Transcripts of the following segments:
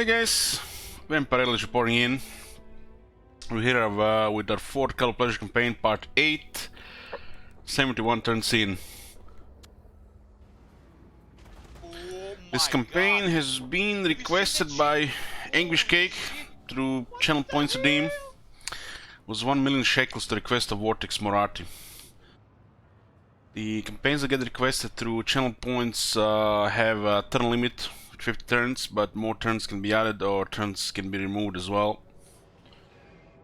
Hey guys, Vampire Ellis reporting in. We're here with our 4th Call of Pleasure campaign, part 8. 71 turns in. This campaign has been requested by Anguish Cake through channel points redeem. It was 1 million shekels to request of Vortex Morati. The campaigns that get requested through channel points have a turn limit. 50 turns, but more turns can be added or turns can be removed as well.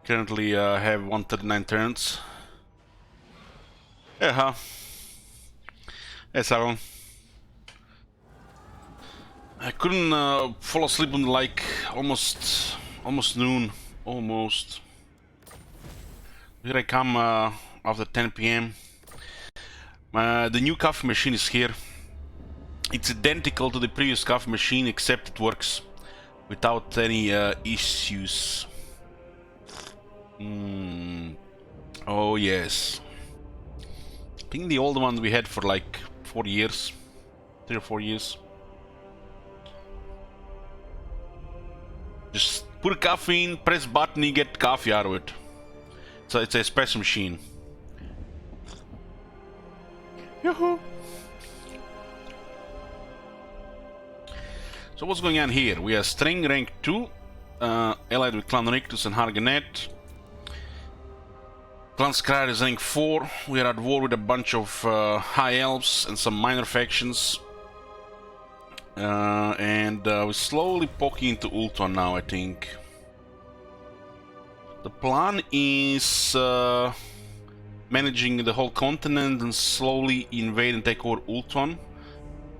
Currently have 139 turns. Yeah, Yes, everyone. I couldn't fall asleep on like almost noon. Almost. Here I come after 10 p.m. The new coffee machine is here. It's identical to the previous coffee machine, except it works without any issues. Oh yes. I think the old one we had for like 4 years, 3 or 4 years. Just put a coffee in, press button, you get coffee out of it. So it's a espresso machine. Yoo-hoo! So what's going on here? We are string rank 2, allied with Clan Rictus and Harganet. Clan Skryre is rank 4. We are at war with a bunch of high elves and some minor factions. We're slowly poking into Ultron now, I think. The plan is managing the whole continent and slowly invade and take over Ultron.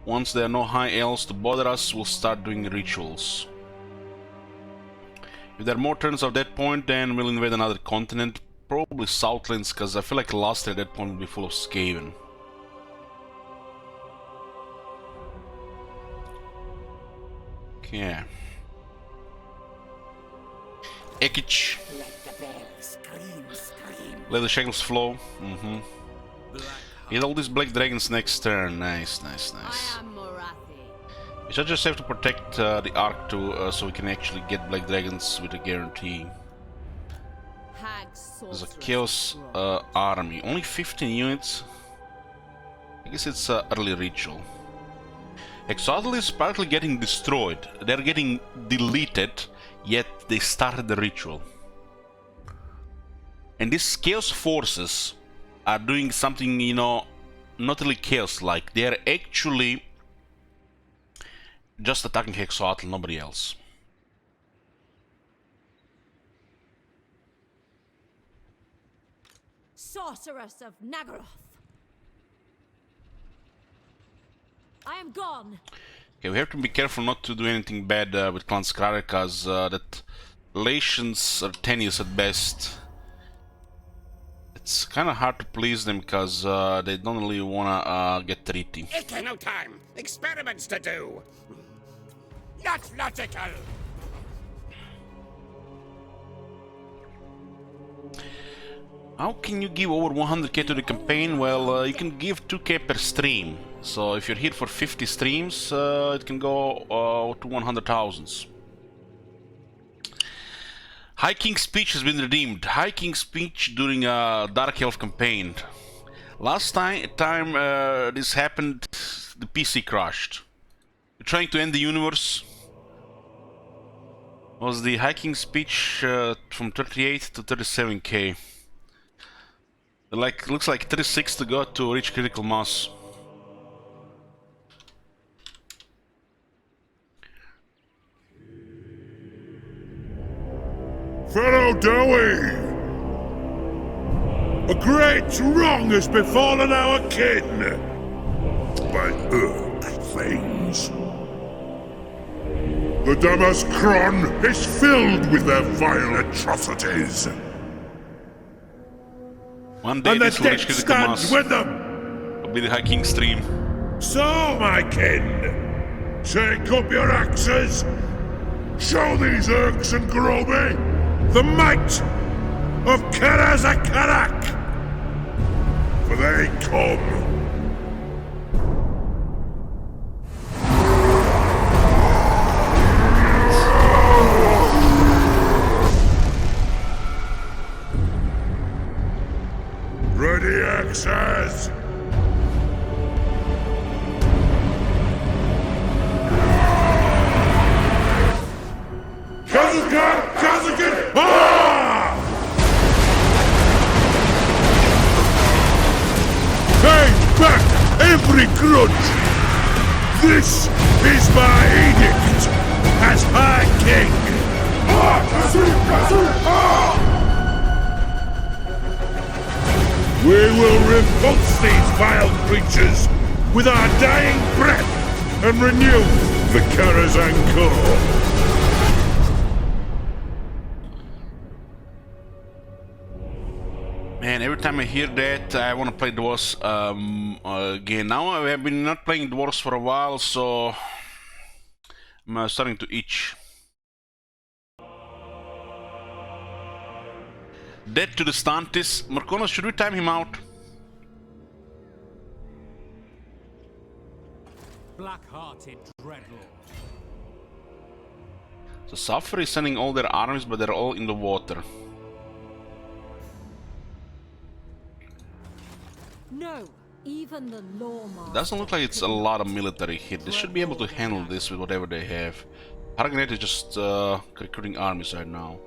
Once there are no high elves to bother us, we'll start doing rituals. If there are more turns at that point, then we'll invade another continent. Probably Southlands, because I feel like last at that point will be full of Skaven. Okay. Ekich. Let the shekels flow. Get all these black dragons next turn. Nice. We should just have to protect the Ark too, so we can actually get black dragons with a guarantee. There's a Chaos army. Only 15 units. I guess it's early ritual. Exodal is partly getting destroyed. They're getting deleted, yet they started the ritual. And these Chaos forces are doing something, you know, not really chaos-like. They are actually just attacking Hexoatl, nobody else. Sorceress of Naggaroth, I am gone. Okay, we have to be careful not to do anything bad with Clan Skryre, because that relations are tenuous at best. It's kind of hard to please them because they don't really wanna get treaty. No time. Experiments to do. Not logical. How can you give over 100k to the campaign? Well, you can give 2k per stream. So if you're here for 50 streams, it can go to 100,000. High King Speech has been redeemed. High King Speech during a Dark Elf campaign. Last time this happened, the PC crashed. You're trying to end the universe. Was the High King Speech from 38 to 37k. Like, looks like 36 to go to reach critical mass. Pharaoh Dowie! A great wrong has befallen our kin! By Urk Thanes. The Damaskron is filled with their vile atrocities. One day And the this will dead reach critical mass. stands with them! It'll be the High King stream. So, my kin, take up your axes! Show these Urks and Groby the might of Karazakarak! For they come. grudge. This is my edict as High King. We will repulse these vile creatures with our dying breath and renew the Karazhan Core. Man, every time I hear that, I want to play Dwarves again. Now I have been not playing Dwarves for a while, so I'm starting to itch. Dead to the Stantis. Marconos, should we time him out? Black-hearted Dreadlord. So Suffer is sending all their armies, but they're all in the water. No, even the Lawmaster. Doesn't look like it's a lot of military hit. They should be able to handle this with whatever they have. Harganet is just recruiting armies right now.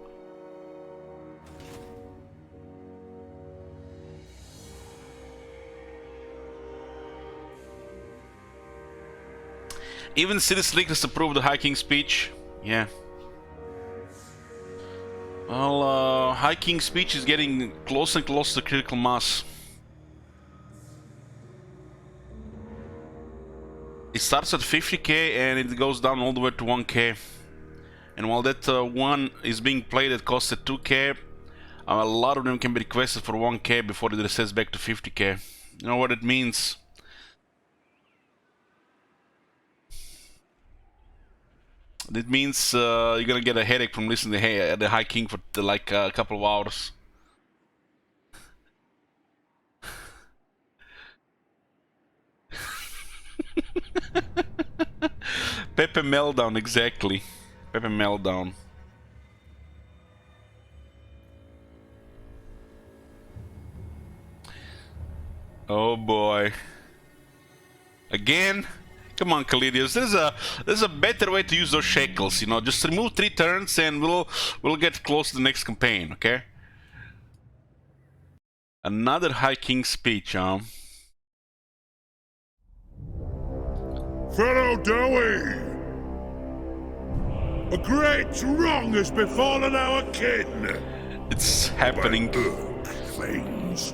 Even City Slick has approved the High King speech. Yeah. Well, High King speech is getting closer and closer to critical mass. It starts at 50k and it goes down all the way to 1k. And while that one is being played, it costs 2k. A lot of them can be requested for 1k before it resets back to 50k. You know what it means? It means you're gonna get a headache from listening to the High King for like a couple of hours. Pepe Meltdown, exactly. Pepe Meltdown. Oh boy. Again? Come on, Kalidius. There's a better way to use those shekels, you know. Just remove 3 turns and we'll get close to the next campaign, okay? Another High King speech, huh? Pharaoh Dowie! A great wrong has befallen our kin! It's happening. Things.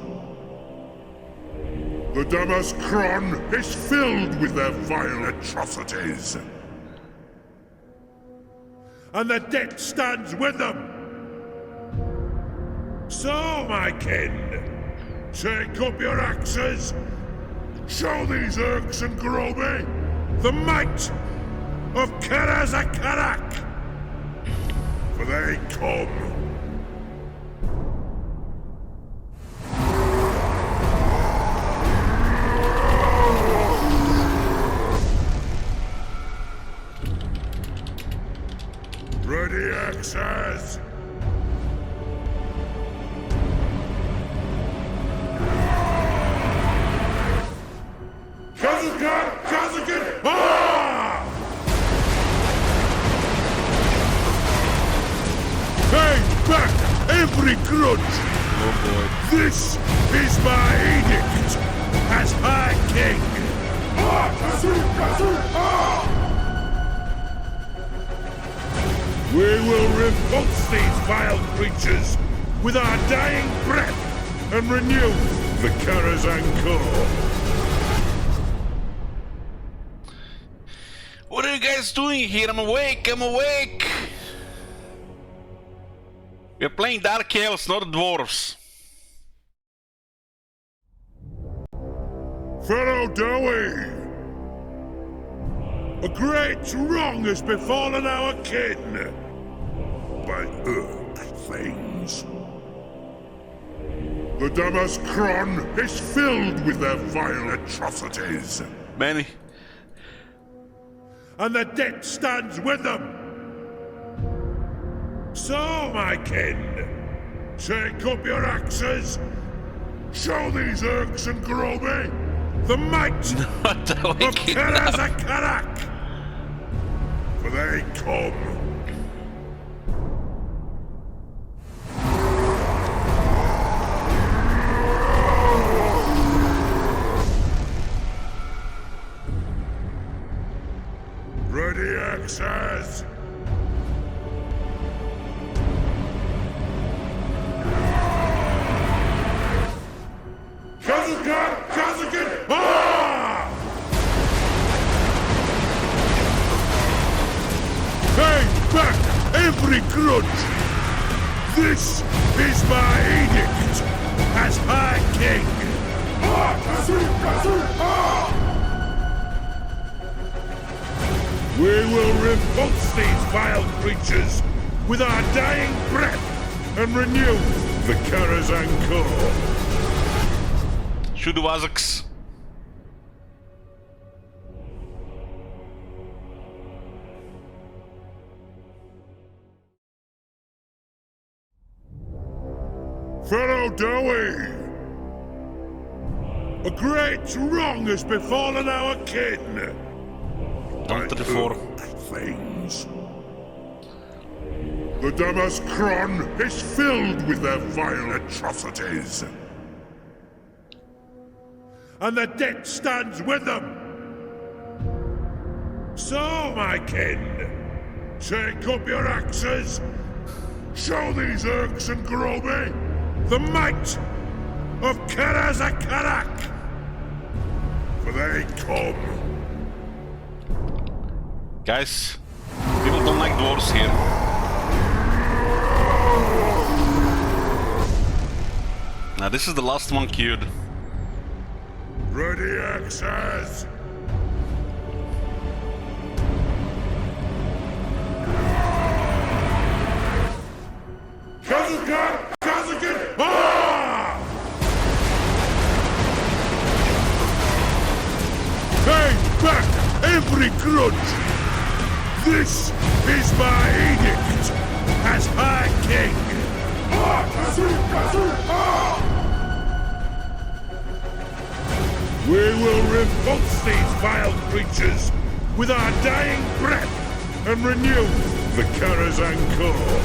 The Damaskron is filled with their vile atrocities. And the debt stands with them. So, my kin, take up your axes. Show these Urks and Groby the might of Karazakarak. For they come. Ready, axes! Kazakan! Kazakan! Ah! Take back every grudge! Oh boy. This is my edict as High King! Ah! Kazu! Kazu! Ah! We will repulse these vile creatures with our dying breath and renew the Karazhan Core. What are you guys doing here? I'm awake, I'm awake! We're playing Dark Elves, not Dwarves. Pharaoh Dowie! A great wrong has befallen our kin by Urk things. The Damaskron is filled with their vile atrocities. Manny. And the debt stands with them. So, my kin, take up your axes. Show these Urks and Groby the might of Karazakarak. For they come. Ready axes! Kazuka! Kazuka! Ah! Hang back every grudge! This is my edict as High King! We will repulse these vile creatures with our dying breath and renew the Karazhan Core. Shoot Wazaks. Pharaoh Dowie! A great wrong has befallen our kin! Down to the floor. Things. The Damaskron is filled with their vile atrocities. And the debt stands with them. So, my kin, take up your axes. Show these Urks and Groby the might of Karazakarak. For they come. Guys, people don't like dwarves here. Now this is the last one queued. Ready axes! Kazuka! Kazuka! Ah! Hang back every grudge! This is my edict as High King! We will repulse these vile creatures with our dying breath and renew the Karazhan Core.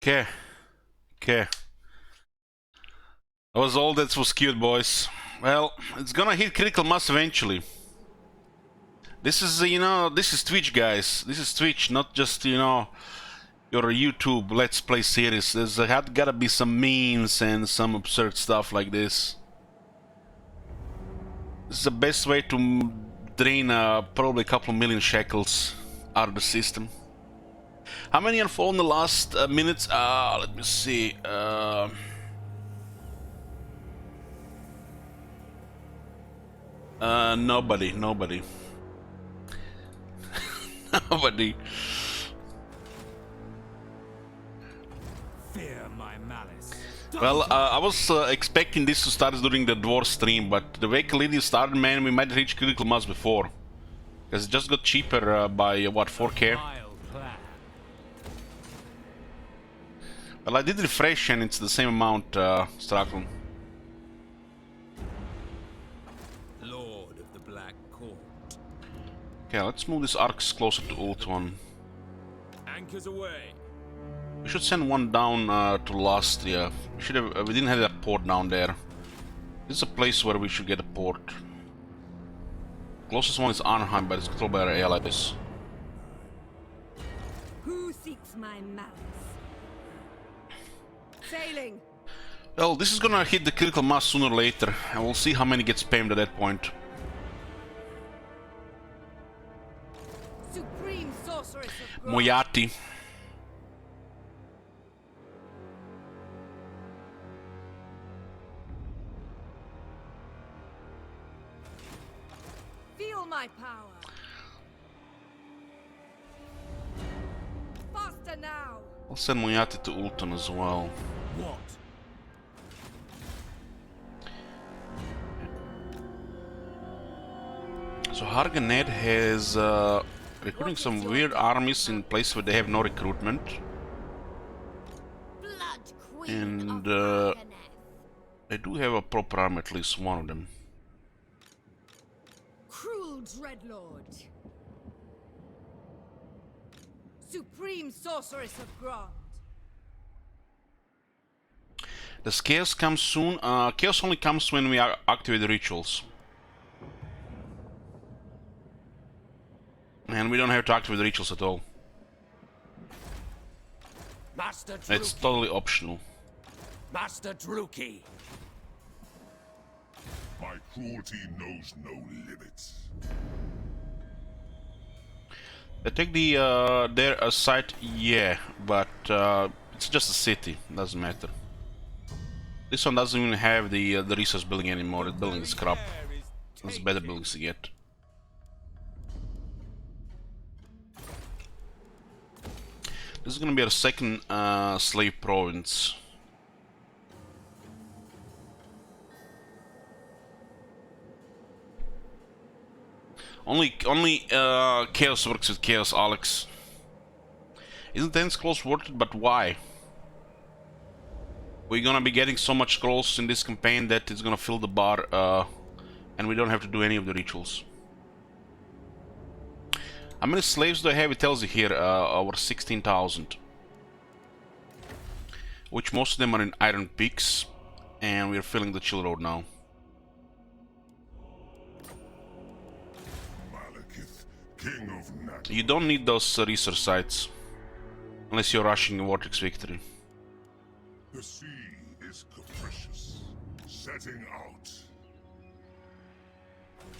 Okay. Okay. That was all that was queued, boys. Well, it's gonna hit critical mass eventually. This is, you know, this is Twitch, guys. This is Twitch, not just, you know, your YouTube Let's Play series. There's gotta be some memes and some absurd stuff like this. This is the best way to drain probably a couple million shekels out of the system. How many unfold in the last minutes? Let me see. Nobody. Nobody. Fear my malice. Well, I was expecting this to start during the dwarf stream, but the way Khalid started, man, we might reach critical mass before. Because it just got cheaper by, what, 4k? Vile plan. Well, I did refresh and it's the same amount, Strakon. Lord of the Black Court. Okay, let's move this arcs closer to ult one. Anchors away. We should send one down to last, yeah. We didn't have that port down there. This is a place where we should get a port. Closest one is Arnheim, but it's controlled by our allies. Who seeks my malice? Sailing. Well, this is gonna hit the critical mass sooner or later, and we'll see how many get spammed at that point. Supreme sorceress of Gra- Moyati. Feel my power. Faster now. I'll send Moyati to Ulton as well. What? So Harganet has recruiting some weird armies in places where they have no recruitment. Blood Queen And of they do have a proper army, at least one of them. Cruel Dreadlord. Supreme sorceress of Grant. Does chaos come soon? Chaos only comes when we activate the rituals. And we don't have to activate the rituals at all. Master It's Druki. totally optional. Master Druki. My cruelty knows no limits. They take their site, yeah, but it's just a city. Doesn't matter. This one doesn't even have the resource building anymore. The building is crap. There's better buildings to get. This is gonna be our second slave province. Only Chaos works with Chaos, Alex. Isn't 10 scrolls worth it? But why? We're gonna be getting so much scrolls in this campaign that it's gonna fill the bar, and we don't have to do any of the rituals. How many slaves do I have? It tells you here, over 16,000. Which most of them are in Iron Peaks, and we're filling the Chill Road now. Malekith, King of Nat. You don't need those resource sites, unless you're rushing a Vortex victory. The sea is capricious, setting out.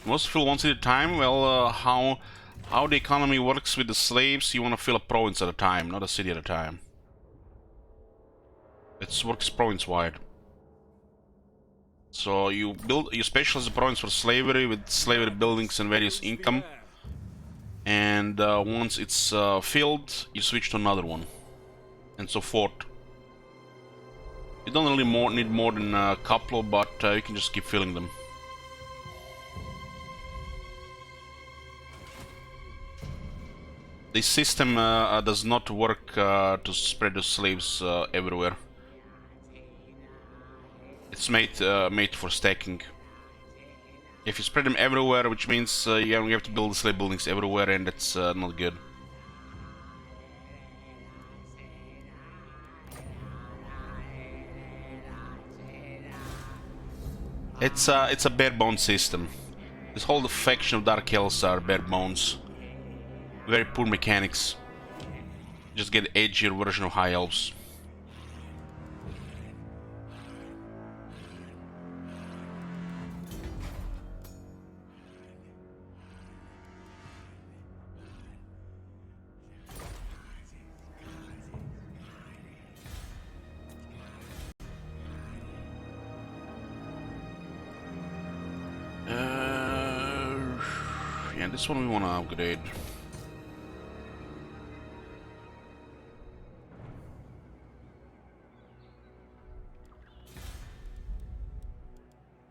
Most fill one city at a time. Well, how the economy works with the slaves, you want to fill a province at a time, not a city at a time. It works province-wide. So you specialize the province for slavery with slavery buildings and various income, and once it's filled, you switch to another one, and so forth. You don't really need more than a couple, but you can just keep filling them. This system does not work to spread the slaves everywhere. It's made for stacking. If you spread them everywhere, which means you have to build the slave buildings everywhere, and that's not good. It's a bare bones system. This whole faction of Dark Elves are bare bones. Very poor mechanics. Just get edgier version of High Elves. Yeah, this one we want to upgrade.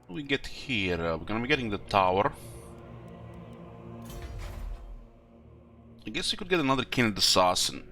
What do we get here? We're gonna be getting the tower. I guess you could get another Kenneth Assassin.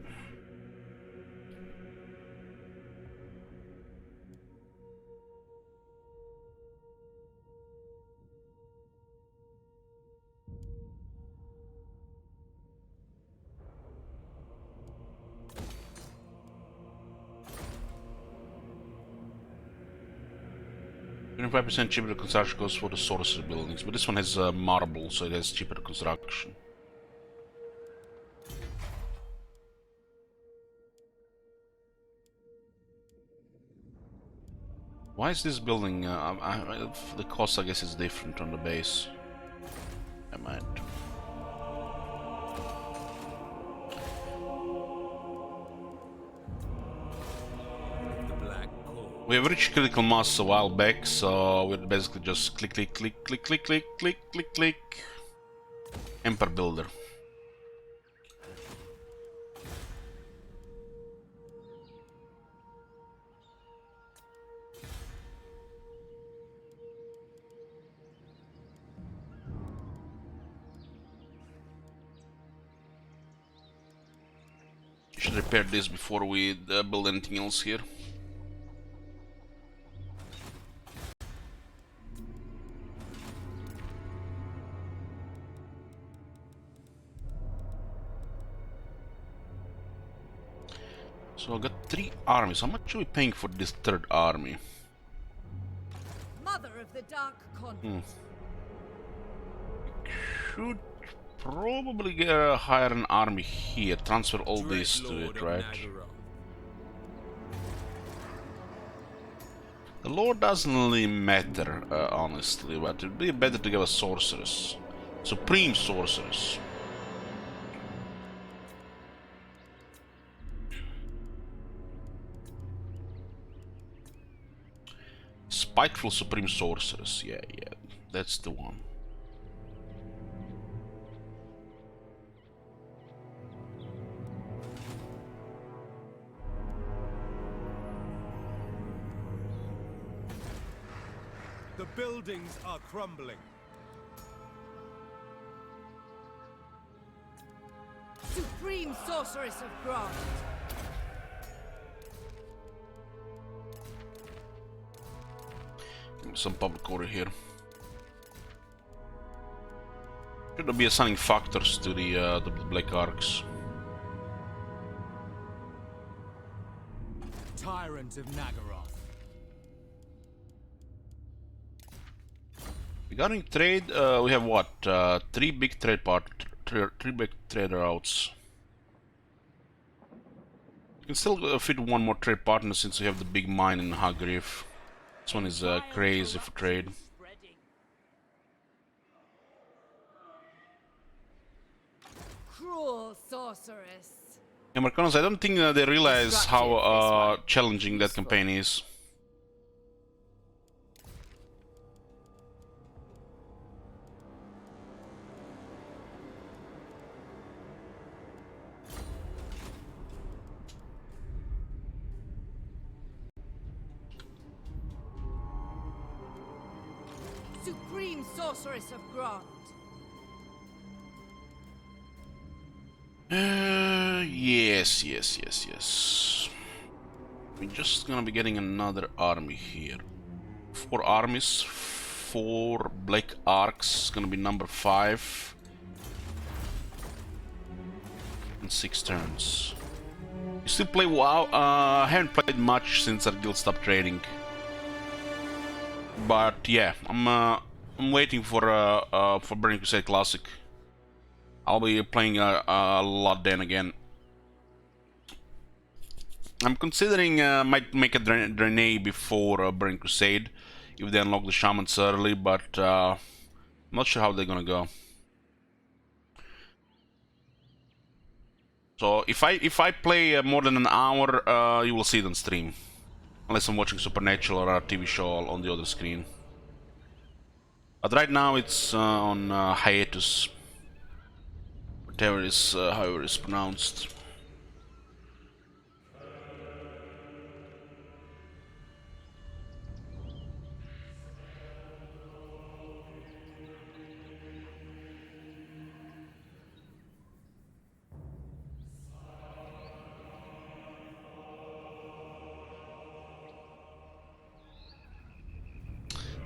%5 cheaper construction goes for the sorcery buildings, but this one has marble, so it has cheaper construction. Why is this building? The cost, I guess, is different on the base. I might. We have reached critical mass a while back, so we're basically just click, click, click, click, click, click, click, click, click. Empire Builder. Should repair this before we build anything else here. So I got 3 armies. How much are we paying for this third army? Mother of the Dark Continent. Should probably hire an army here. Transfer all this to Dreadlord it, of right? Nagaroth. The lore doesn't really matter, honestly, but it'd be better to give a sorceress. Supreme sorceress. Spiteful Supreme Sorceress, yeah, that's the one. The buildings are crumbling. Supreme Sorceress of Grant. Some public order here. Should there be assigning factors to the Black Arcs? Tyrant of Nagaroth. Regarding trade, we have what? 3 big three big trade routes. You can still fit one more trade partner since we have the big mine in Hagriff. This one is crazy for trade. Cruel sorceress. Americans, I don't think they realize how challenging that campaign is. Supreme Sorceress of Grant. Yes. We're just gonna be getting another army here. 4 armies, 4 Black Arcs, gonna be number 5. And 6 turns. You still play WoW? I haven't played much since our guild stopped trading. But yeah, I'm waiting for Burning Crusade Classic. I'll be playing a lot then again. I'm considering might make a Draenei before Burning Crusade if they unlock the shamans early, but I'm not sure how they're gonna go. So if I play more than an hour, you will see it on stream, unless I'm watching Supernatural or a TV show on the other screen. But right now it's on hiatus, whatever is however it's pronounced.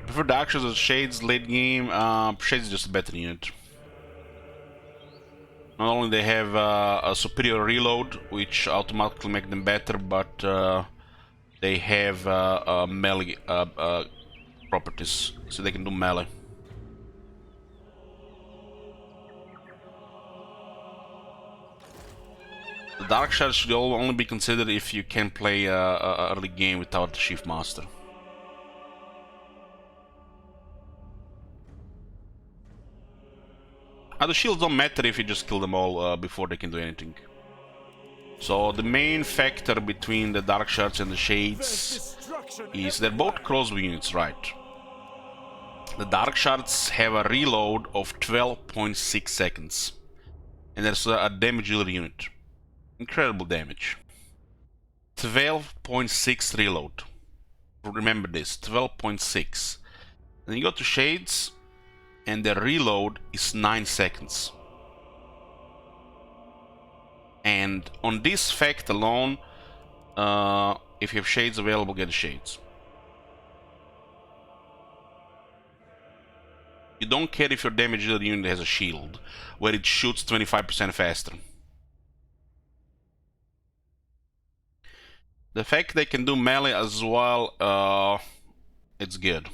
For the actions of Shades late game, Shades is just a better unit. Not only they have a superior reload, which automatically make them better, but they have melee properties, so they can do melee. The Dark Shards should only be considered if you can play a early game without the Chief Master. The shields don't matter if you just kill them all before they can do anything. So the main factor between the Dark Shards and the Shades is they're both crossbow units, right? The Dark Shards have a reload of 12.6 seconds. And there's a damage dealer unit. Incredible damage. 12.6 reload. Remember this, 12.6. Then you go to Shades, and the reload is 9 seconds. And on this fact alone, if you have Shades available, get the Shades. You don't care if your damage dealer unit has a shield, where it shoots 25% faster. The fact they can do melee as well, it's good.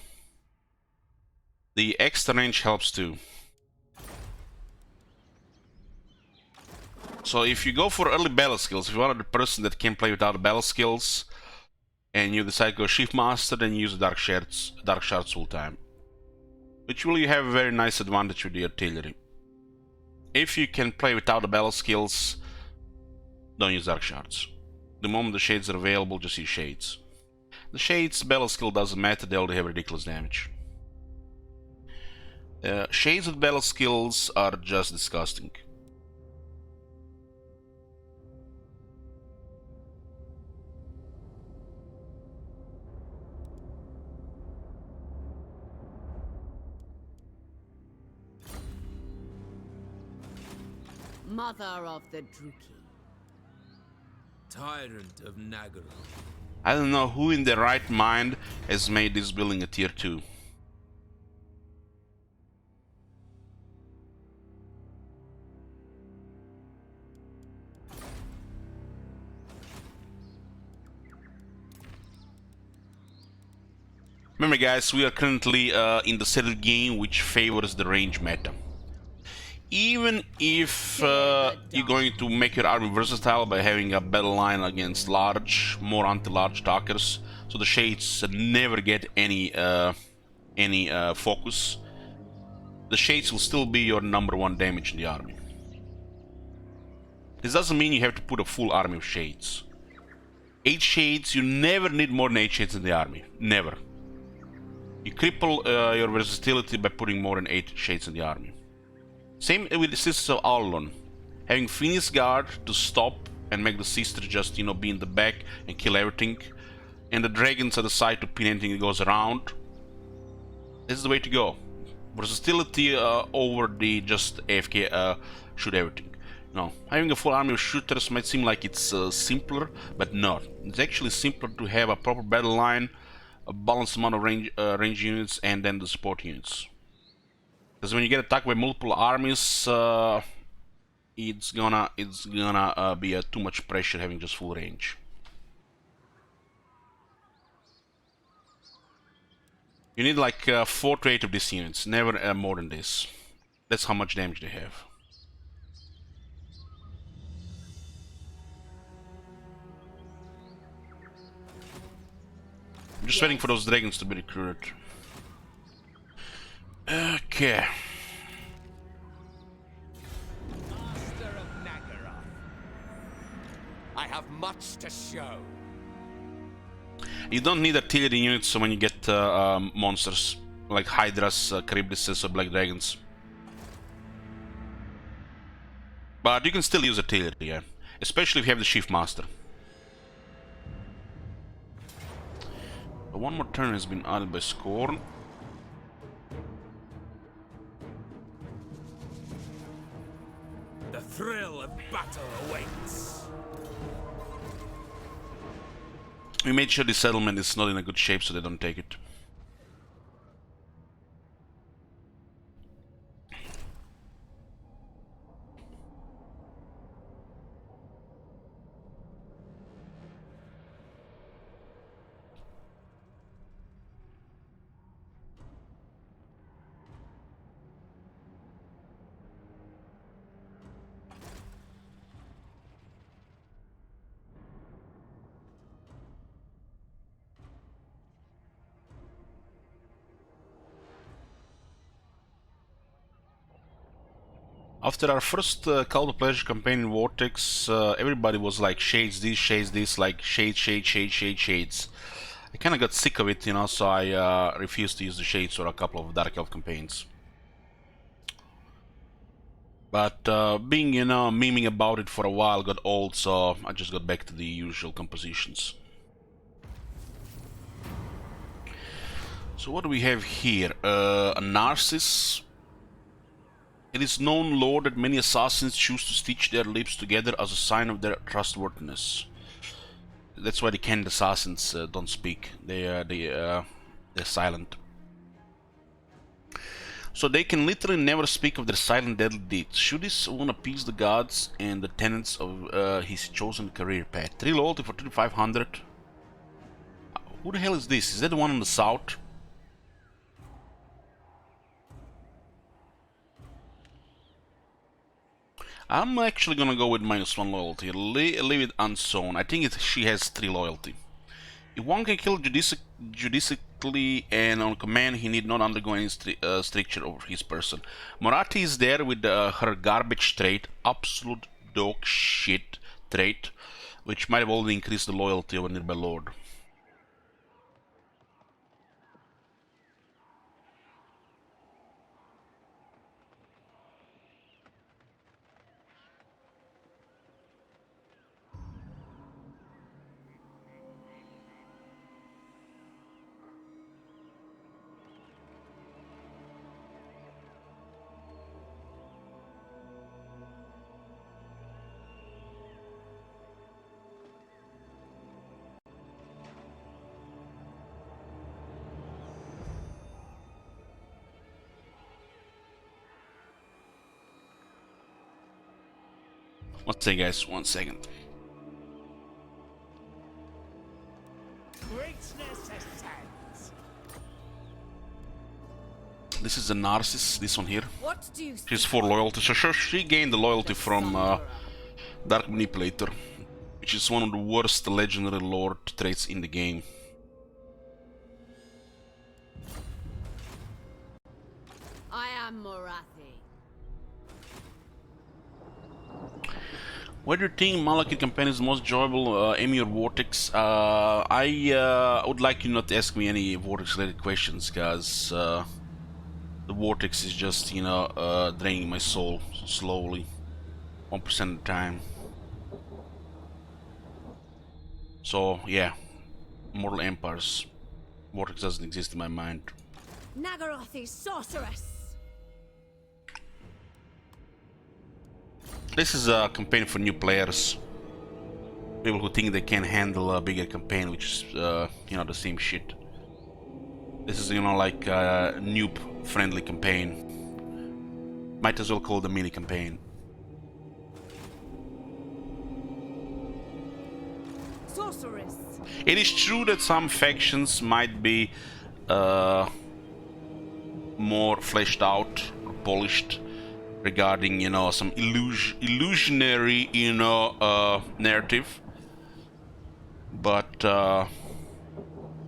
The extra range helps too. So if you go for early battle skills, if you are the person that can play without battle skills, and you decide to go Shift Master, then use Dark Shards full time. Which will you have a very nice advantage with the artillery. If you can play without the battle skills, don't use Dark Shards. The moment the Shades are available, just use Shades. The Shades battle skill doesn't matter, they already have ridiculous damage. Shades with battle skills are just disgusting. Mother of the Druki. Tyrant of Nagaroth. I don't know who in their right mind has made this building a tier 2. Remember guys, we are currently in the set of game which favors the range meta. Even if you're going to make your army versatile by having a battle line against large, more anti-large talkers, so the Shades never get any focus, the Shades will still be your #1 damage in the army. This doesn't mean you have to put a full army of Shades. 8 Shades, you never need more than 8 Shades in the army. Never. You cripple your versatility by putting more than 8 Shades in the army. Same with the Sisters of Aulon. Having Phineas Guard to stop and make the sisters just, you know, be in the back and kill everything, and the dragons at the side to pin anything that goes around. This is the way to go. Versatility over the just AFK shoot everything. No, having a full army of shooters might seem like it's simpler, but not. It's actually simpler to have a proper battle line, a balanced amount of range units, and then the support units. Because when you get attacked by multiple armies, it's gonna be too much pressure having just full range. You need like 4 to 8 of these units, never more than this. That's how much damage they have. I'm just waiting for those dragons to be recruited. Okay. Master of Nagaroth. I have much to show. You don't need artillery units when you get monsters like Hydras, Charybdises, or Black Dragons. But you can still use artillery, yeah. Especially if you have the Chief Master. One more turn has been added by Scorn. The thrill of battle awaits. We made sure the settlement is not in a good shape so they don't take it. After our first Cult of Pleasure campaign in Vortex, everybody was like shades this, like shades. I kinda got sick of it, you know, so I refused to use the shades for a couple of Dark Elf campaigns. But being, you know, memeing about it for a while got old, so I just got back to the usual compositions. So what do we have here? A Narcissus. It is known lore that many assassins choose to stitch their lips together as a sign of their trustworthiness. That's why the canned assassins don't speak. They're silent. So they can literally never speak of their silent deadly deeds. Should this one appease the gods and the tenets of his chosen career path? 3 loyalty for 3500. Who the hell is this? Is that the one on the south? I'm actually gonna go with -1 loyalty. Leave it unsown. I think she has 3 loyalty. If one can kill judiciously and on command, he need not undergo any stricture over his person. Morathi is there with her garbage trait, absolute dog shit trait, which might have already increased the loyalty of a nearby lord. One second, guys. 1 second. This is the Narcissus, this one here. What do you She's 4 loyalty, so she gained the loyalty from Dark Manipulator, which is one of the worst legendary lord traits in the game. I am Morathi. What do you think Malekith campaign is the most enjoyable, Amy or Vortex? I would like you not to ask me any Vortex related questions, guys. The Vortex is just, you know, draining my soul slowly, 1% of the time. So yeah, Mortal Empires. Vortex doesn't exist in my mind. Nagarothi, sorceress. This is a campaign for new players. People who think they can handle a bigger campaign, which is, you know, the same shit. This is, you know, like a noob-friendly campaign. Might as well call it a mini campaign. Sorceress. It is true that some factions might be more fleshed out or polished regarding, you know, some illusionary, you know, narrative. But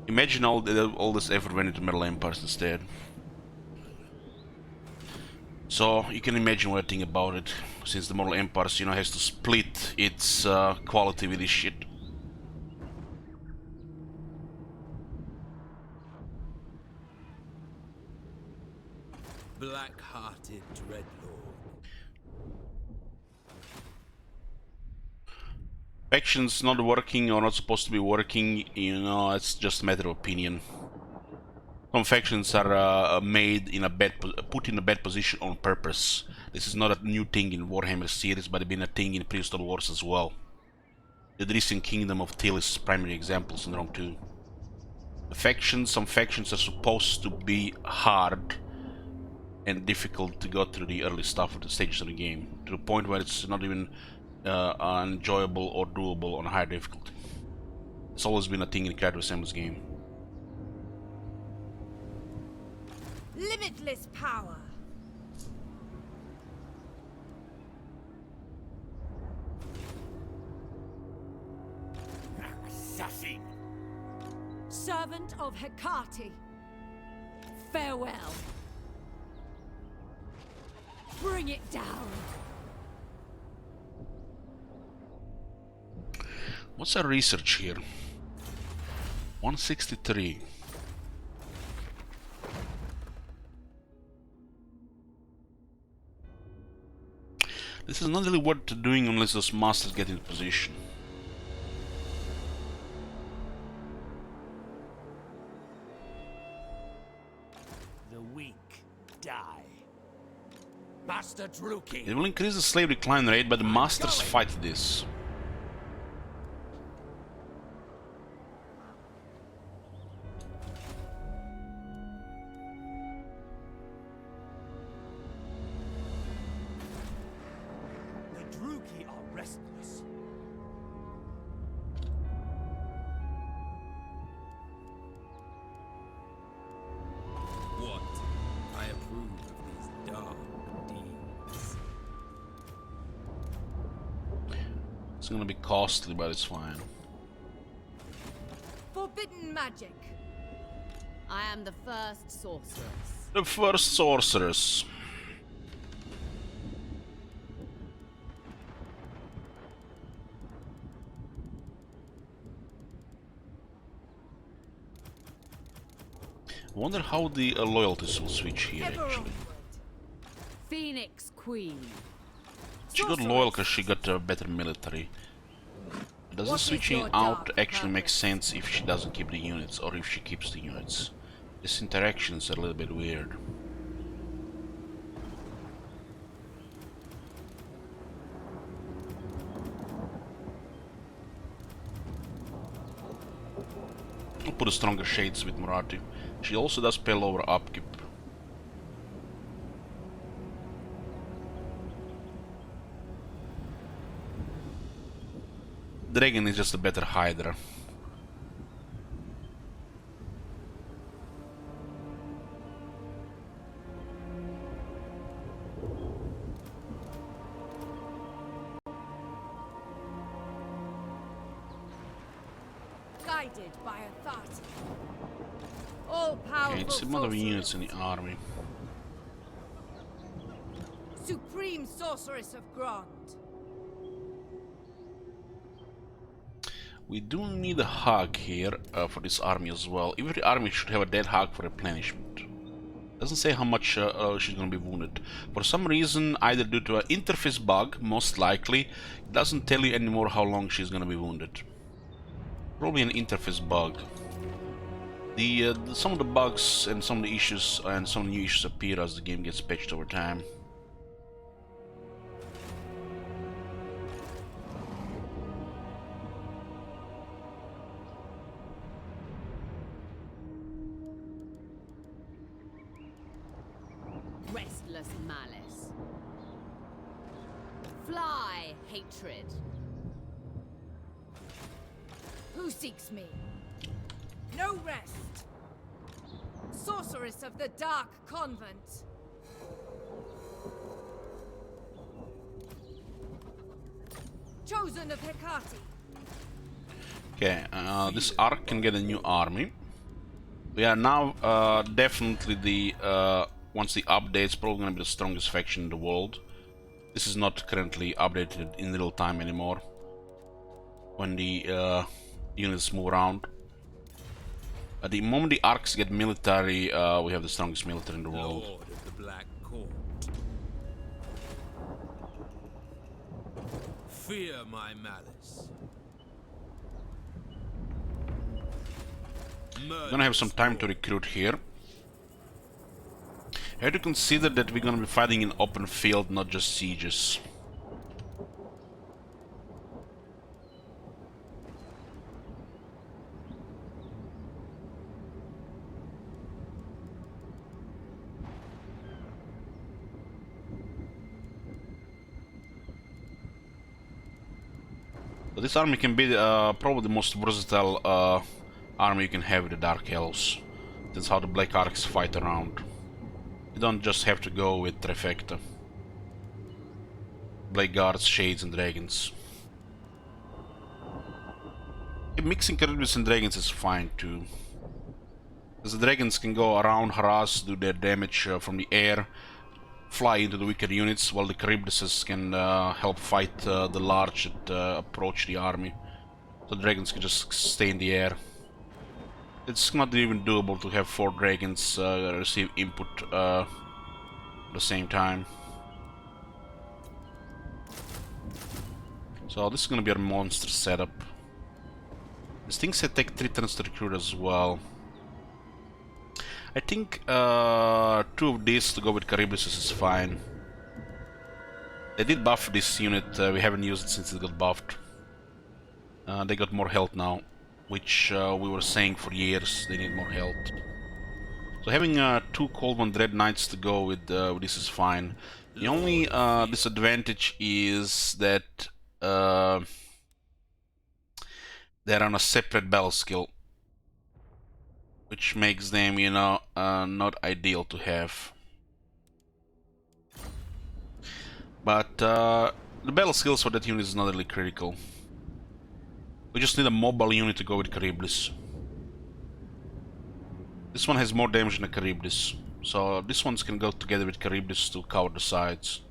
imagine all this effort went into Metal Empires instead. So you can imagine what I think about it, since the Mortal Empires, you know, has to split its quality with this shit. Black-hearted Dreadlord. Factions not working or not supposed to be working, you know, it's just a matter of opinion. Some factions are made in a put in a bad position on purpose. This is not a new thing in Warhammer series, but it's been a thing in previous wars as well. The Drisian Kingdom of Till is primary examples in Rome 2. Some factions are supposed to be hard and difficult to go through the early stuff of the stages of the game, to the point where it's not even enjoyable or doable on higher difficulty. It's always been a thing in Character Assembly's game. Limitless power. Assassin! Servant of Hecate. Farewell. Bring it down. What's our research here? 163. This is not really worth doing unless those masters get in position. The weak die. Master Druki. It will increase the slave decline rate, but the masters fight this. The Druki are restless. It's gonna be costly, but it's fine. Forbidden magic. I am the first sorceress. The first sorceress. I wonder how the loyalties will switch here, Ever actually. onward. Phoenix Queen. She got loyal because she got a better military. Doesn't What is switching your out dark actually make purpose? sense if she doesn't keep the units, or if she keeps the units? This interaction is a little bit weird. I'll put a stronger shades with Marathi. She also does pay lower upkeep. Dragon is just a better Hydra. Guided by authority. All powerful. Okay, it's a lot of units sorceress. in the army. Supreme sorceress of Grond. We do need a hug here for this army as well. Every army should have a dead hug for replenishment. Doesn't say how much she's gonna be wounded. For some reason, either due to an interface bug, most likely, it doesn't tell you anymore how long she's gonna be wounded. Probably an interface bug. Some of the bugs and some of the issues and some new issues appear as the game gets patched over time. Restless malice. Fly, hatred. Who seeks me? No rest. Sorceress of the Dark Convent. Chosen of Hecate. Okay, this arc can get a new army. We are now definitely the once the update's probably gonna be the strongest faction in the world. This is not currently updated in real time anymore. When the units move around. At the moment the arcs get military, we have the strongest military in the world. Lord of the Black Court. Fear my malice. We're gonna have some time to recruit here. You have to consider that we're gonna be fighting in open field, not just sieges. So this army can be probably the most versatile army you can have with the Dark Elves. That's how the Black Arcs fight around. You don't just have to go with Trifecta. Black Guards, Shades and Dragons. Mixing Charybdis and Dragons is fine too. As the Dragons can go around, harass, do their damage from the air, fly into the weaker units, while the Charybdises can help fight the large that approach the army. So the Dragons can just stay in the air. It's not even doable to have 4 dragons receive input at the same time. So this is gonna be a monster setup. These things that take 3 turns to recruit as well. I think 2 of these to go with Charybdis is fine. They did buff this unit, we haven't used it since it got buffed. They got more health now, which we were saying for years they need more health. So having 2 Cold One Dread Knights to go with this is fine. The only disadvantage is that they're on a separate battle skill, which makes them, you know, not ideal to have. But the battle skills for that unit is not really critical. We just need a mobile unit to go with Charybdis. This one has more damage than a Charybdis, so this ones can go together with Charybdis to cover the sides.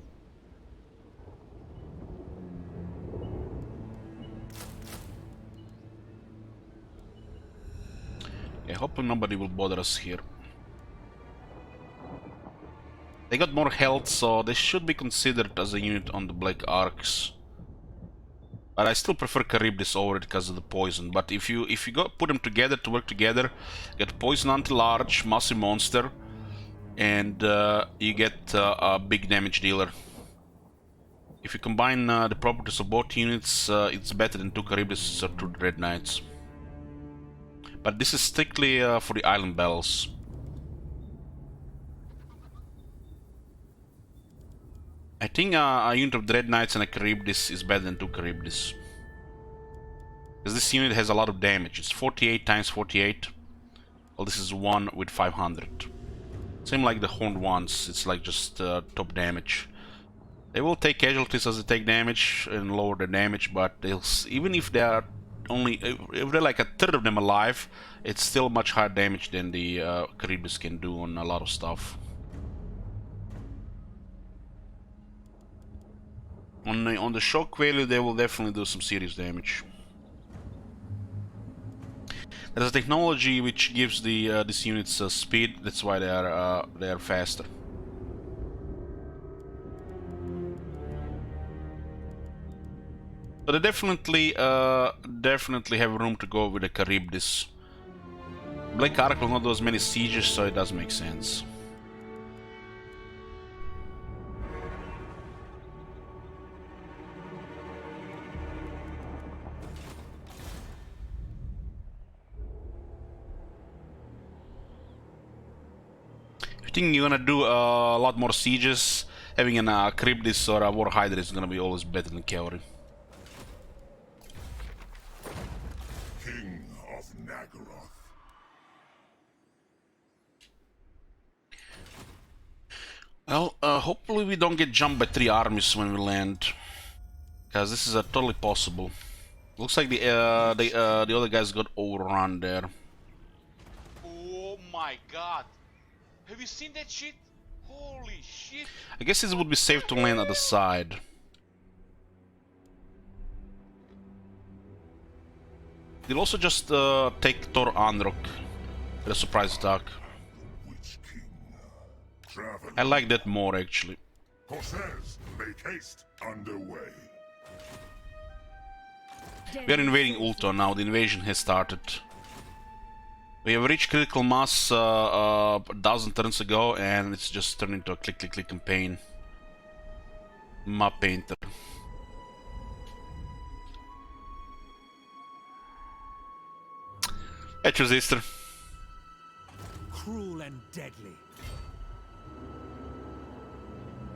Yeah, hopefully nobody will bother us here. They got more health, so they should be considered as a unit on the Black Arcs. But I still prefer Charybdis over it because of the poison. But if you put them together to work together, you get poison anti-large, massive monster, and you get a big damage dealer. If you combine the properties of both units, it's better than 2 Charybdis or 2 Dread Knights. But this is strictly for the island battles. I think a unit of Dread Knights and a Charybdis is better than 2 Charybdis. Because this unit has a lot of damage. It's 48 times 48. Well, this is 1 with 500. Same like the Horned Ones, it's like just top damage. They will take casualties as they take damage and lower the damage, but even if they are only, if they're like a third of them alive, it's still much higher damage than the Charybdis can do on a lot of stuff. On the shock value, they will definitely do some serious damage. There's a technology which gives these units speed. That's why they are faster. But they definitely have room to go with the Charybdis. Black Ark will not do as many sieges, so it does make sense. If you think you're gonna do a lot more sieges, having a Charybdis or a Warhider is gonna be always better than cavalry. King of Naggaroth. Well, hopefully we don't get jumped by 3 armies when we land, because this is totally possible. Looks like the other guys got overrun there. Oh my god! Have you seen that shit? Holy shit! I guess it would be safe to land at the side. They'll also just take Thor Androck with a surprise attack. Witch King. Traveler. I like that more actually. Corsairs, make haste underway. We are invading Ultron now, the invasion has started. We have reached critical mass a dozen turns ago, and it's just turned into a click campaign. Map painter. Edge resistor. Cruel and deadly.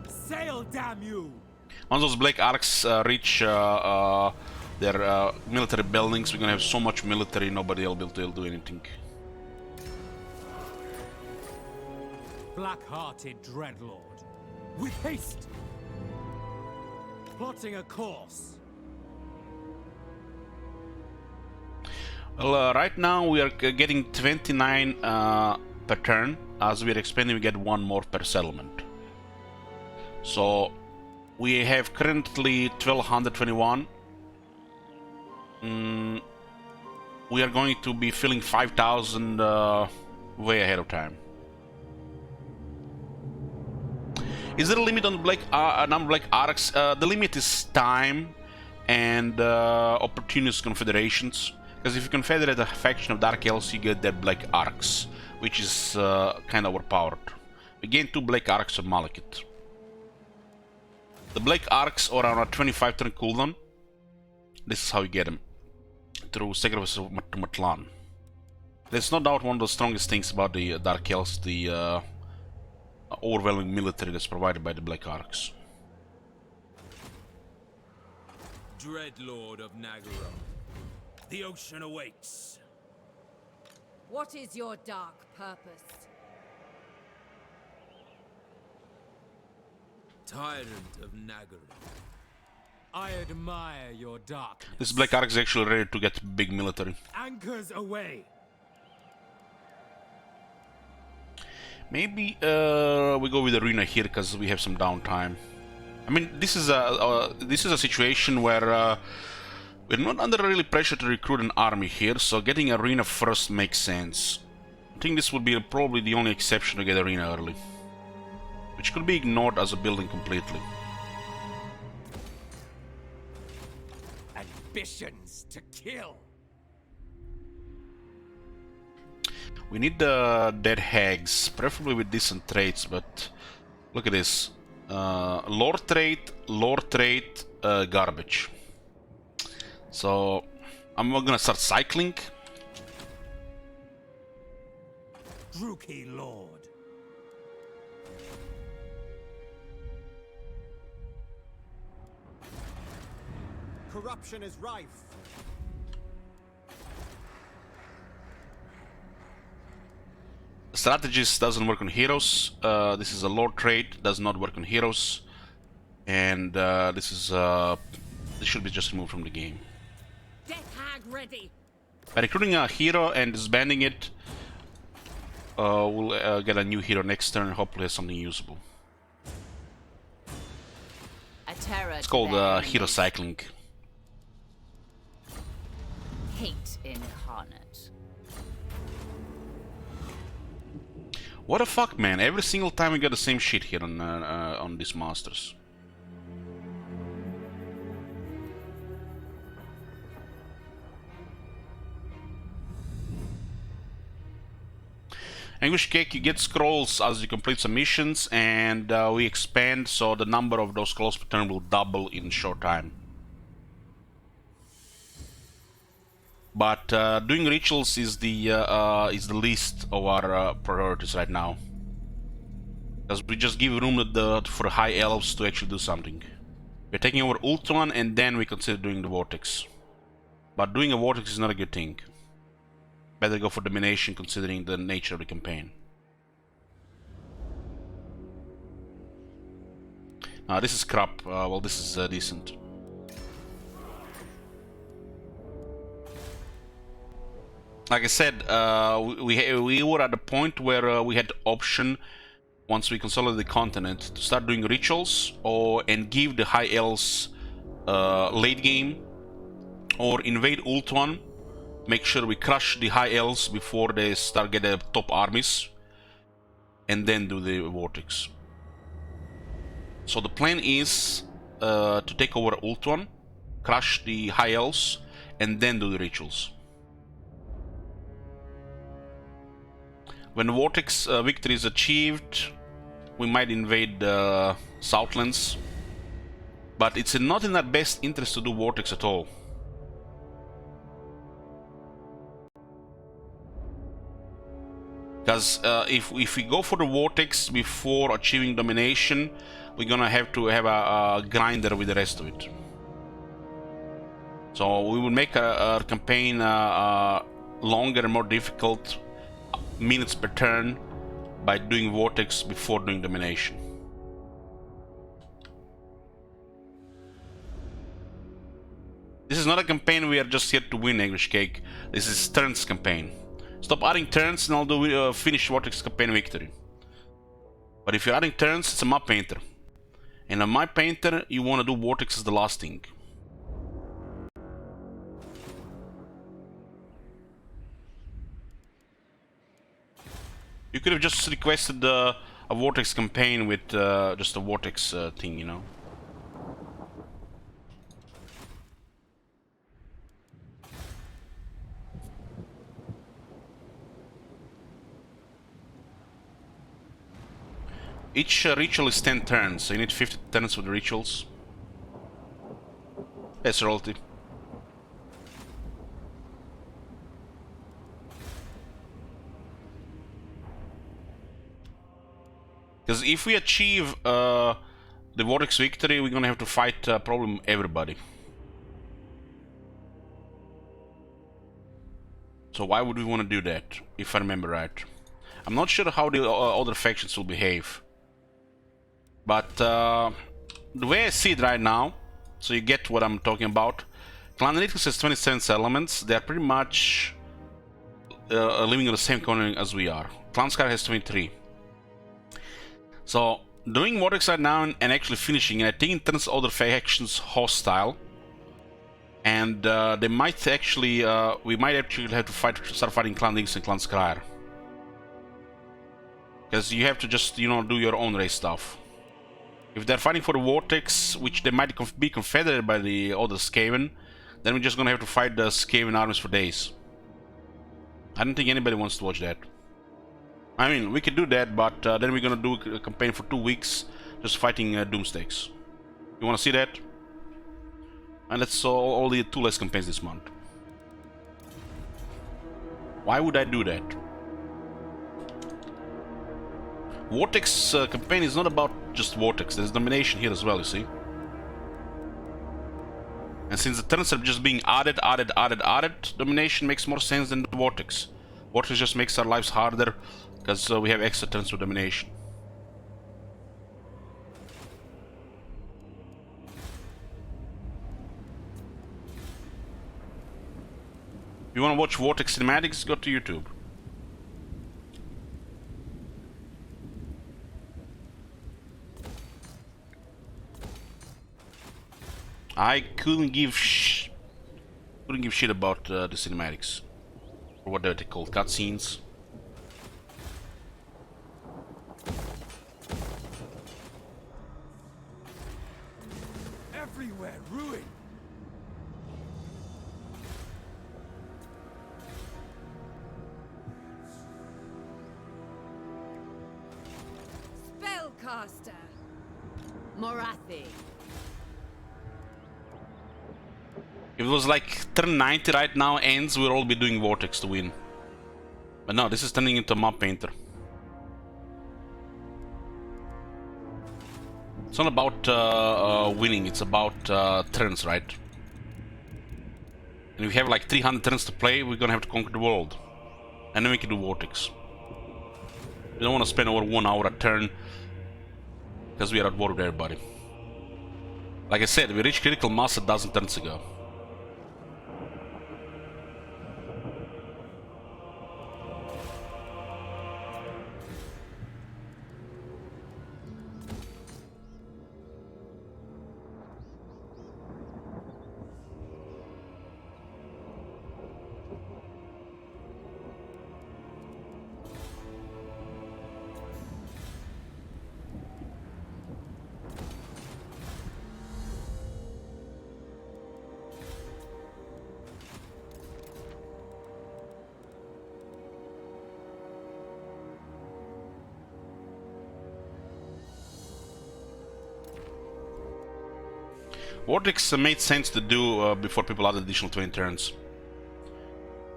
Sail, damn you! Once those Black Arcs reach their military buildings, we're gonna have so much military, nobody will be able to do anything. Black-hearted dreadlord. With haste! Plotting a course. Well, right now we are getting 29 per turn. As we are expanding, we get 1 more per settlement. So we have currently 1221. We are going to be filling 5,000 way ahead of time. Is there a limit on the number of Black Arcs? The limit is time and opportunist confederations. Because if you confederate a faction of Dark Elves, you get their Black Arcs, which is kind of overpowered. We gain 2 Black Arcs of Malekith. The Black Arcs are on a 25 turn cooldown. This is how you get them. Through Sacrifice of Matlan. There's no doubt one of the strongest things about the Dark Elves, the overwhelming military that's provided by the Black Arcs. Dreadlord of Naggaroth. The ocean awaits. What is your dark purpose? Tyrant of Naggaroth. I admire your darkness. This Black Ark is actually ready to get big military. Anchors away. Maybe we go with Arena here because we have some downtime. I mean, this is a situation where we're not under really pressure to recruit an army here, so getting Arena first makes sense. I think this would be probably the only exception to get Arena early, which could be ignored as a building completely. Ambitions to kill. We need the dead hags, preferably with decent traits, but look at this. Lord trait, garbage. So I'm gonna start cycling. Druki Lord. Corruption is rife. Strategist doesn't work on heroes. This is a lord trait, does not work on heroes, and this should be just removed from the game. Death hag ready. By recruiting a hero and disbanding it, we'll get a new hero next turn and hopefully have something usable. A terror. It's called hero cycling. Hate incarnate. What the fuck, man? Every single time we get the same shit here on these masters. Anguish Cake, you get scrolls as you complete some missions, and we expand, so the number of those scrolls per turn will double in short time. But doing rituals is the least of our priorities right now, because we just give room for high elves to actually do something. We're taking over Ultron, and then we consider doing the Vortex. But doing a Vortex is not a good thing. Better go for domination, considering the nature of the campaign. This is crap. Well, this is decent. Like I said, we were at the point where we had the option, once we consolidate the continent, to start doing rituals and give the high elves late game, or invade Ultron. Make sure we crush the high elves before they start getting top armies, and then do the Vortex. So the plan is to take over Ultron, crush the high elves, and then do the rituals. When the Vortex victory is achieved, we might invade Southlands, but it's not in our best interest to do Vortex at all. Because if we go for the Vortex before achieving domination, we're gonna have to have a grinder with the rest of it. So we will make our campaign longer and more difficult, minutes per turn, by doing Vortex before doing domination. This is not a campaign we are just here to win, English Cake. This is turns campaign. Stop adding turns and I'll do finish Vortex campaign victory. But if you're adding turns, it's a map painter. And on my painter, you want to do Vortex as the last thing. You could have just requested a Vortex campaign with just a Vortex thing, you know. Each ritual is 10 turns, so you need 50 turns for the rituals. Yes, royalty. Because if we achieve the Vortex victory, we're gonna have to fight probably everybody. So why would we want to do that, if I remember right? I'm not sure how the other factions will behave. But the way I see it right now, So you get what I'm talking about. Clan Analytics has 27 settlements. They are pretty much living in the same corner as we are. Clan Sky has 23. So doing Vortex right now and actually finishing, I think it turns other factions hostile. And they might actually, we might actually have to start fighting Clan Analytics and Clan Skryre. Because you have to just, you know, do your own race stuff. If they're fighting for the Vortex, which they might be confederated by the other Skaven, then we're just gonna have to fight the Skaven armies for days. I don't think anybody wants to watch that. I mean, we could do that, but then we're gonna do a campaign for 2 weeks just fighting Doomstakes. You wanna see that? And that's all the 2 less campaigns this month. Why would I do that? Vortex campaign is not about just Vortex, there's domination here as well, you see. And since the turns are just being added, domination makes more sense than the Vortex. Vortex just makes our lives harder because we have extra turns with domination. If you want to watch Vortex cinematics, go to YouTube. I couldn't give shit about the cinematics, or what they're called, cutscenes. Everywhere, ruin. Spellcaster. Morathi. If it was like turn 90 right now ends, we'll all be doing Vortex to win. But no, this is turning into a map painter. It's not about winning, it's about turns, right? And if we have like 300 turns to play, we're gonna have to conquer the world. And then we can do Vortex. We don't want to spend over 1 hour a turn because we are at war with everybody. Like I said, we reached critical mass a dozen turns ago. Vortex made sense to do before people added additional 20 turns.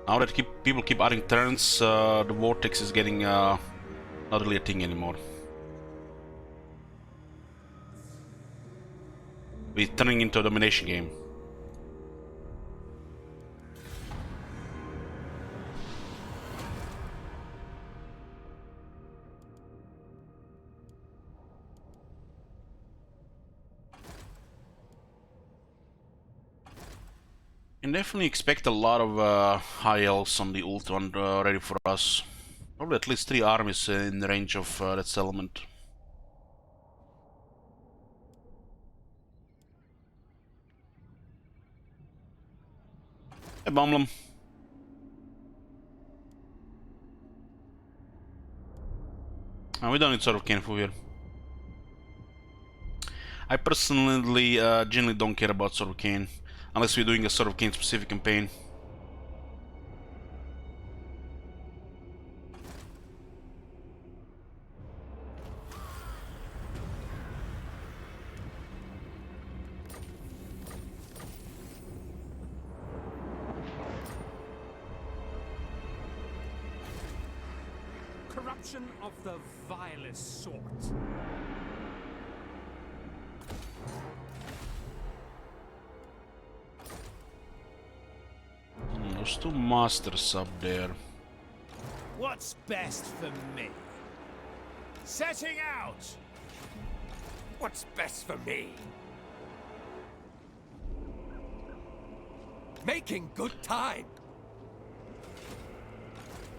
Now that people keep adding turns, the Vortex is getting not really a thing anymore. We're turning into a domination game. Can definitely expect a lot of high elves on the ult one ready for us. Probably at least 3 armies in the range of that settlement. Hey, Bumlum. We don't need Sword of Kain here. I personally generally don't care about Sword of Kain. Unless we're doing a Sword of Kain specific campaign. Corruption of the vilest sort. There's 2 masters up there. What's best for me? Setting out! What's best for me? Making good time.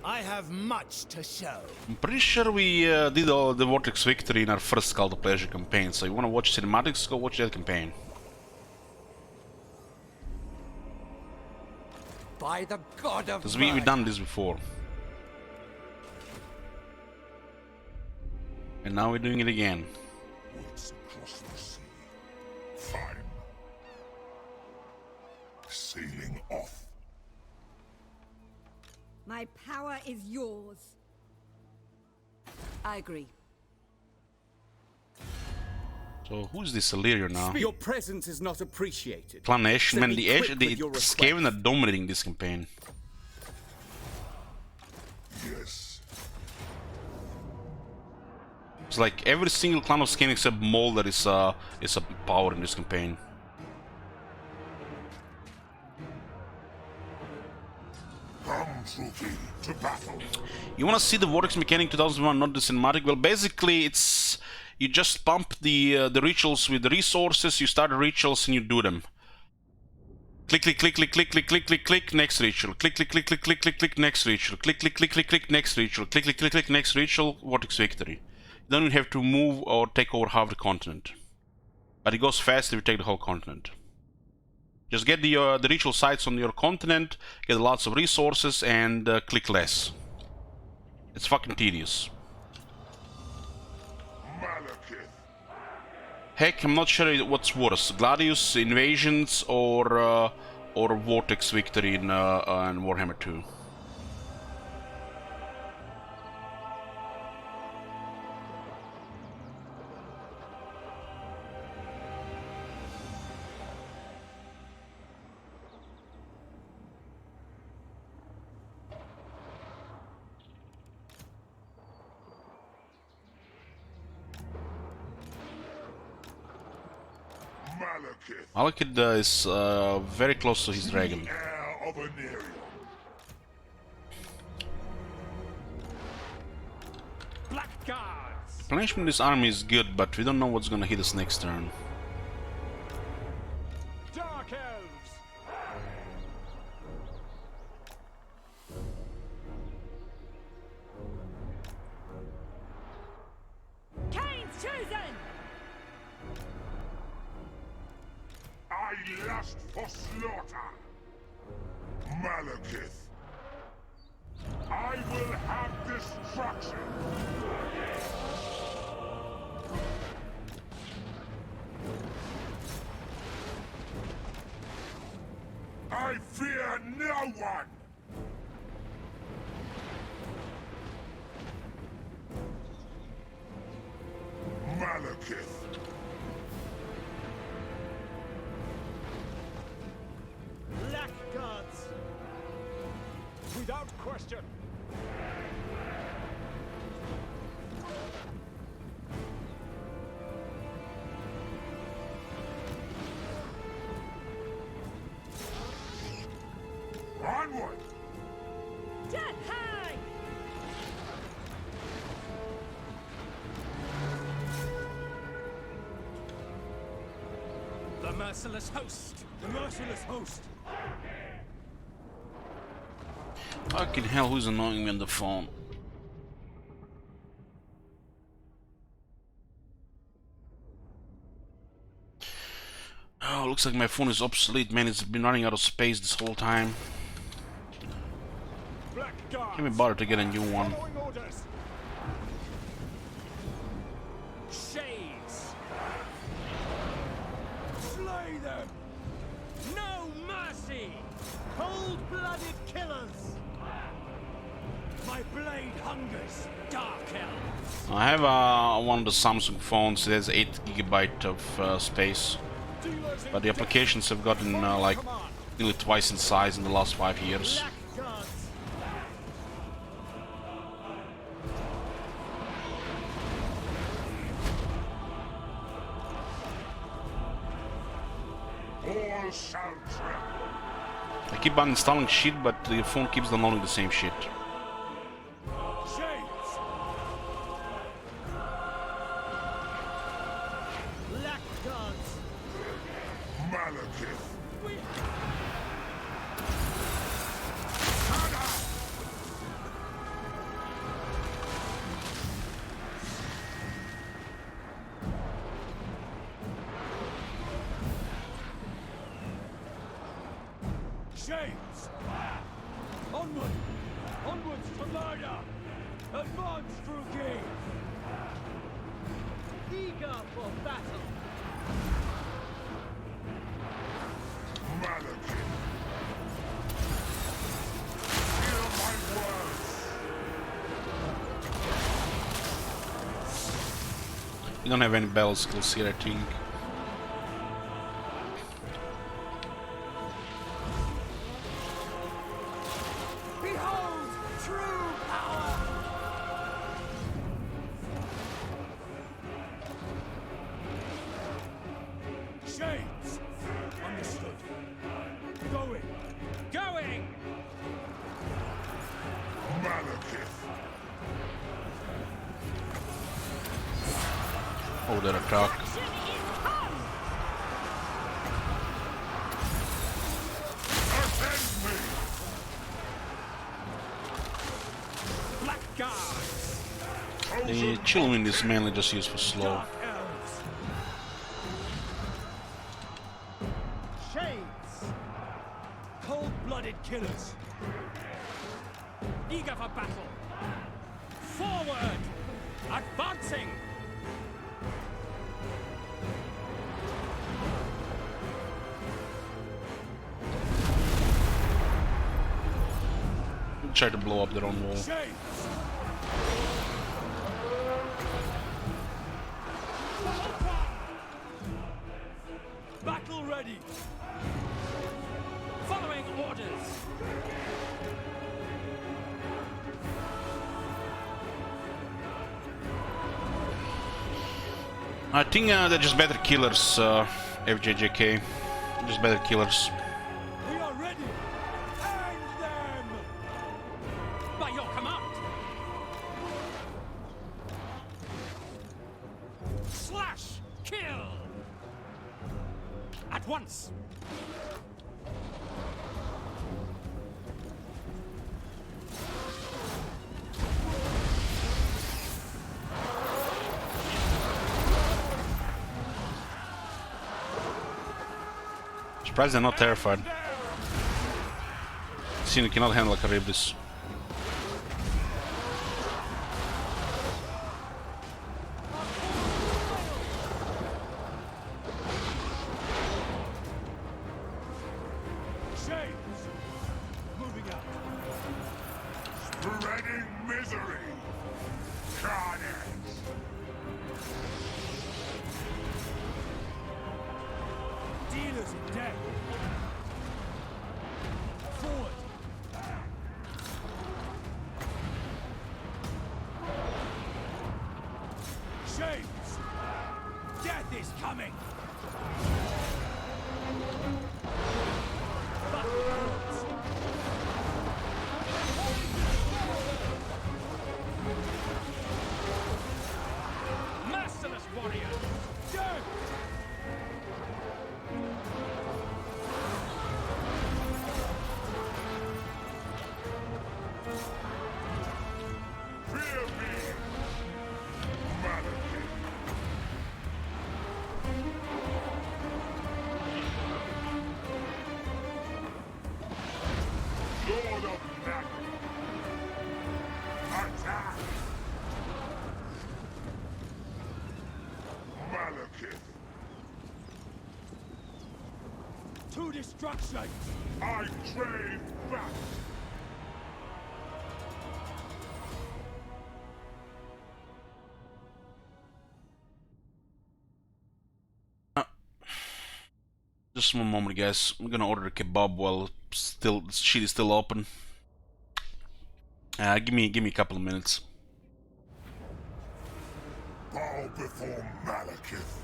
I have much to show. I'm pretty sure we did all the Vortex Victory in our first Call to Pleasure campaign, so you wanna watch cinematics, go watch that campaign. By the god of Because we've done this before. And now we're doing it again. Woods across the sea. Fine. Sailing off. My power is yours. I agree. So who's this Illyria now? Your presence is not appreciated. Clan Ash, Send man, me the quick Ash, with the your Skaven are dominating this campaign. Yes. It's like every single clan of Skaven except Molder is a power in this campaign. Come, Truki, to battle. You wanna see the Vortex mechanic 2001, not the cinematic? Well, basically it's you just pump the rituals with the resources. You start the rituals and you do them. Click, click, click, click, click, click, click, click, click, next ritual. Click, click, click, click, click, click, click, next ritual. Click, click, click, click, click, next ritual. Click, click, click, click, next ritual. Vortex Victory. You don't even have to move or take over half the continent, but it goes fast if you take the whole continent. Just get the ritual sites on your continent, get lots of resources, and click less. It's fucking tedious. Malekith. Heck, I'm not sure what's worse, Gladius Invasions or Vortex Victory in Warhammer 2. Malekith. Malekith is very close to his dragon. Heir of Anarion. Blackguards. Replenishment of this army is good, but we don't know what's gonna hit us next turn. Dark elves. Kane's chosen! I lust for slaughter. Malekith. I will have destruction. I fear no one. Malekith. Blackguards. Without question. Onward. Death hang! The merciless host. The merciless host. Fucking hell, who's annoying me on the phone? Oh, looks like my phone is obsolete, man. It's been running out of space this whole time. Blackguards. Can't be bothered to get a new one. Following orders. Shades. Slay them. No mercy. Cold-blooded killers. My blade hungers. Dark elves. I have one of the Samsung phones. It has 8 GB of space, Dealers in but the applications have gotten like nearly twice in size in the last 5 years. Blackguards. All shall tremble. I keep uninstalling shit, but the phone keeps downloading the same shit. Shades. Blackguards. Malekith. Shades! Onward! Onwards to murder! Advance, Drugi! Eager for battle! Malekith! Hear my words! You don't have any battle skills here, I think. Behold true power! Shades! Understood. Going! Going! Malekith! Oh, they're attack. Attend me! Black guards! The Chillwind is mainly just used for slow. Dark elves! Shades! Cold-blooded killers! Eager for battle! Forward! Advancing! Try to blow up their own wall. Shades! Battle ready! Following orders! I think they're just better killers, FJJK. Just better killers. We are ready! Hang them! By your command! Slash! Kill! At once! Surprised they're not terrified. Cena cannot handle a Charybdis. Shades! Moving out! Spreading misery! Carnage! Dealers in death! Forward! Shades! Death is coming! Battlefields! Merciless warrior! Death! Fear me! Malekith! Lord of Magic! Attack! Malekith! To destruction! I crave back! Just one moment, guys. I'm gonna order a kebab while the shit is still open. Give me a couple of minutes. Bow before Malekith!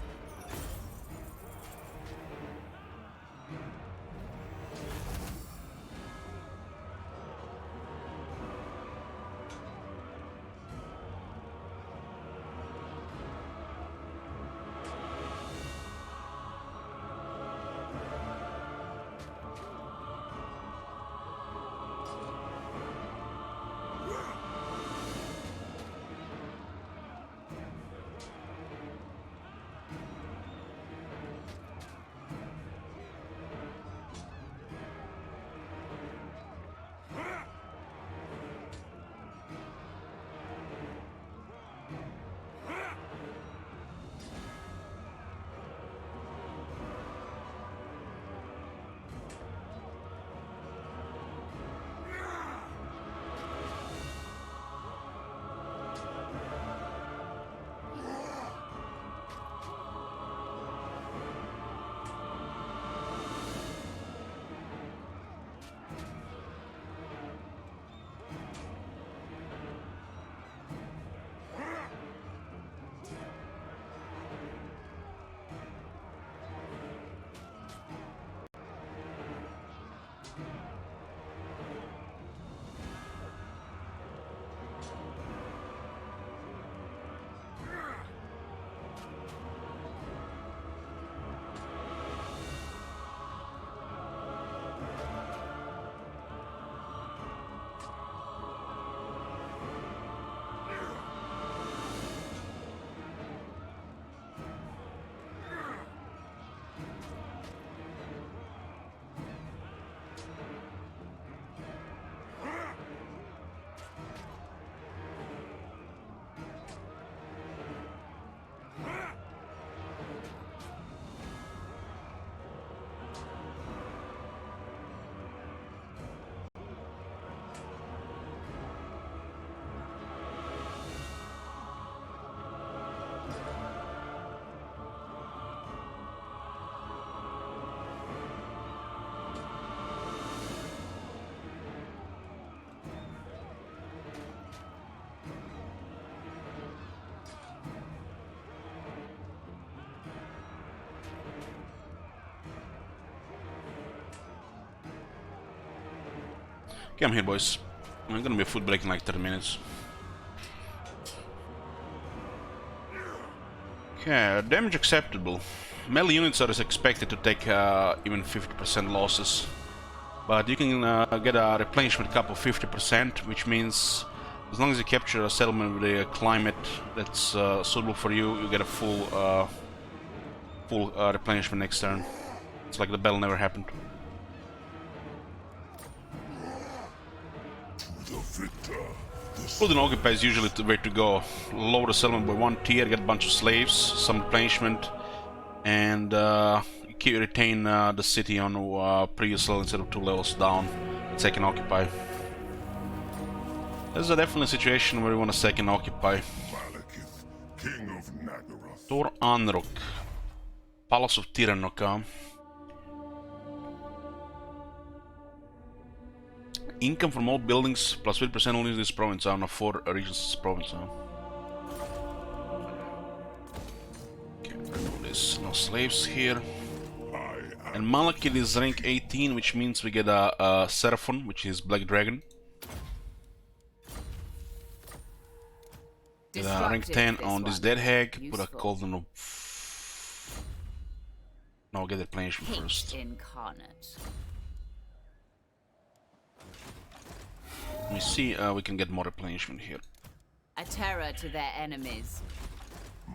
Okay, I'm here, boys. I'm gonna be food break in like 30 minutes. Okay, damage acceptable. Melee units are expected to take even 50% losses. But you can get a replenishment cap of 50%, which means as long as you capture a settlement with a climate that's suitable for you, you get a full replenishment next turn. It's like the battle never happened. Food and Occupy is usually the way to go. Lower the settlement by 1 tier, get a bunch of slaves, some replenishment, and retain the city on previous level instead of 2 levels down. Second Occupy. This is definitely a situation where you want to second Occupy. Malekith, King of Naggaroth. Tor Anrok. Palace of Tiranoka. Income from all buildings plus 50% only in this province. Now 4 regions in this province. Okay, remove this. No slaves here. And Malekith is rank 18, which means we get a Seraphon, which is Black Dragon. Rank 10 on this Dead Hag. Put a Cauldron of... No, get the replenishment first. Incarnate. Let me see, we can get more replenishment here. A terror to their enemies.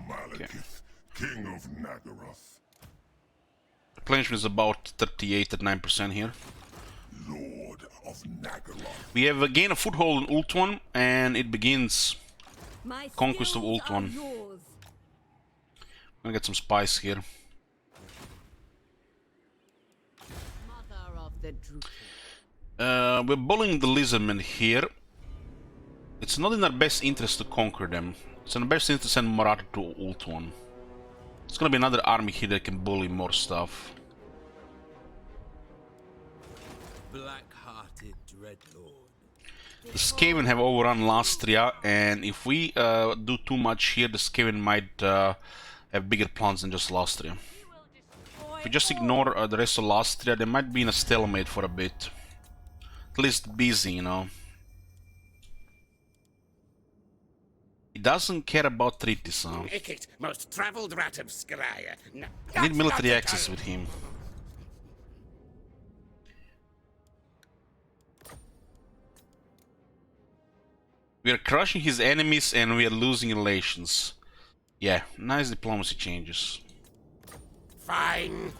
Malekith, King of Naggaroth. Replenishment is about 38 at 9% here. Lord of Naggaroth. We have gained a foothold in Ulthuan, and it begins My Conquest of skills are Ulthuan. yours. I'm gonna get some spice here. Mother of the Druid. We're bullying the lizardmen here. It's not in our best interest to conquer them. It's in our best interest to send Marathi to Ulthuan. It's gonna be another army here that can bully more stuff. Black-hearted Dreadlord. The Skaven have overrun Lastria, and if we do too much here, the Skaven might have bigger plans than just Lastria. If we just ignore the rest of Lastria, they might be in a stalemate for a bit. At least busy, you know. He doesn't care about treaties, huh? Ikit, most travelled rat of Skraya. No, I need military not access with him. We are crushing his enemies and we are losing relations. Yeah, nice diplomacy changes. Fine.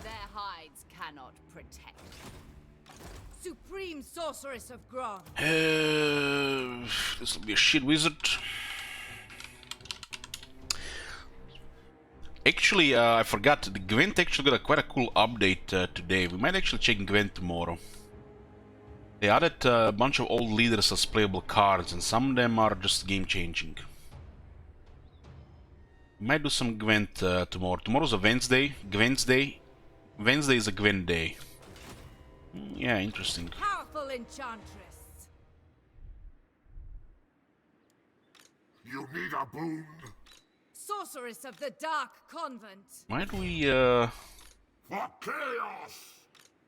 Their hides cannot protect. Supreme sorceress of Grong. This will be a shit wizard. Actually, I forgot, the Gwent actually got quite a cool update today. We might actually check Gwent tomorrow. They added a bunch of old leaders as playable cards, and some of them are just game-changing. We might do some Gwent tomorrow. Tomorrow's a Wednesday. Gwent's day. Wednesday is a Gwent day. Yeah, interesting. Powerful enchantress. You need a boon? Sorceress of the Dark Convent. Might we, For chaos!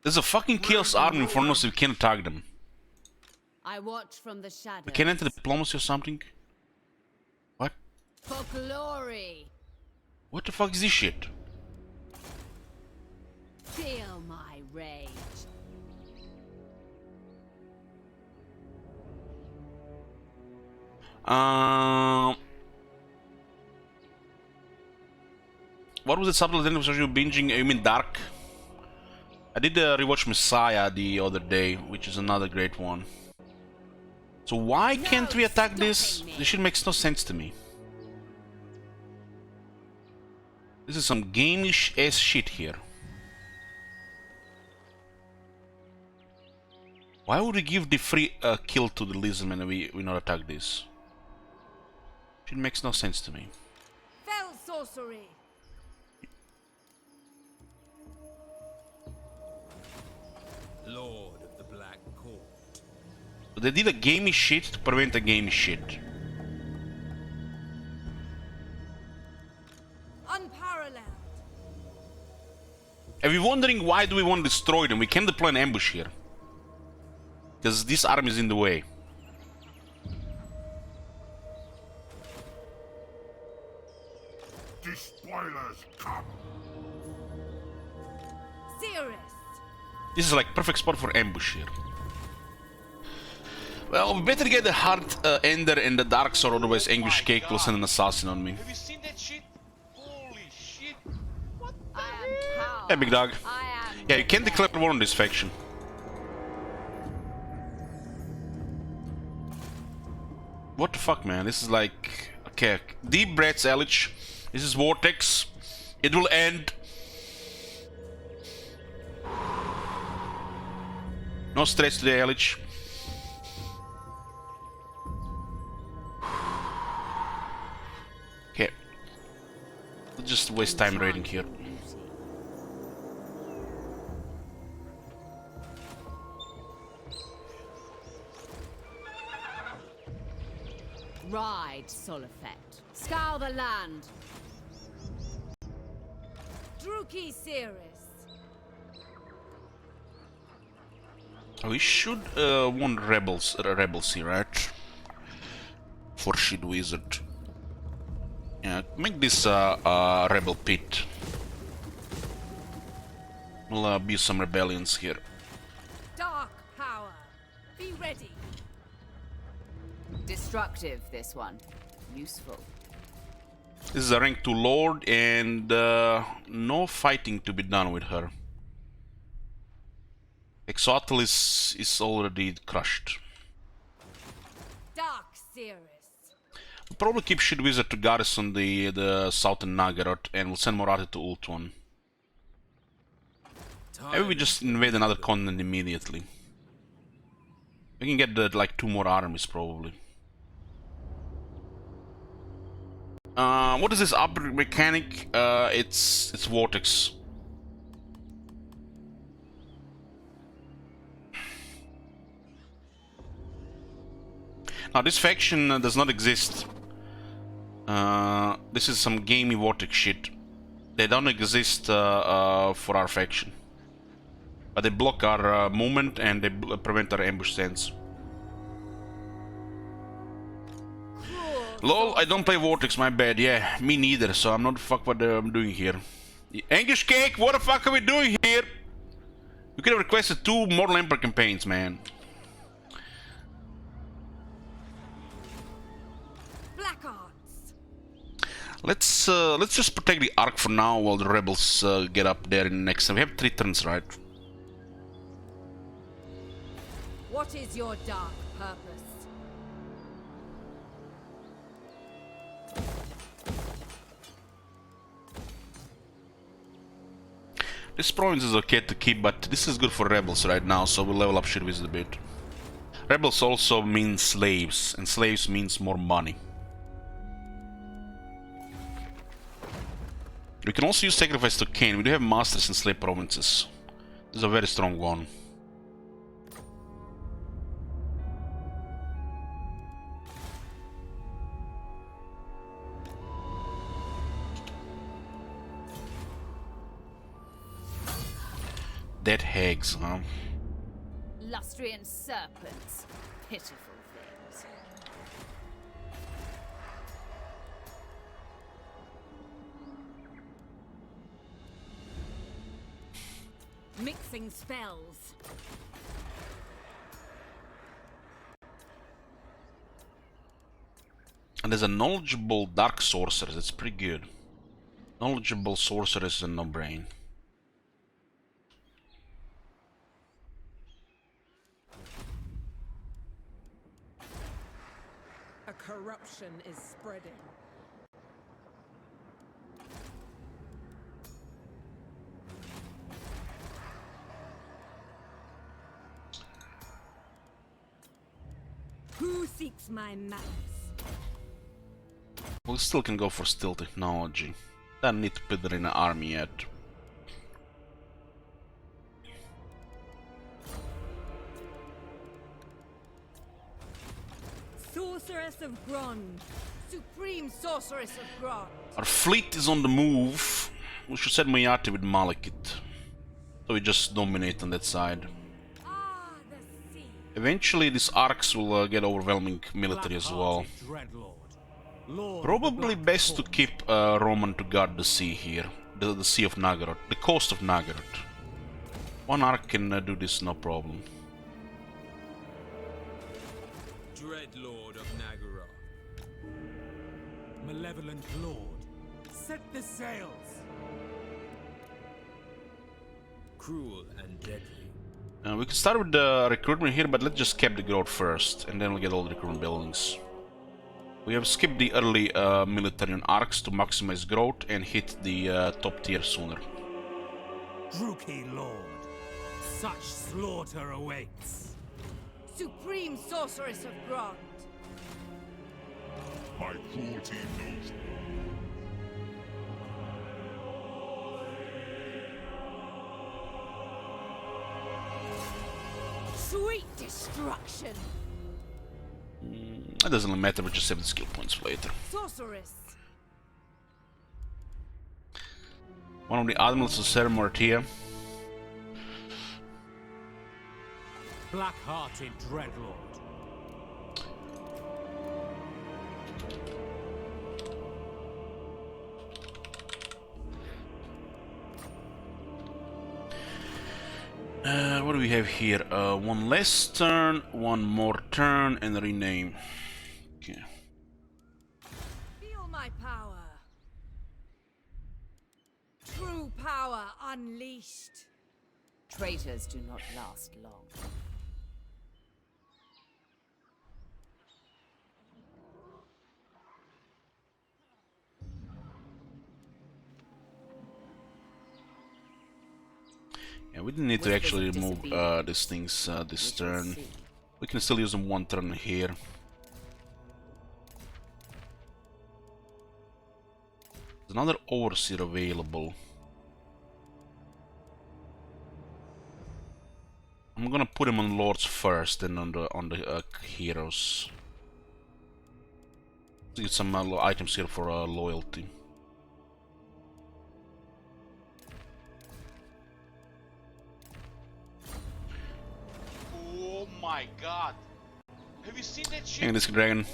There's a fucking Chaos army in front of us, we can't attack them. I watch from the shadows. We can enter diplomacy or something? What? For glory. What the fuck is this shit? Feel my rage. What was the subtle identity of you binging? You mean Dark? I did rewatch Messiah the other day, which is another great one. So why can't we attack this? This shit makes no sense to me. This is some gameish ass shit here. Why would we give the free kill to the lizardmen and we not attack this? It makes no sense to me. Fell sorcery. Lord of the Black Court. So they did a gamey shit to prevent a gamey shit. If you're wondering why do we want to destroy them, we can deploy an ambush here. Because this army is in the way. Despoilers come. Cirrus! This is like perfect spot for ambush here. Well, we better get the hard Ender and the Dark Sword, otherwise Anguish Cake will send an assassin on me. Have you seen that shit? Holy shit! What the I hell? am power. Hey, big dog. I am Yeah, you can't declare war on this faction. What the fuck, man? This is like... Okay, Deep Breaths, Elich. This is Vortex. It will end. No stress today, Elich. Okay. Let's just waste time raiding here. Ride, Solifet. Scour the land. Druki Cirrus! We should want rebels here, right? For Shid Wizard. Yeah, make this rebel pit. We'll be some rebellions here. Dark power! Be ready! Destructive, this one. Useful. This is a rank 2 lord and no fighting to be done with her. Exoatl is already crushed. Dark Cirrus! We'll probably keep Shid Wizard to garrison the southern Nagaroth and we'll send Morathi to Ultuan. Maybe we just invade another continent immediately. We can get like 2 more armies probably. What is this upgrade mechanic? It's Vortex. Now this faction does not exist. This is some gamey Vortex shit. They don't exist for our faction. But they block our movement and they prevent our ambush stance. Lol, I don't play Vortex, my bad. Yeah, me neither, so I'm not fuck what I'm doing here. Anguish Cake, what the fuck are we doing here? You could have requested 2 Mortal Emperor campaigns, man. Black Arts! Let's just protect the Ark for now while the rebels get up there in the next time. We have 3 turns, right? What is your dark purpose? This province is okay to keep, but this is good for rebels right now, so we'll level up Shid Wizard a bit. Rebels also mean slaves, and slaves means more money. We can also use Sacrifice to Cain. We do have Masters in slave provinces. This is a very strong one. Dead hags, huh? Lustrian serpents. Pitiful things. Mixing spells. And there's a knowledgeable dark sorceress, that's pretty good. Knowledgeable sorceress is a no-brain. A corruption is spreading. Who seeks my malice? We still can go for stealth technology. Don't need to put it in an army yet. Sorceress of Grond. Supreme Sorceress of Grond. Our fleet is on the move. We should send Moyarty with Malekith. So we just dominate on that side. Ah, the sea. Eventually these arcs will get overwhelming military as well. Probably best to keep Roman to guard the sea here. The Sea of Nagorod. The coast of Nagorod. One arc can do this no problem. Dreadlord of Nagara. Malevolent Lord, set the sails. Cruel and deadly. We can start with the recruitment here, but let's just cap the growth first, and then we'll get all the recruitment buildings. We have skipped the early military arcs to maximize growth and hit the top tier sooner. Druki Lord, such slaughter awaits. Supreme sorceress of Grond. My cruelty knows Sweet destruction. It doesn't really matter, we just have the skill points later. Sorceress. One of the admirals of Ser Mortia. Black-hearted Dreadlord. What do we have here? One less turn, one more turn, and rename. Okay. Feel my power. True power unleashed. Traitors do not last long. Yeah, we didn't need to actually remove these things this turn. We can still use them one turn here. There's another overseer available. I'm gonna put him on lords first, then on the heroes. Get some items here for loyalty. Oh my god. Have you seen that shit? And this dragon.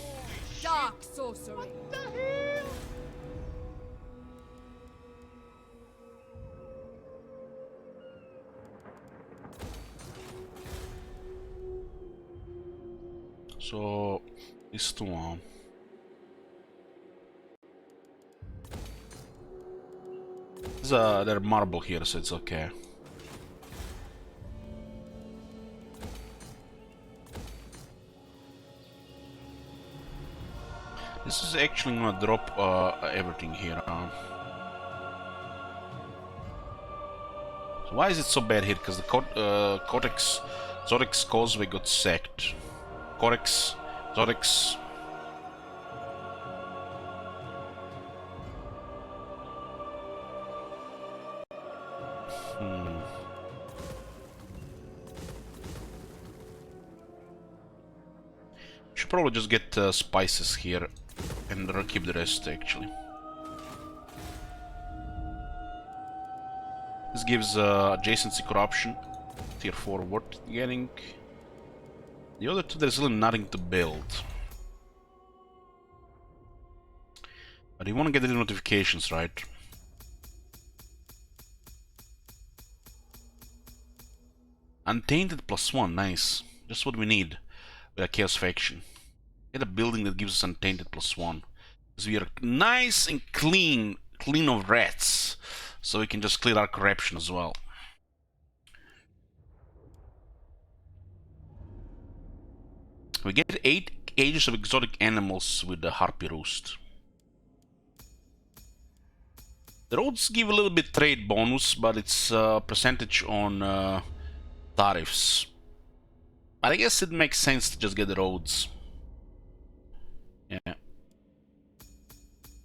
Dark sorcery. So these two on. They're marble here, so it's okay. This is actually gonna drop everything here. So why is it so bad here? Because the Codex Zorex Causeway got sacked. Codex Zorex. Should probably just get spices here and keep the rest actually. This gives adjacency corruption, tier 4 worth getting. The other two, there's really nothing to build. But you want to get the notifications, right? Untainted +1, nice. Just what we need with a Chaos faction. Get a building that gives us Untainted +1. Because we are nice and clean of rats. So we can just clear our corruption as well. We get 8 ages of exotic animals with the Harpy Roost. The roads give a little bit trade bonus, but it's percentage on tariffs. But I guess it makes sense to just get the roads. Yeah.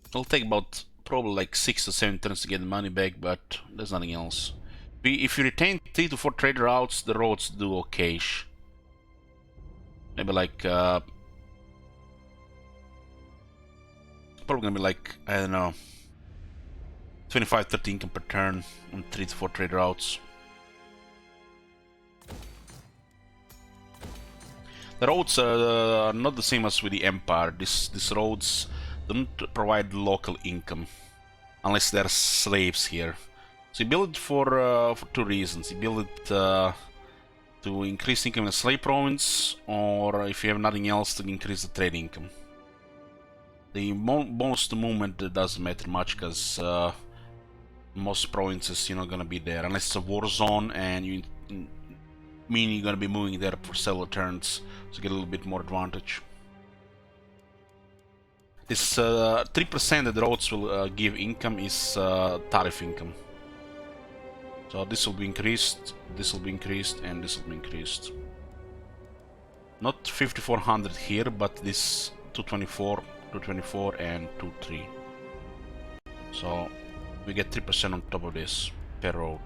It'll take about probably like 6 to 7 turns to get the money back, but there's nothing else. If you retain 3 to 4 trade routes, the roads do okay-ish. Maybe like probably gonna be like, I don't know, 25-30 income per turn on 3 to 4 trade routes. The roads are not the same as with the Empire. These roads don't provide local income unless there are slaves here. So you build it for 2 reasons. You build it to increase income in the slave province, or if you have nothing else, to increase the trade income. The bonus to movement doesn't matter much because most provinces you're not gonna be there unless it's a war zone, and meaning you're gonna be moving there for several turns to get a little bit more advantage. This 3% that the roads will give income is tariff income. So this will be increased, this will be increased, and this will be increased. Not 5400 here, but this 224, 224, and 23. So we get 3% on top of this per road.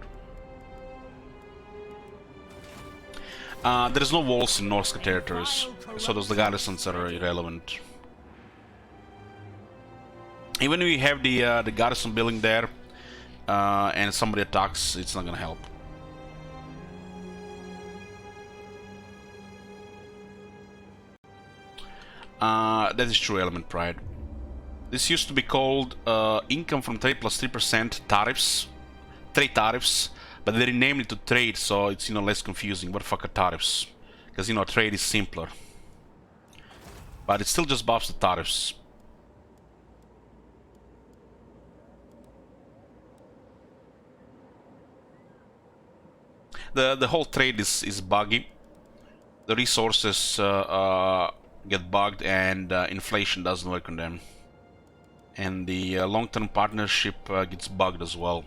There is no walls in Norse territories, so those the garrisons are irrelevant. Even if we have the garrison building there, and somebody attacks, it's not gonna help. That is true element pride. This used to be called income from trade plus 3% tariffs, trade tariffs, but they renamed it to trade, so it's less confusing. What the fuck are tariffs? Because trade is simpler, but it still just buffs the tariffs. The whole trade is buggy. The resources get bugged, and inflation doesn't work on them. And the long-term partnership gets bugged as well.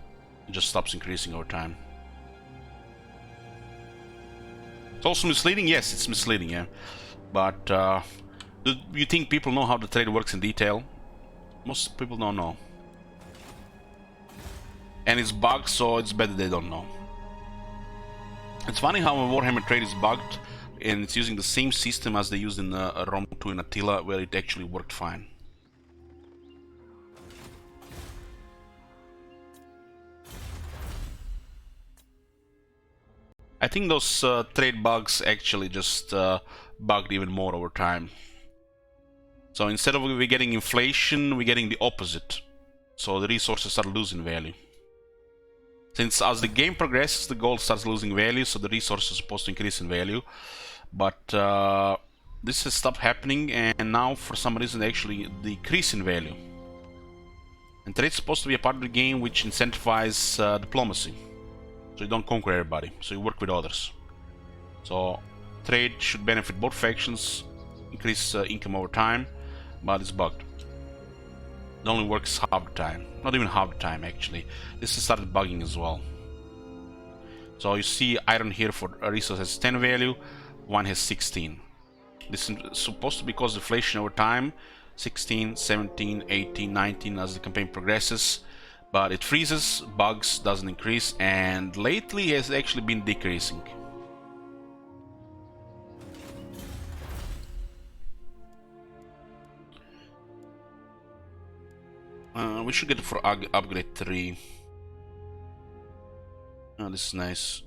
It just stops increasing over time. It's also misleading? Yes, it's misleading, yeah. But do you think people know how the trade works in detail? Most people don't know. And it's bugged, so it's better they don't know. It's funny how a Warhammer trade is bugged, and it's using the same system as they used in Rome 2 and Attila, where it actually worked fine. I think those trade bugs actually just bugged even more over time. So instead of we getting inflation, we're getting the opposite. So the resources are losing value. Since as the game progresses, the gold starts losing value, so the resources are supposed to increase in value. But this has stopped happening, and now for some reason they actually decrease in value. And trade is supposed to be a part of the game which incentivizes diplomacy. So you don't conquer everybody, so you work with others. So trade should benefit both factions, increase income over time, but it's bugged. It only works half the time. Not even half the time, actually. This has started bugging as well. So you see iron here for a resource has 10 value, one has 16. This is supposed to be cause deflation over time. 16, 17, 18, 19 as the campaign progresses. But it freezes, bugs, doesn't increase, and lately has actually been decreasing. We should get it for upgrade 3. Oh, this is nice.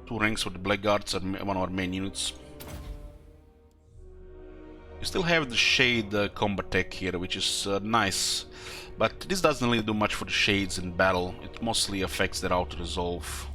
2 ranks for the Blackguards are one of our main units. You still have the Shade combat tech here, which is nice. But this doesn't really do much for the Shades in battle. It mostly affects their auto-resolve.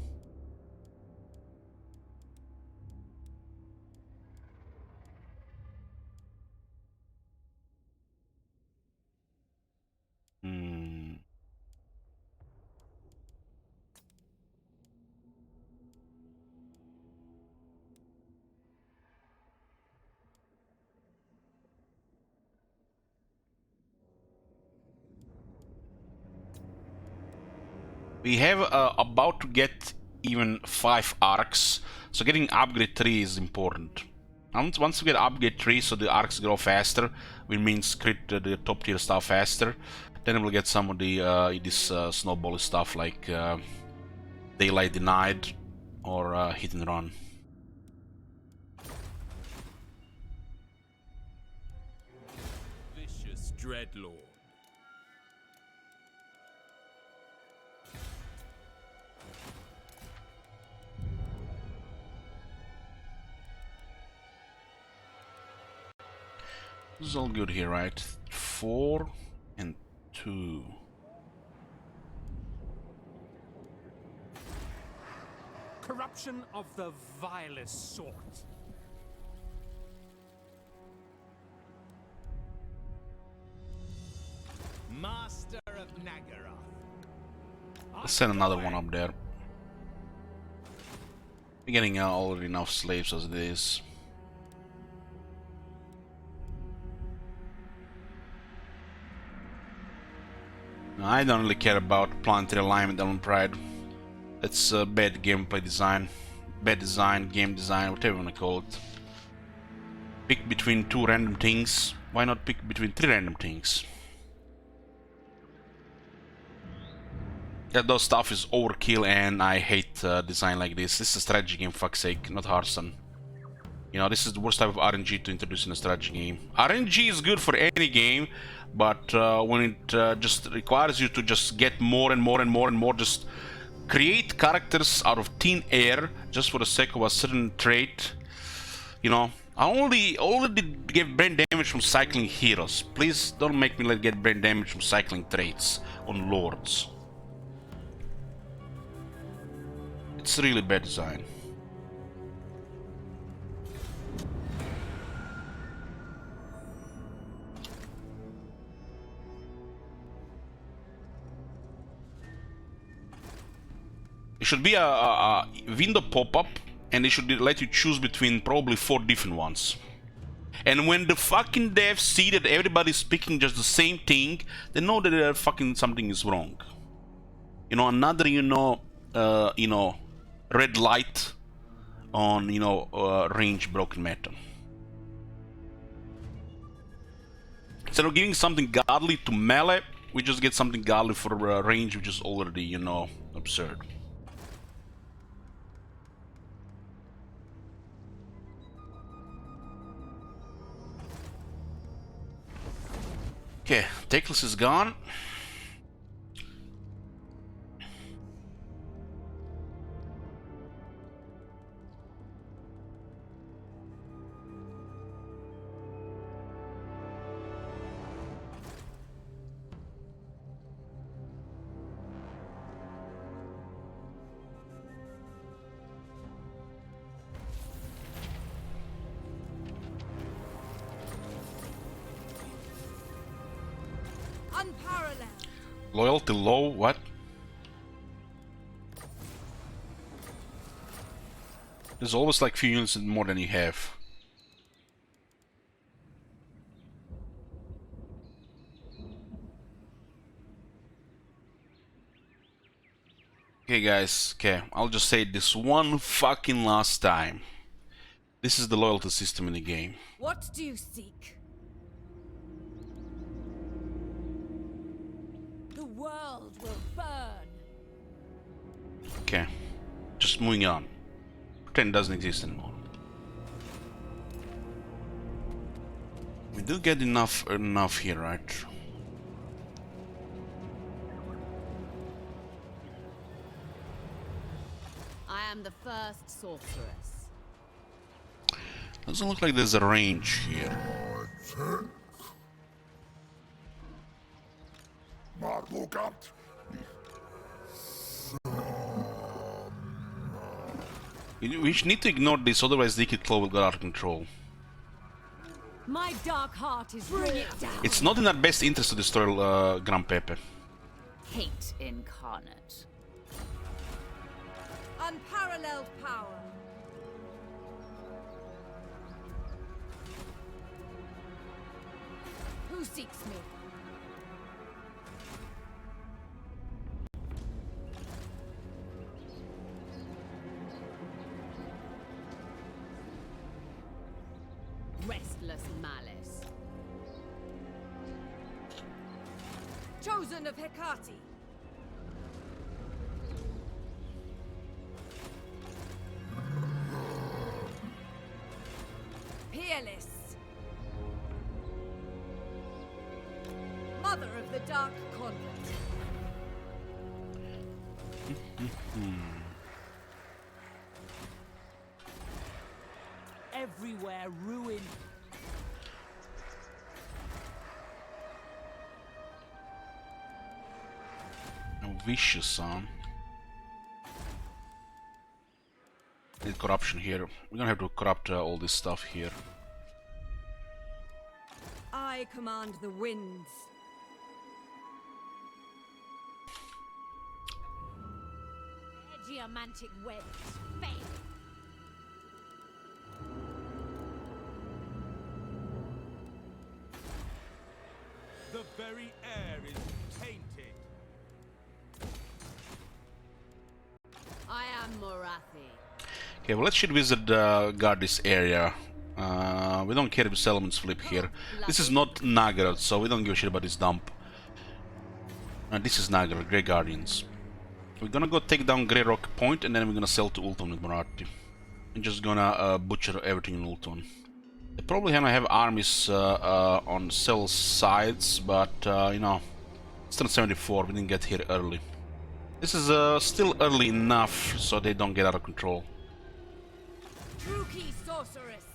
We have about to get even 5 arcs, so getting upgrade 3 is important. And once we get upgrade 3, so the arcs grow faster, which means crit the top tier stuff faster, then we'll get some of the this snowball stuff like Daylight Denied or Hit and Run. Vicious Dreadlord. This is all good here, right? 4 and 2. Corruption of the vilest sort. Master of Nagaroth. Let's send another one up there. We're getting already enough slaves as it is. I don't really care about planetary alignment and pride. It's bad gameplay design, bad design, game design, whatever you wanna call it. Pick between 2 random things. Why not pick between 3 random things? Yeah, those stuff is overkill, and I hate design like this. This is a strategy game, fuck's sake, not Hearthstone. You know, this is the worst type of RNG to introduce in a strategy game. RNG is good for any game, but when it just requires you to just get more and more and more and more, just create characters out of thin air just for the sake of a certain trait. You know, I already get brain damage from cycling heroes. Please don't make me get brain damage from cycling traits on lords. It's really bad design. It should be a window pop-up, and they should let you choose between probably 4 different ones. And when the fucking devs see that everybody's speaking just the same thing, they know that fucking something is wrong. You know, another, red light on, range broken meta. Instead of giving something godly to melee, we just get something godly for range, which is already, absurd. Okay, Teclis is gone. Unparalleled. Loyalty low, what? There's always like few units more than you have. Okay guys, okay, I'll just say this one fucking last time. This is the loyalty system in the game. What do you seek? The world will burn. Okay, just moving on. Pretend it doesn't exist anymore. We do get enough here, right? I am the first sorceress. Doesn't look like there's a range here. We need to ignore this, otherwise Wicked Claw will get out of control. My dark heart is bring it down. It's not in our best interest to destroy Gran Pepe. Hate incarnate. Unparalleled power. Who seeks me? Restless malice. Chosen of Hecate. Peerless. Mother of the Dark Convent. Everywhere ruin. vicious, huh? Need corruption here. We're gonna have to corrupt all this stuff here. I command the winds. Geomantic webs fail. The very air is tainted. I am Morathi. Okay, well, let's should visit guard this area. We don't care if settlements flip here. This is not Nagarath, so we don't give a shit about this dump. This is Nagarath, Grey Guardians. We're gonna go take down Grey Rock Point, and then we're gonna sell to Ultron with Morathi. I'm just gonna butcher everything in Ultron. They probably gonna have armies on cell sides, but you know, it's turn 74. We didn't get here early. This is still early enough so they don't get out of control. Druki sorceress.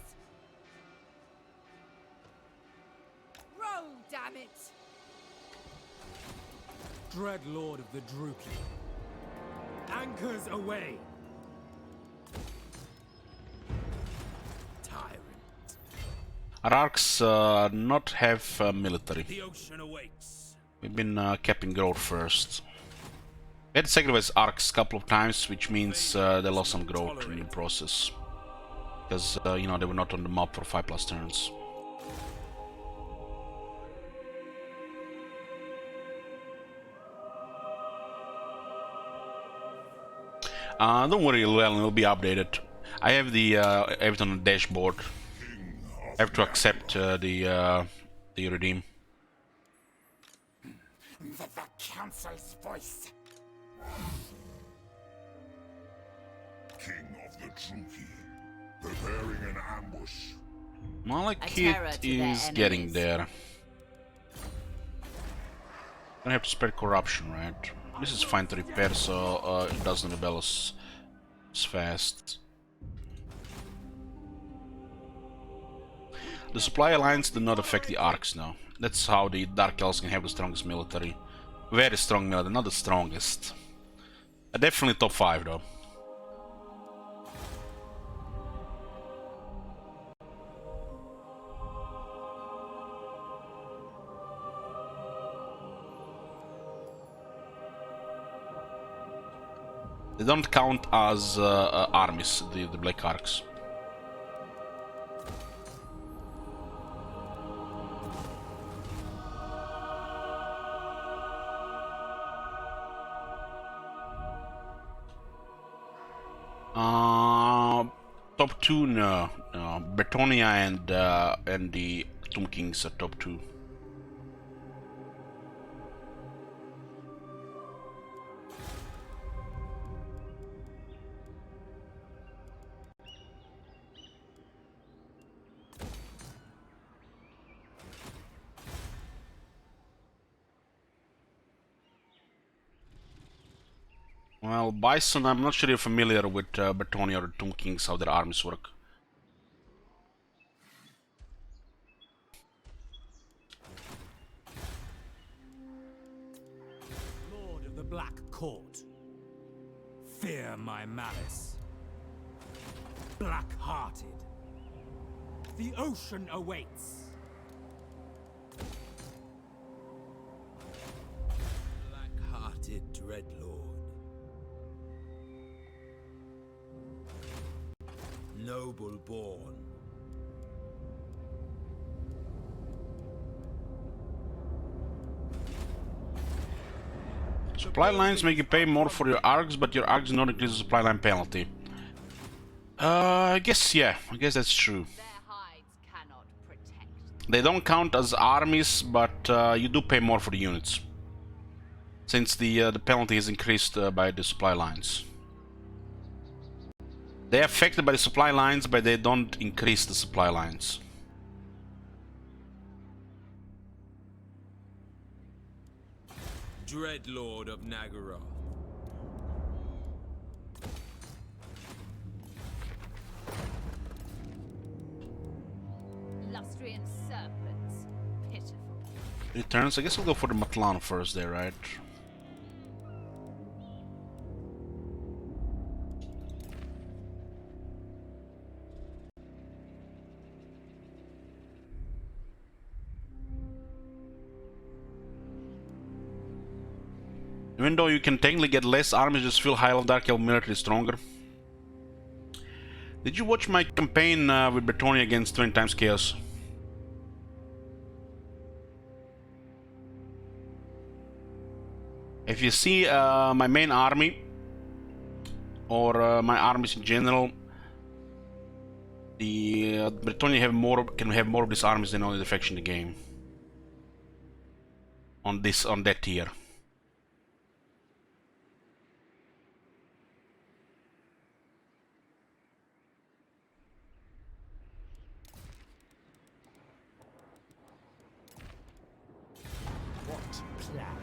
Roll, damn it. Dread Lord of the Druki. Anchors away. Tyrant. Ararks not have military. The ocean awakes. We've been capping growth first. We had to sacrifice Arcs a couple of times, which means they lost some growth in the process. Because, you know, they were not on the map for 5+ turns. Don't worry, Llewellyn, it'll be updated. I have the everything on the dashboard. I have to accept the redeem. The council's voice. King of the Druki, preparing an ambush. Malekith is getting there. Gonna have to spread corruption, right? This is fine to repair, so it doesn't rebel as fast. The supply alliance did not affect the arcs now. That's how the Dark Elves can have the strongest military. Very strong military, not the strongest. Definitely top 5 though. They don't count as armies, the Black Arcs. Top 2, no. Bretonia and the Tomb Kings are top 2. Well, Bison, I'm not sure you're familiar with Bretonia or the Tomb Kings, how their armies work. Lord of the Black Court. Fear my malice. Black-hearted. The ocean awaits. Black-hearted Dreadlord. Noble born. Supply lines make you pay more for your arcs, but your arcs do not increase the supply line penalty. I guess, yeah, I guess that's true. Their hides cannot protect. They don't count as armies, but you do pay more for the units. Since the penalty is increased by the supply lines. They're affected by the supply lines, but they don't increase the supply lines. Dreadlord of Nagara. Lustrian serpents. Pitiful. Returns. I guess we'll go for the Matlan first there, right? Even though you can technically get less armies, just feel high level Dark Elf military stronger. Did you watch my campaign with Bretonnia against 20 times Chaos? If you see my main army, or my armies in general, the Bretonnia can have more of these armies than only the faction in the game. On that tier. What plan?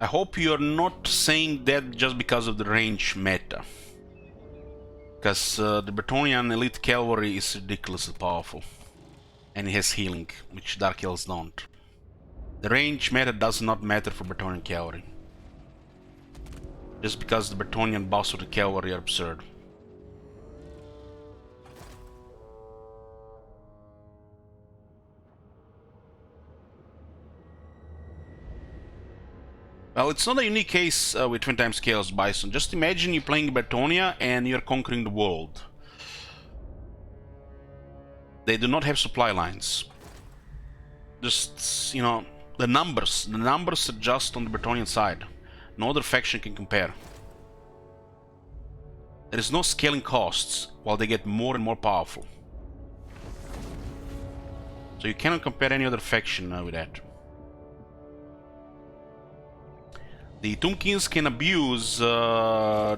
I hope you're not saying that just because of the range meta. Because the Bretonnian Elite Cavalry is ridiculously powerful. And it has healing, which Dark Elves don't. The range meta does not matter for Bretonnian Cavalry. Just because the Bretonnian buffs of the Cavalry are absurd. Well, it's not a unique case with 20 times Chaos Bison. Just imagine you're playing Bretonnia and you're conquering the world. They do not have supply lines. Just, you know, the numbers are just on the Bretonnian side. No other faction can compare. There is no scaling costs while they get more and more powerful. So you cannot compare any other faction with that. The Tombkins can abuse the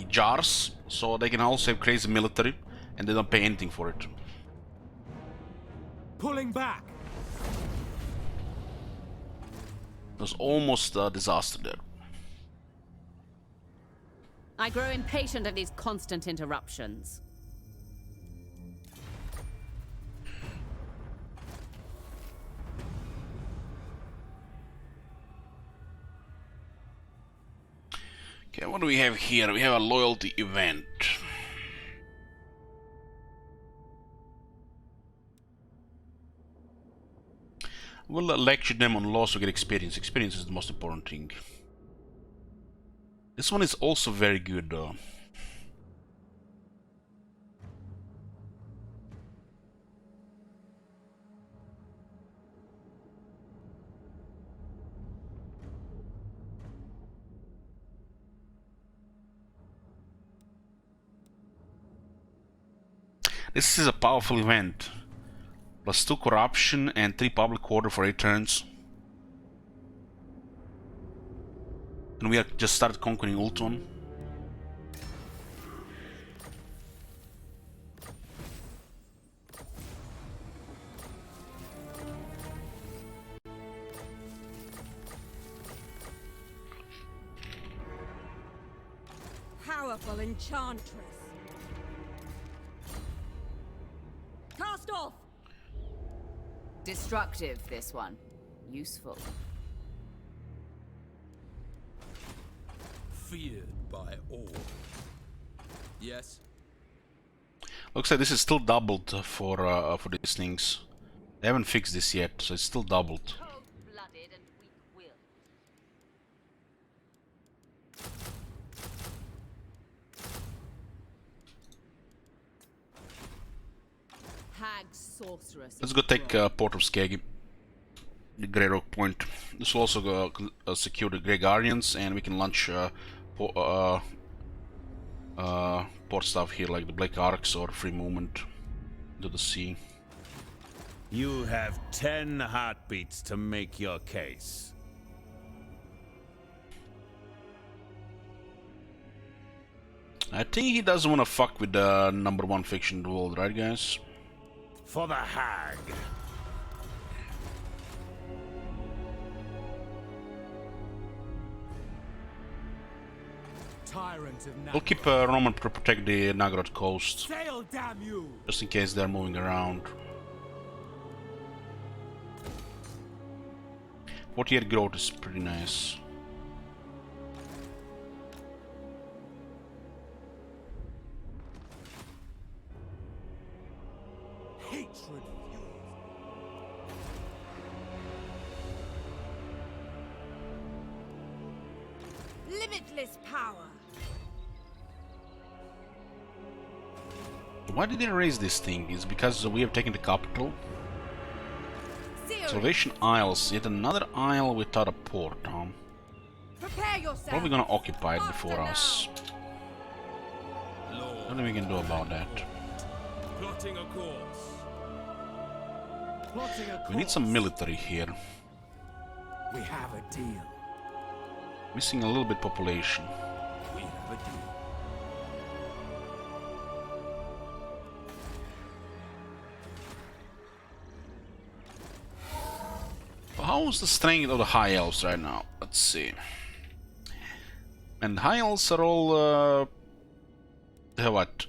jars, so they can also have crazy military, and they don't pay anything for it. Pulling back. It was almost a disaster there. I grow impatient at these constant interruptions. Okay, what do we have here? We have a loyalty event. We'll lecture them on laws to get experience. Experience is the most important thing. This one is also very good though. This is a powerful event. +2 corruption and 3 public order for 8 turns. And we are just started conquering Ultron. Powerful enchantress. Cast off! Destructive, this one. Useful. Feared by all. Yes? Looks like this is still doubled for these things. They haven't fixed this yet, so it's still doubled. Cold-blooded and weak-willed. Hag sorceress. Let's go take Port of Skaggy, the Grey Rock Point. This will also secure the Grey Guardians, and we can launch port stuff here, like the Black Arcs or free movement to the sea. You have 10 heartbeats to make your case. I think he doesn't want to fuck with the #1 fiction in the world, right, guys? For the Hag. Tyrant of We'll keep Roman to protect the Nagrod coast, Sail, damn you! just in case they're moving around. 40-year growth is pretty nice. hatred of yours. Limitless power. Why did they raise this thing? Is because we have taken the capital. Zero. Salvation Isles, yet another isle without a port, huh? Prepare yourself. Probably gonna occupy it before Faster us. Lord, Nothing we can do about that. plotting a course. Plotting a course. We need some military here. We have a deal. Missing a little bit population. We have a deal. How's the strength of the High Elves right now? Let's see. And High Elves are all what?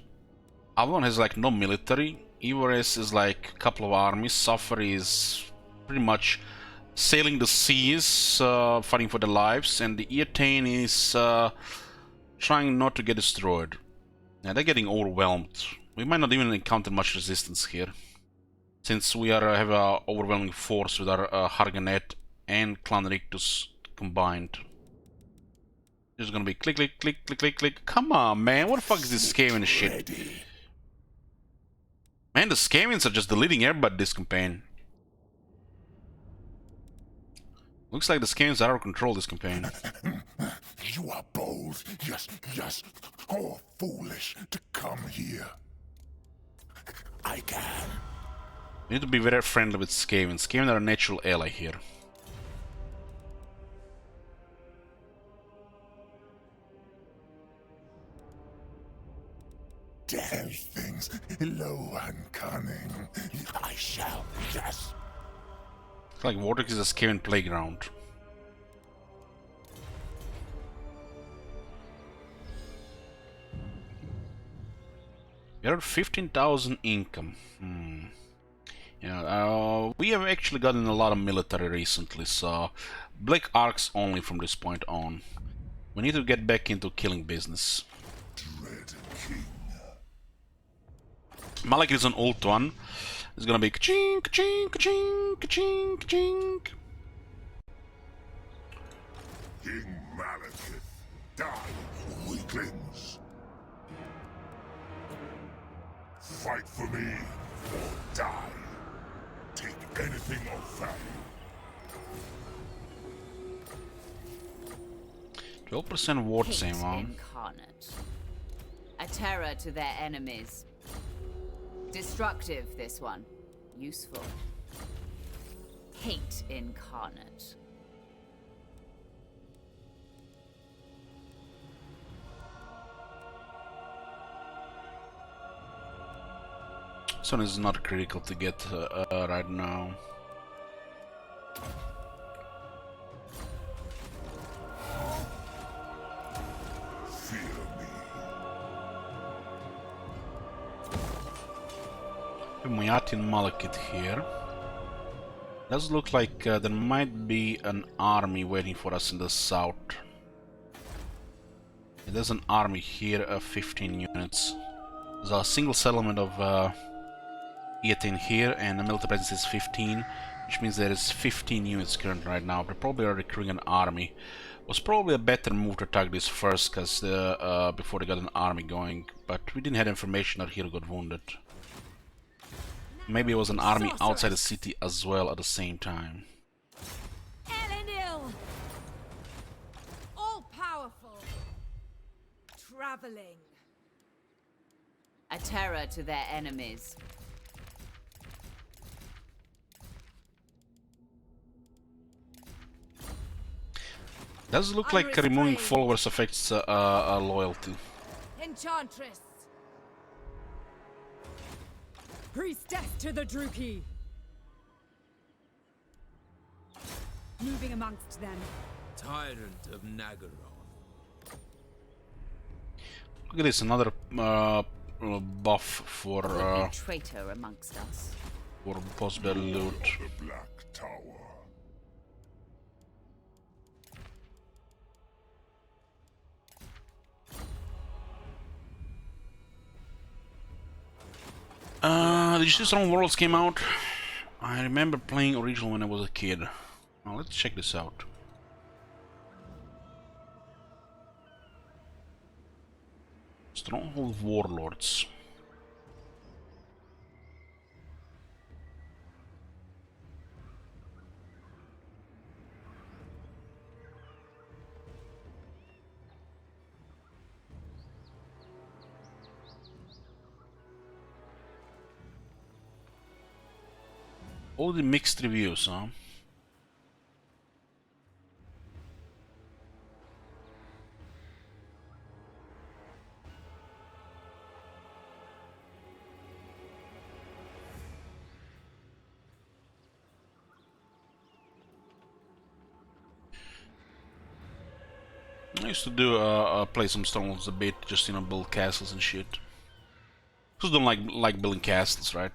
Avalon has like no military. Ivaris is like a couple of armies. Safari is pretty much sailing the seas, fighting for their lives, and the Eatane is trying not to get destroyed. Yeah, they're getting overwhelmed. We might not even encounter much resistance here, since we are have a overwhelming force with our Harganet and Clan Rictus combined. There's gonna be click, click, click, click, click, click. Come on, man! What the fuck is this Skaven shit? Man, the Skavens are just deleting everybody this campaign. Looks like the Skavens are out of control this campaign. You are bold, yes, or foolish to come here. I can. We need to be very friendly with Skaven. Skaven are a natural ally here. Tell things low and cunning. I shall, yes. It's like Vortex is a Skaven playground. We are at 15,000 income. Yeah, we have actually gotten a lot of military recently, so Black Arcs only from this point on. We need to get back into killing business. Dread King. Malek is an old one. It's gonna be ka-ching, ka-ching, ka-ching, ka-ching, ka-ching. King Malekith, die, weaklings. Fight for me, or die. Take anything of value. 12% ward Hate save, huh? incarnate. A terror to their enemies. Destructive, this one. Useful. Hate incarnate. This one is not critical to get right now. Fear me. Muyatin Malekith here. Does look like there might be an army waiting for us in the south. There's an army here of 15 units. There's a single settlement of Eatane here, and the military presence is 15, which means there is 15 units currently right now. They probably are recruiting an army. Was probably a better move to attack this first, cause before they got an army going. But we didn't have information that hero got wounded. Maybe it was an army outside the city as well at the same time. Elenil! All powerful. Traveling. A terror to their enemies. Does look like removing followers affects loyalty. Enchantress. Priestess to the Druki! Moving amongst them. Tyrant of Nagaron. Look at this, another buff for Traitor amongst us. possible loot. The Black Tower. Did you see Strong Worlds came out? I remember playing original when I was a kid. Now let's check this out. Stronghold Warlords. All the mixed reviews, huh? I used to do play some Strongholds a bit, just build castles and shit. Who don't like building castles, right?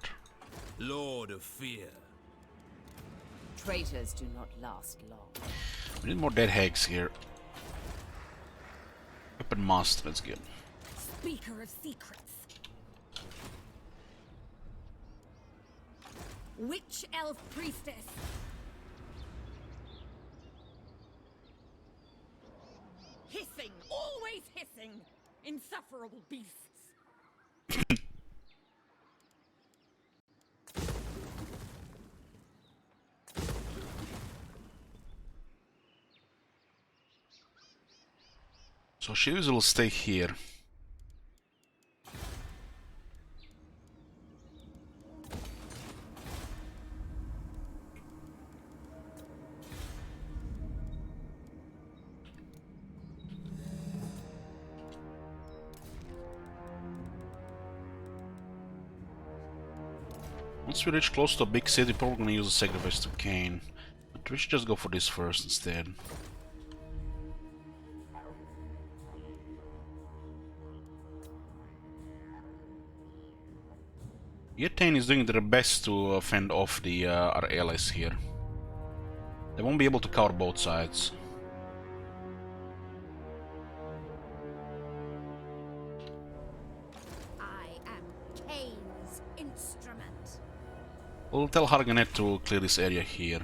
Lord of Fear. Traitors do not last long. We need more dead hags here. Weapon master, that's good. Speaker of secrets. Witch elf priestess. Hissing, always hissing. Insufferable beasts. So Shivs will stay here. Once we reach close to a big city, probably gonna use a sacrifice to Cain. But we should just go for this first instead. Yetane is doing their best to fend off the our allies here. They won't be able to cover both sides. I am Cain's instrument. We'll tell Harganet to clear this area here.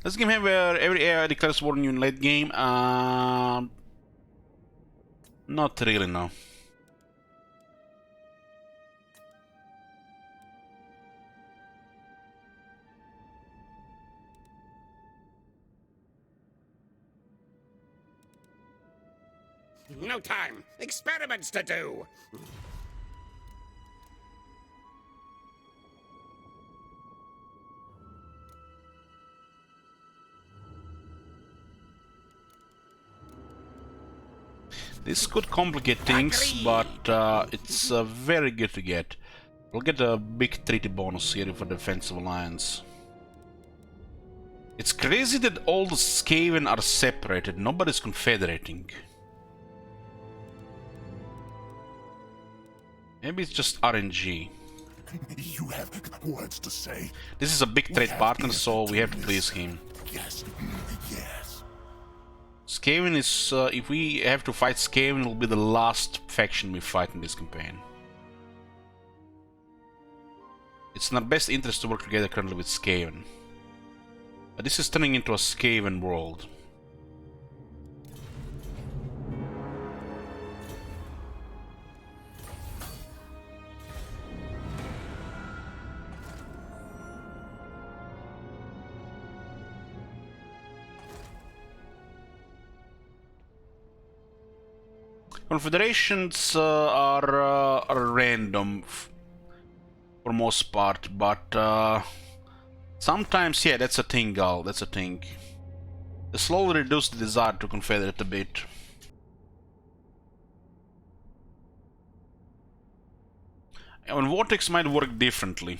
This game have where every area declares war on you in late game. Not really, no. No time. Experiments to do. This could complicate things, but it's very good to get. We'll get a big treaty bonus here for Defensive Alliance. It's crazy that all the Skaven are separated, nobody's confederating. Maybe it's just RNG. You have words to say. This is a big trade partner, so we have to please him. Yes, yes. Skaven is, if we have to fight Skaven, it will be the last faction we fight in this campaign. It's in our best interest to work together currently with Skaven. But this is turning into a Skaven world. Confederations are random for most part, but sometimes, yeah, that's a thing, Gal, that's a thing. They slowly reduce the desire to confederate a bit. And Vortex might work differently.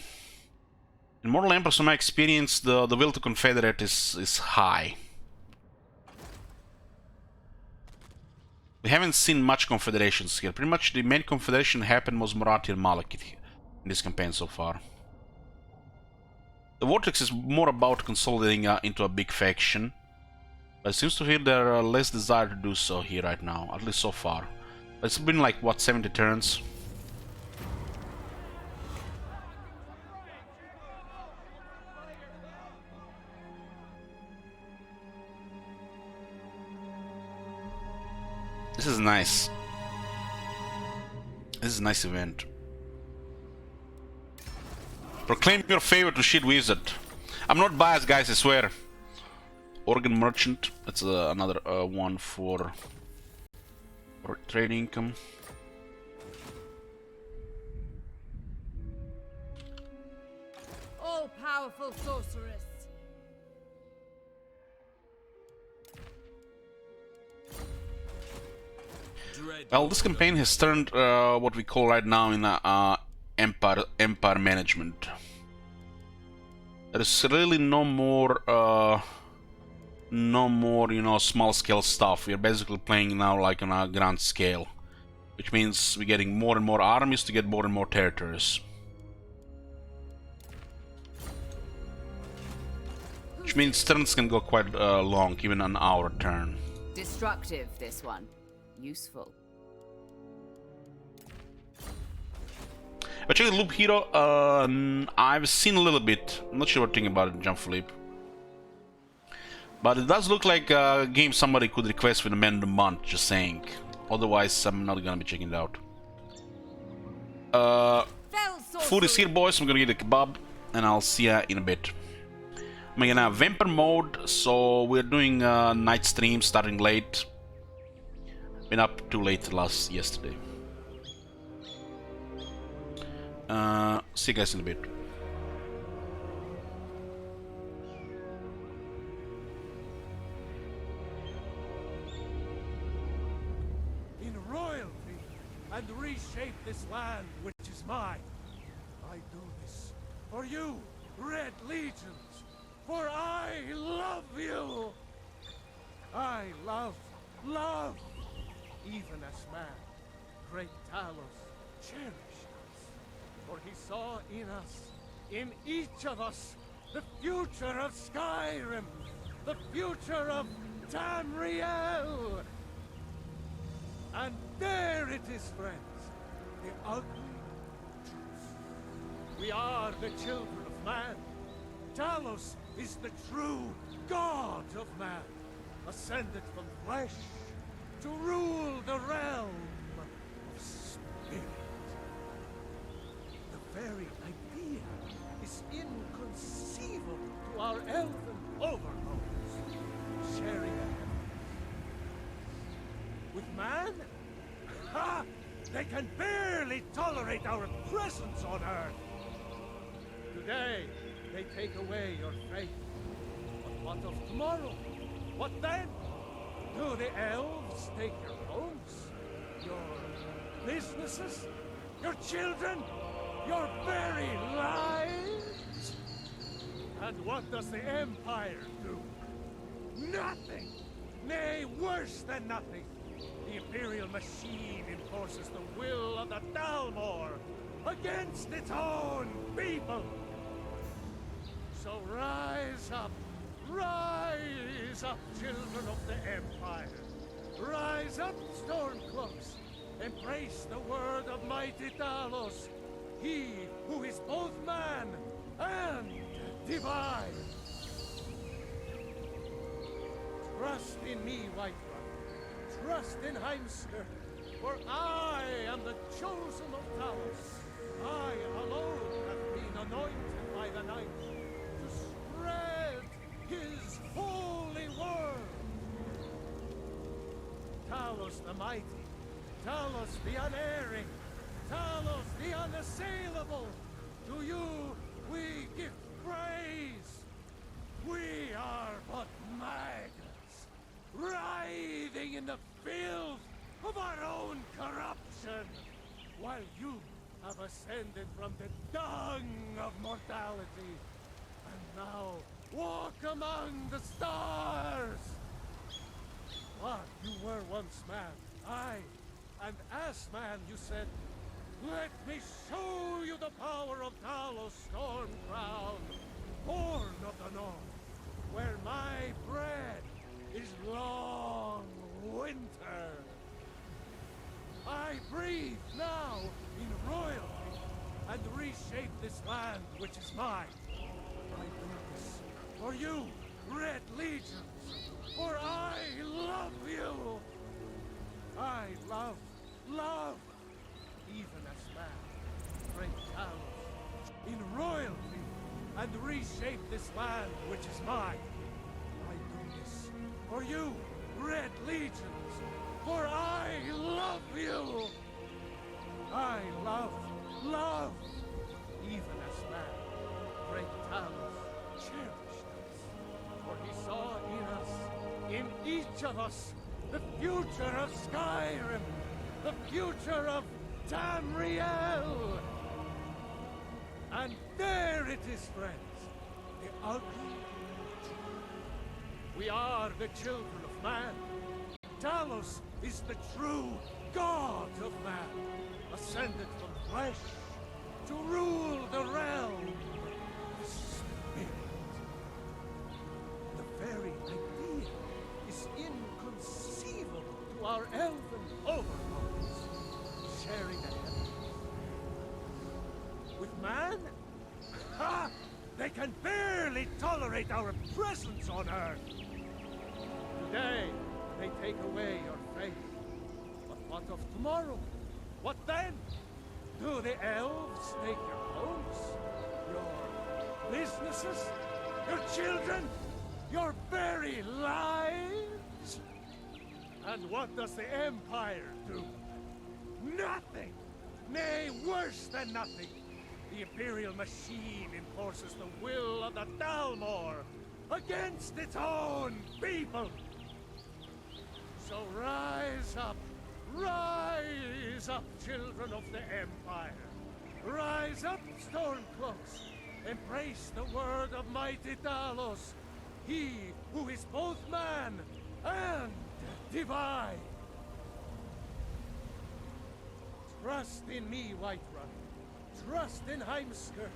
In Mortal Empress, from my experience, the will to confederate is high. We haven't seen much confederations here. Pretty much the main confederation happened was Marathi and Malekith in this campaign so far. The Vortex is more about consolidating into a big faction. But it seems to feel there are less desire to do so here right now, at least so far. It's been like, what, 70 turns? This is nice. This is a nice event. Proclaim your favor to Shield Wizard. I'm not biased, guys, I swear. Organ Merchant. That's another one for trading income. All-powerful sorceress. Well, this campaign has turned what we call right now in empire management. There is really no more, you know, small scale stuff. We are basically playing now like on a grand scale, which means we're getting more and more armies to get more and more territories. Which means turns can go quite long, even an hour turn. Destructive, this one. Useful. But check the Loop Hero, I've seen a little bit. I'm not sure what to think about it, Jean-Philippe. But it does look like a game somebody could request with a man of the month, just saying. Otherwise, I'm not gonna be checking it out. Food is here, boys. I'm gonna get a kebab, and I'll see ya in a bit. I'm gonna have Vampire mode, so we're doing night stream starting late. Been up too late yesterday. See you guys in a bit. In royalty, and reshape this land which is mine. I do this for you, Red Legions, for I love you. I love, even as man, great Talos cherished us, for he saw in us, in each of us, the future of Skyrim, the future of Tamriel. And there it is, friends, the ugly truth. We are the children of man. Talos is the true god of man, ascended from flesh to rule the realm of spirit. The very idea is inconceivable to our elven overlords, sharing a heaven. With man? Ha! They can barely tolerate our presence on Earth. Today, they take away your faith. But what of tomorrow? What then? Do the elves take your homes? Your businesses? Your children? Your very lives? And what does the Empire do? Nothing! Nay, worse than nothing! The Imperial machine enforces the will of the Dalmor against its own people! So rise up, children of the Empire. Rise up, Stormcloaks. Embrace the word of mighty Talos, he who is both man and divine. Trust in me, Whiterun. Trust in Heimskr, for I am the chosen of Talos. I alone have been anointed by the Night to spread his holy word. Talos the mighty, Talos the unerring, Talos the unassailable, to you we give praise. We are but maggots, writhing in the filth of our own corruption, while you have ascended from the dung of mortality, and now walk among the stars. But you were once man, aye, and as man you said, let me show you the power of Talos Stormcrown, born of the North, where my bread is reshape this land which is mine. I do this for you, Red Legions, for I love you. I love, even as man, great Talos, in royalty, and reshape this land which is mine. I do this for you, Red Legions, for I love you. I love, even as man, great Talos cherished us, for he saw in us, in each of us, the future of Skyrim, the future of Tamriel. And there it is, friends, the ugly truth. We are the children of man. Talos is the true god of man, ascended from flesh to rule the realm of spirit. The very idea is inconceivable to our elven overlords, sharing a heaven. With man? Ha! They can barely tolerate our presence on Earth. Today, they take away your faith. But what of tomorrow? What then? Do the elves take your homes? Your businesses? Your children? Your very lives? And what does the Empire do? Nothing! Nay, worse than nothing! The Imperial machine enforces the will of the Dalmor against its own people! So rise up, children of the Empire. Rise up, Stormcloaks. Embrace the word of mighty Talos, he who is both man and divine. Trust in me, Whiterun. Trust in Heimskr,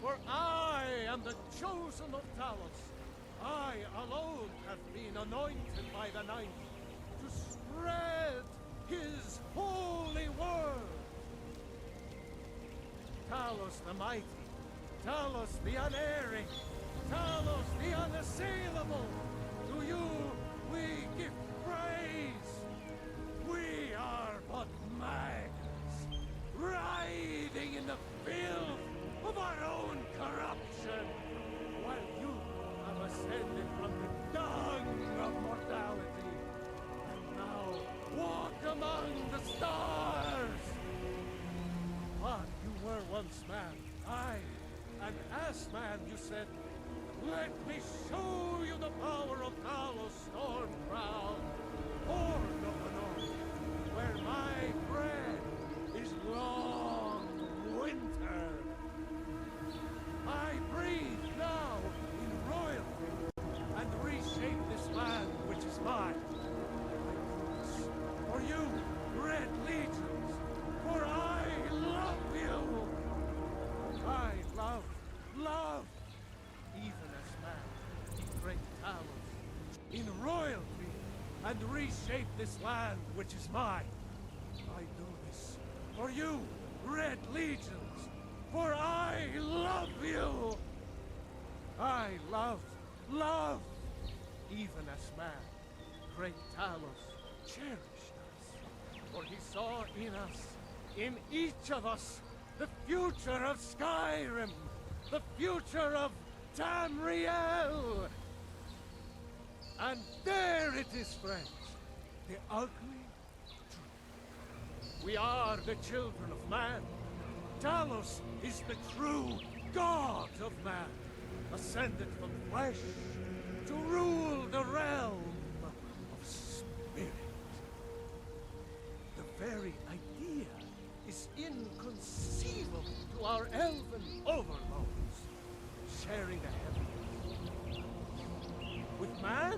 for I am the chosen of Talos. I alone have been anointed by the Ninth to spread his holy word. Talos the mighty, Talos the unerring, Talos the unassailable, to you we give praise. We are but maggots, writhing in the filth of our own corruption, while you have ascended from the dung of mortality, and now walk among the stars. But you were once man, aye, and as man you said, let me show you the power of Talos Stormcrown, Horde of the North, where my bread is long winter. I breathe now in royalty, and reshape this land which is mine. I do this for you, Red Legions, for I love you. I love, even as man, great Talos, in royalty, and reshape this land which is mine. I do this for you, Red Legions, for I love you. I love, even as man, great Talos cherished us, for he saw in us, in each of us, the future of Skyrim, the future of Tamriel. And there it is, friends, the ugly truth. We are the children of man. Talos is the true god of man, ascended from flesh to rule the realm of spirit. The very idea is inconceivable to our elven overlords, sharing a heaven. With man?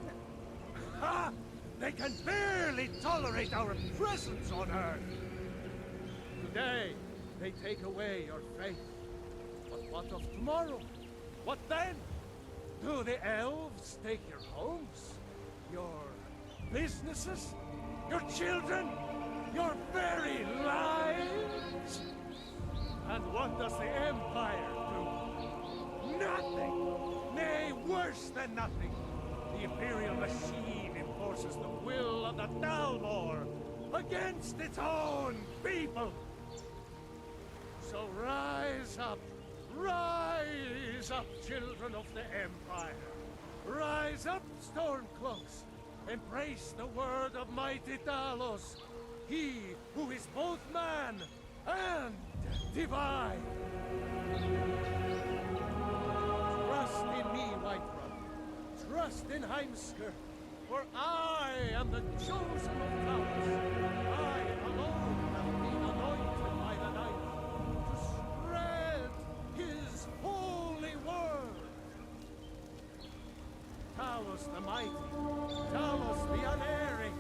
Ha! They can barely tolerate our presence on Earth. Today, they take away your faith. But what of tomorrow? What then? Do the elves take your homes? Your businesses? Your children? Your very lives? And what does the Empire do? Nothing! Nay, worse than nothing! The Imperial machine enforces the will of the Dalmor against its own people! So rise up, children of the Empire! Rise up, Stormcloaks! Embrace the word of mighty Talos, he who is both man and divine! Trust in me, Whiterun. Trust in Heimskr, for I am the chosen of Talos. I alone have been anointed by the Knight to spread his holy word. Talos the mighty, Talos the unerring,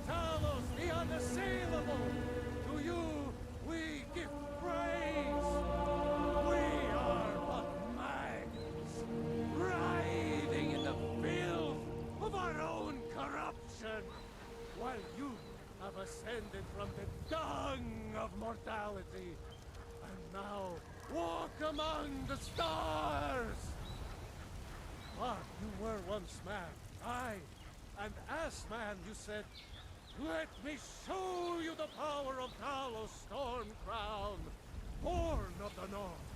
Talos the unassailable, to you we give praise. We are but maggots, writhing in the filth of our own corruption, while you have ascended from the dung of mortality, and now walk among the stars. But you were once man, aye, and as man you said, let me show you the power of Talos Stormcrown, born of the North,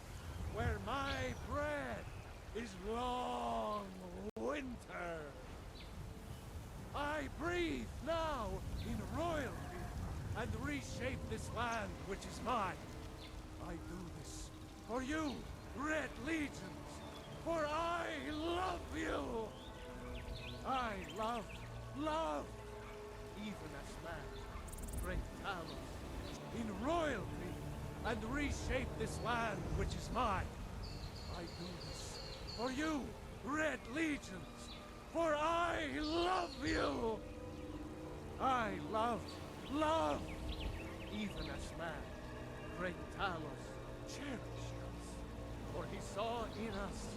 where my bread is long winter. I breathe now in royalty and reshape this land which is mine. I do this for you, Red Legions, for I love you. I love, even as man, great Talos, in royalty, and reshape this land which is mine. I do this for you, Red Legions, for I love you. I love, even as man, great Talos cherished us, for he saw in us,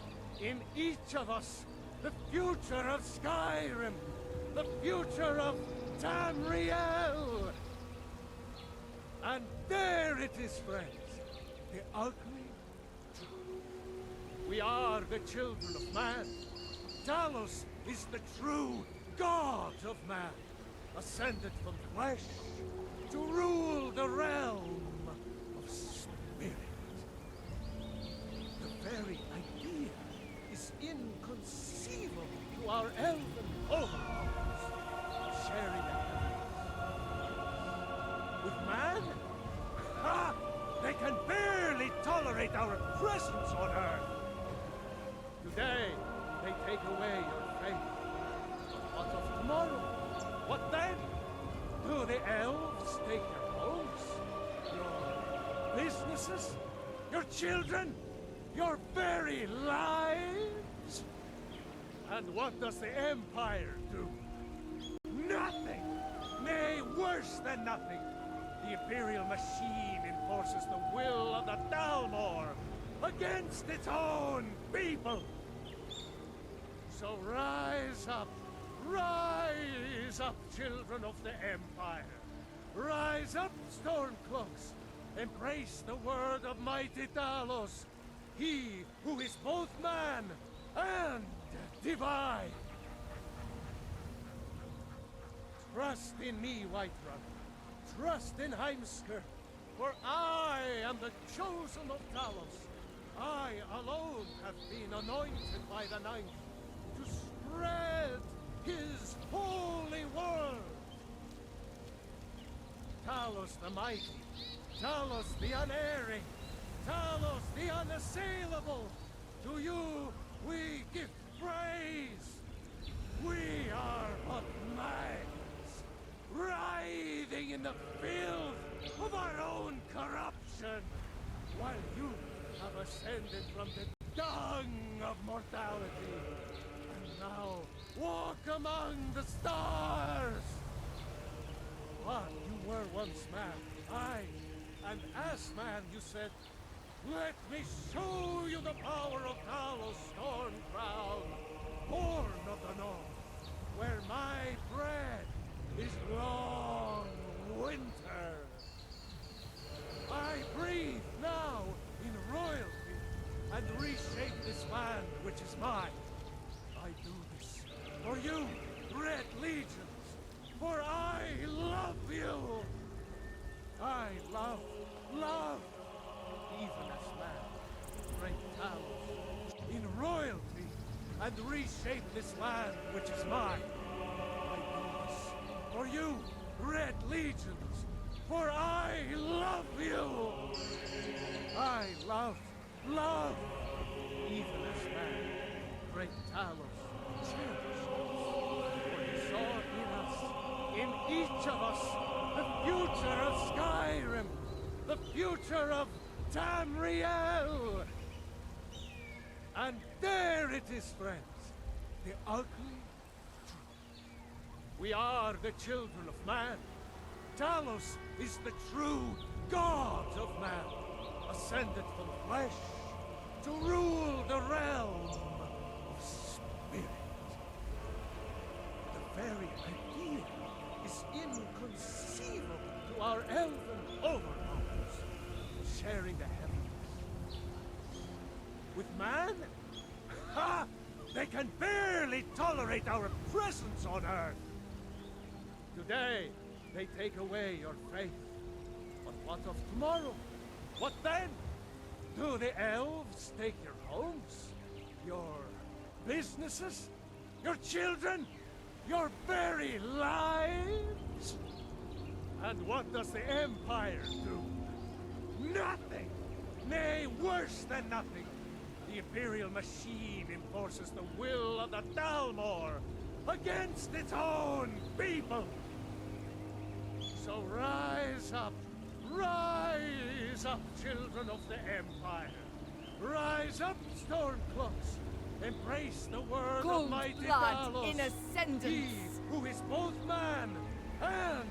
in each of us, the future of Skyrim, the future of Tamriel. And there it is, friends, the ugly truth. We are the children of man. Talos is the true god of man, ascended from flesh to rule the realm of spirit. The very idea is inconceivable to our elven overlords, sharing the heavens. With man? Ha! They can barely tolerate our presence on Earth. Today, they take away your faith. But what of tomorrow? What then? Do the elves take your homes? Your businesses? Your children? Your very lives? And what does the Empire do? Nothing! Nay, worse than nothing! The Imperial machine enforces the will of the Dalmor against its own people! So rise up, children of the Empire! Rise up, Stormcloaks! Embrace the word of mighty Talos, he who is both man and divine! Trust in me, Whiterun. Trust in Heimskr, for I am the chosen of Talos. I alone have been anointed by the Ninth to spread his holy word. Talos the mighty, Talos the unerring, Talos the unassailable, to you we give praise. We are but maggots, writhing in the filth of our own corruption, while you have ascended from the dung of mortality, and now walk among the stars. But you were once man, aye, and as man you said, let me show you the power of Talos Stormcrown, born of the North, where my bread is long winter. I breathe now reshape this land, which is mine. I do this for you, Red Legions, for I love you. I love, even as man, great Talos cherished us. For he saw in each of us, the future of Skyrim, the future of Tamriel. And there it is, friends, the ugly truth. We are the children of man. Talos is the true god of man, ascended from flesh to rule the realm of spirit. The very idea is inconceivable to our elven overlords, sharing the heavens. With man? Ha! They can barely tolerate our presence on Earth. Today, they take away your faith. But what of tomorrow? What then? Do the elves take your homes? Your businesses? Your children? Your very lives? And what does the Empire do? Nothing! Nay, worse than nothing! The Imperial machine enforces the will of the Dalmor against its own people! So rise up, children of the Empire! Rise up, Stormcloaks! Embrace the word of mighty blood Talos! in ascendance! He who is both man and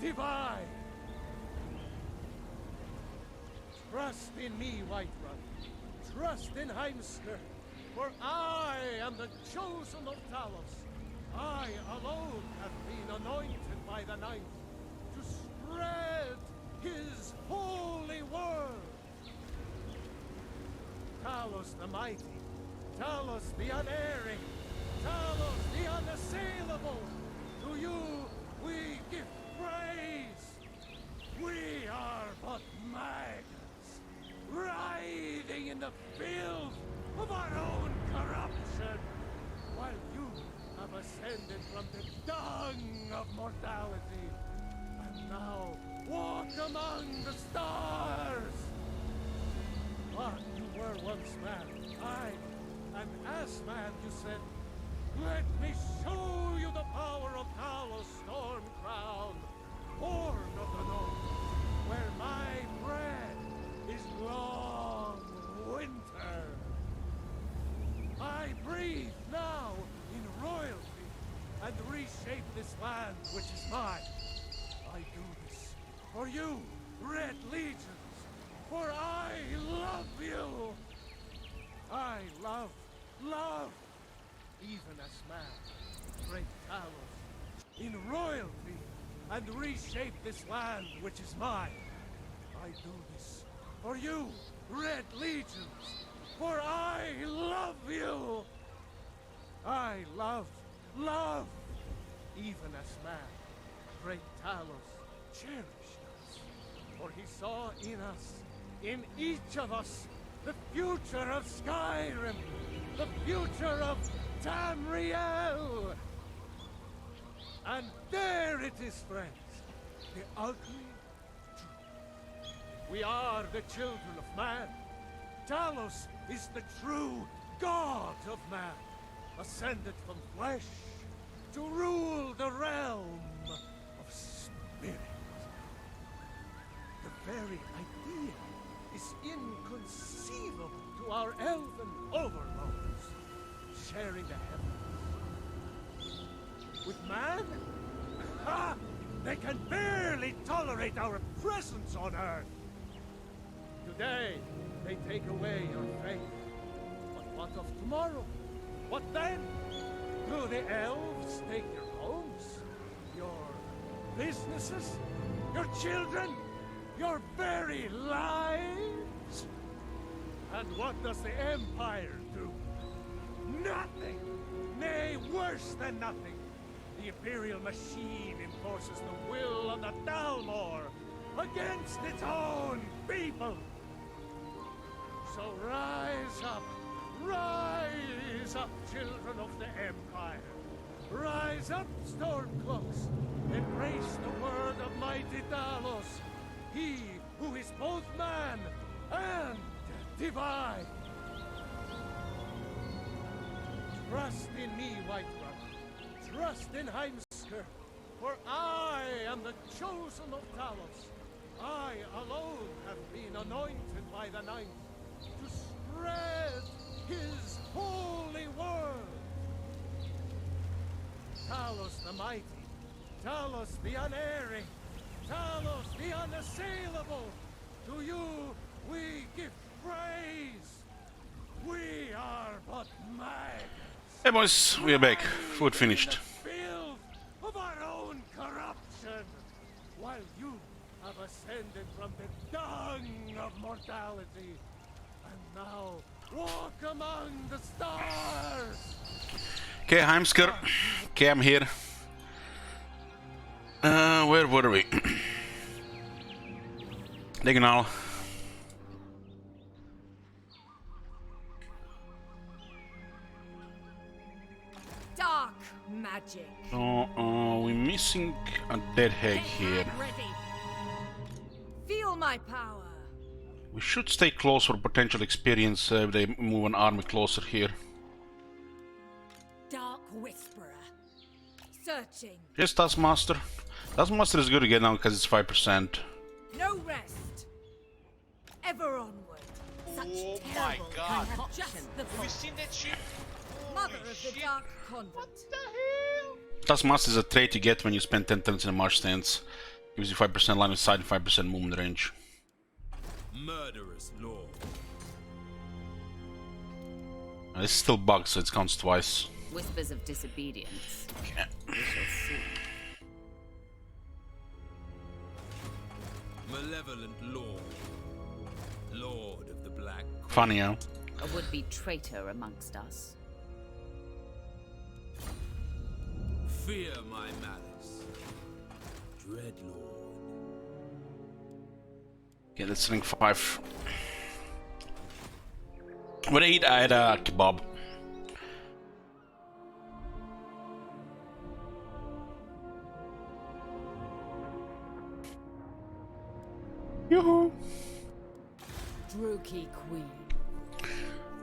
divine! Trust in me, Whiterun. Trust in Heimskr. For I am the chosen of Talos. I alone have been anointed by the Ninth to spread his holy word. Talos the mighty, Talos the unerring, Talos the unassailable. To you we give praise. We are but maggots, writhing in the filth of our own corruption, while you have ascended from the dung of mortality, and now walk among the stars. But you were once man, aye, and as man you said, let me show you the power of Talos Stormcrown, born of the North, where my bread is long winter. I breathe now in royalty and reshape this land which is mine. I do this for you, Red Legions, for I love you. I love, even as man, great Talos, in royalty and reshape this land which is mine. I do this for you, Red Legions, for I love you. I love, even as man, great Talos cherished us. For he saw in us, in each of us, the future of Skyrim, the future of Tamriel. And there it is, friends, the ugly truth. We are the children of man. Talos is the true god of man, ascended from flesh to rule the realm of spirit. The very idea is inconceivable to our elven overlords, sharing the heavens. With man? Ha! They can barely tolerate our presence on Earth. Today, they take away your faith. But what of tomorrow? What then? Do the elves take your homes? Your businesses? Your children? Your very lives? And what does the Empire do? Nothing! Nay, worse than nothing! The Imperial machine enforces the will of the Dalmor against its own people! So rise up, Rise up, children of the Empire. Rise up, Stormcloaks. Embrace the word of mighty Talos. He who is both man and divine. Trust in me, Whiterun. Trust in Heimskr. For I am the chosen of Talos. I alone have been anointed by the Ninth to spread his holy word. Talos the mighty, Talos the unerring, Talos the unassailable. To you we give praise. We are but maggots. Hey boys, we are back. Food finished. Filled of our own corruption, while you have ascended from the dung of mortality, and now walk among the stars. Okay, Heimskr. Okay, I'm here. Where were we? Diagonal. Dark magic. So, we're missing a dead hag here. Ready. Feel my power. We should stay close for potential experience if they move an army closer here. Dark Whisperer. Searching. Yes, Taskmaster. Taskmaster is good again now because it's 5%. No rest. Ever onward. Such Oh my terrible God. concoction. Just the Have you seen that shit? Mother Holy of shit. the Dark Convent. What the hell? Taskmaster is a trait you get when you spend 10 turns in a march stance. Gives you 5% line of sight and 5% movement range. Murderous lord. It's still bugged, so it counts twice. Whispers of disobedience. Okay. We shall see. Malevolent lord. Lord of the Black Court. Funny, huh? A would-be traitor amongst us. Fear my malice. Dread lord. Okay, that's link 5. What I had a kebab. Yoo-hoo! Druki Queen.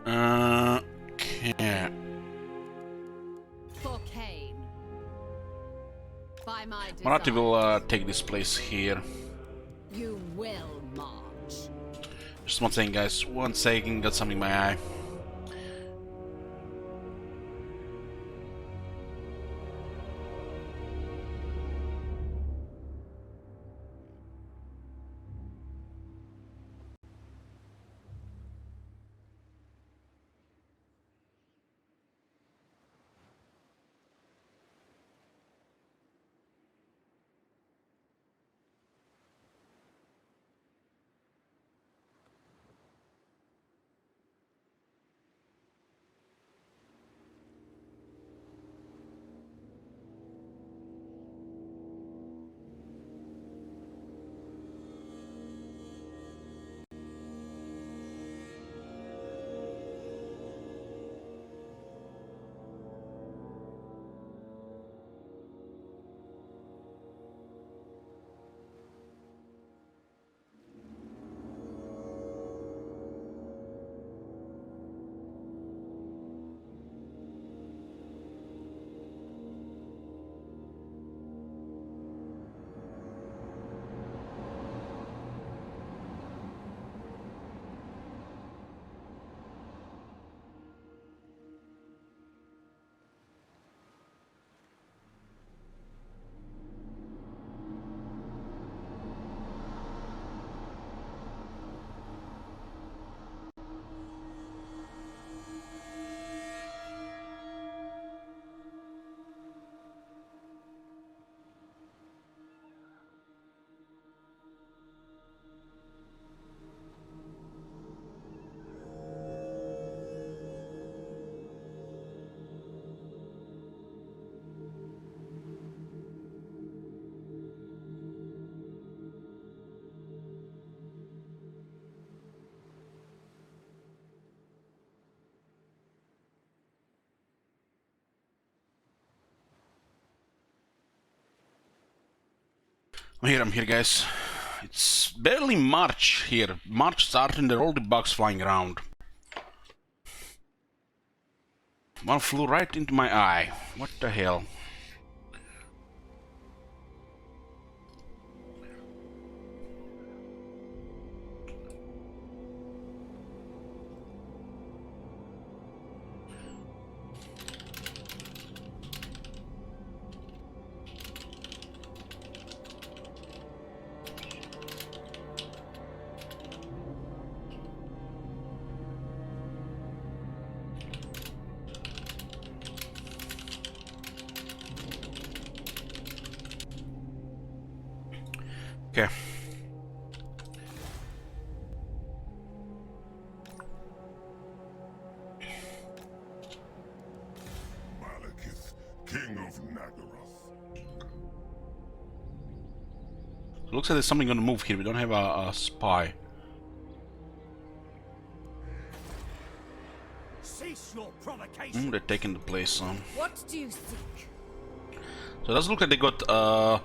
Okay. For Cain. By my Marathi design, will take this place here. you will march. Just one second, guys. One second, got something in my eye. I'm here, guys. It's barely March here. March started and there are all the bugs flying around. One flew right into my eye. What the hell? Okay. Malekith, King of Nagaroth. Looks like there's something on the move here. We don't have a spy. Cease your provocation. They're taking the place on. What do you seek? So it doesn't look like they got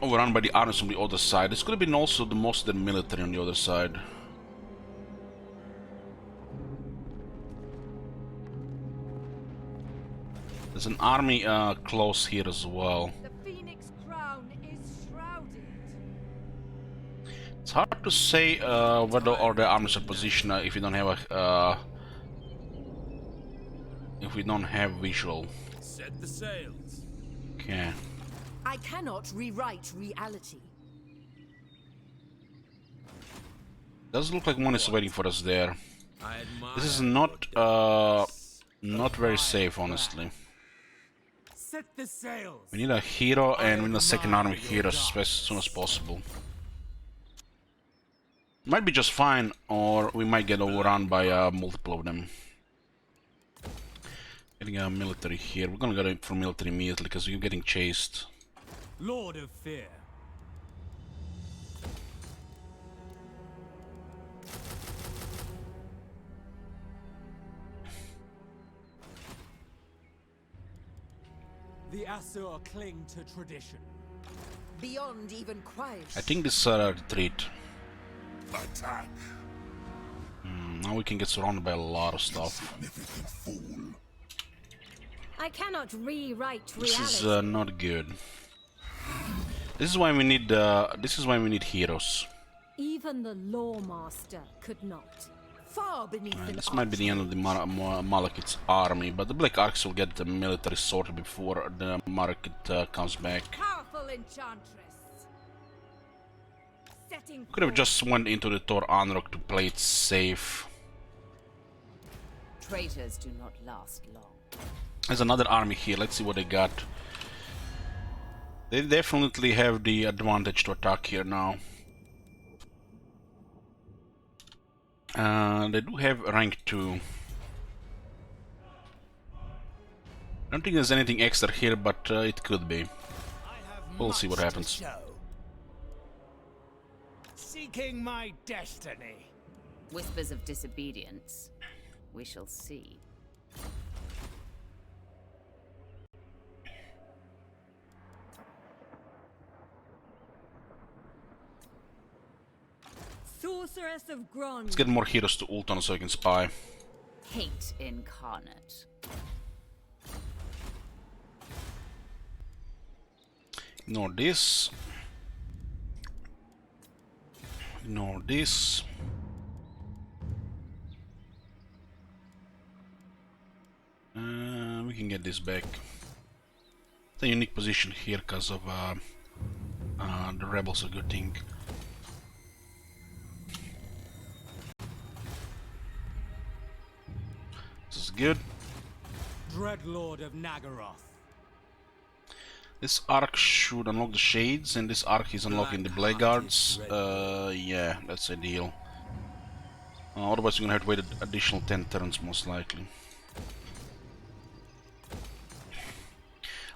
overrun by the armies from the other side. This could have been also the most of the military on the other side. There's an army close here as well. The Phoenix crown is shrouded. It's hard to say whether all the armies are positioned if you don't have a if we don't have visual. Set the sails. Okay. I cannot rewrite reality. Doesn't look like one is waiting for us there. I admire This is not very safe, honestly. Set the sails. We need a hero and we need a second army here as soon as possible. Might be just fine, or we might get overrun by multiple of them. Getting a military here. We're gonna go for military immediately because we're getting chased. Lord of Fear. The Asur cling to tradition. Beyond even quiet. I think this is a retreat. Attack. Now we can get surrounded by a lot of stuff. Significant fool. I cannot rewrite This reality. is not good. This is why we need heroes. Even the Lawmaster could not. Far beneath an This might be the end of the Malekith's army, but the Black Arcs will get the military sorted before the Malekith comes back. Powerful enchantress. Setting Could have forth just went into the Thor Anrok to play it safe. Traitors do not last long. There's another army here. Let's see what they got. They definitely have the advantage to attack here now. They do have rank 2. I don't think there's anything extra here, but it could be. We'll see what happens. Seeking my destiny. Whispers of disobedience. We shall see. sorceress of Gron. Let's get more heroes to ult on so I can spy. Hate incarnate. Ignore this. Ignore this. We can get this back. It's a unique position here because of the rebels, a good thing. This is good. Dreadlord of Nagaroth. This arc should unlock the shades, and this arc is unlocking the Blackguards. Yeah, that's ideal. Otherwise, we're gonna have to wait an additional 10 turns, most likely.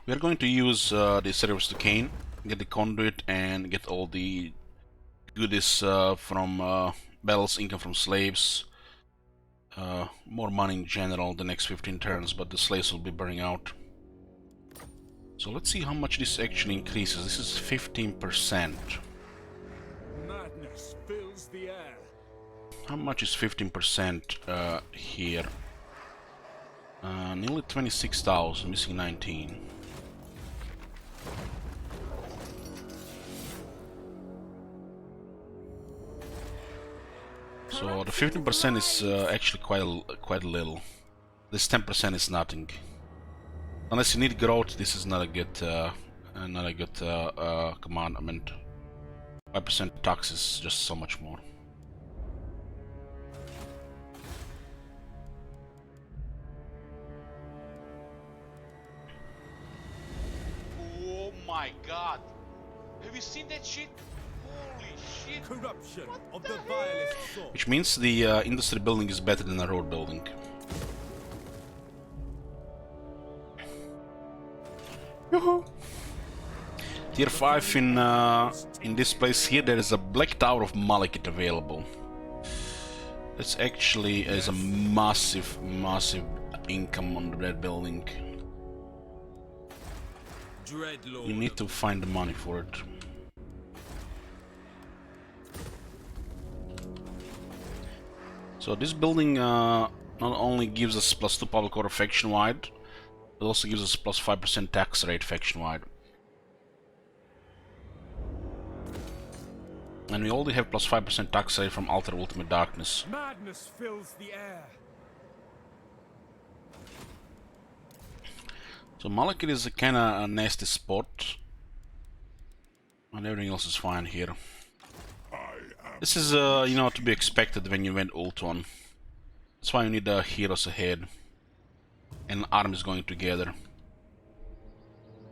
We are going to use the Cerebus Decane, get the Conduit, and get all the goodies from bells, income from slaves. More money in general the next 15 turns, but the slaves will be burning out. So So let's see how much this actually increases. This is 15%. Madness fills the air. How much is 15% here? Nearly 26,000, missing 19. So the 15% is actually quite little. This 10% is nothing. Unless you need growth, this is not a good commandment. 5% tax is just so much more. Oh my god. Have you seen that shit? Holy shit. Corruption of the vilest sort. Which means the industry building is better than a road building. Tier 5 in this place here, there is a Black Tower of Malekith available. It's actually is a massive income on that building. You need to find the money for it. So this building not only gives us +2 public order faction wide, it also gives us +5% tax rate faction wide. And we already have +5% tax rate from Alter Ultimate Darkness. Madness fills the air. So Malekith is a kinda a nasty spot. And everything else is fine here. This is, you know, to be expected when you went Ultron. That's why you need heroes ahead. And armies going together.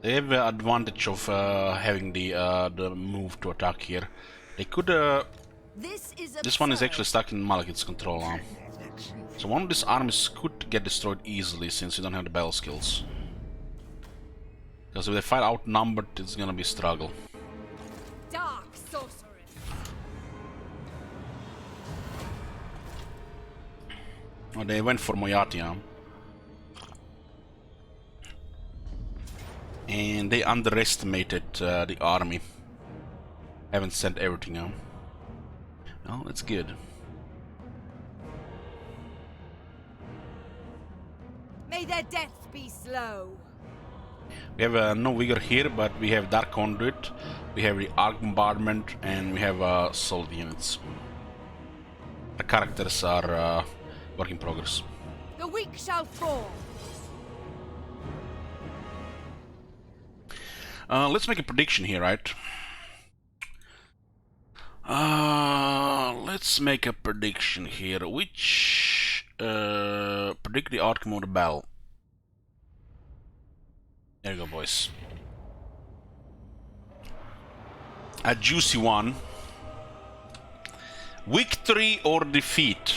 They have the advantage of having the move to attack here. They could. This one is actually stuck in Malekith's control now. So one of these armies could get destroyed easily since you don't have the battle skills. Because if they fight outnumbered, it's gonna be a struggle. Dark sorcery. Oh, they went for Moyatia. And they underestimated the army. Haven't sent everything out. Well, that's good. May their deaths be slow. We have no vigor here, but we have Dark Conduit, we have the Arc Bombardment, and we have solid units. The characters are work in progress. The weak shall fall. Let's make a prediction here, right? Let's make a prediction here. Which predict the outcome of the battle. There you go, boys. A juicy one. Victory or defeat?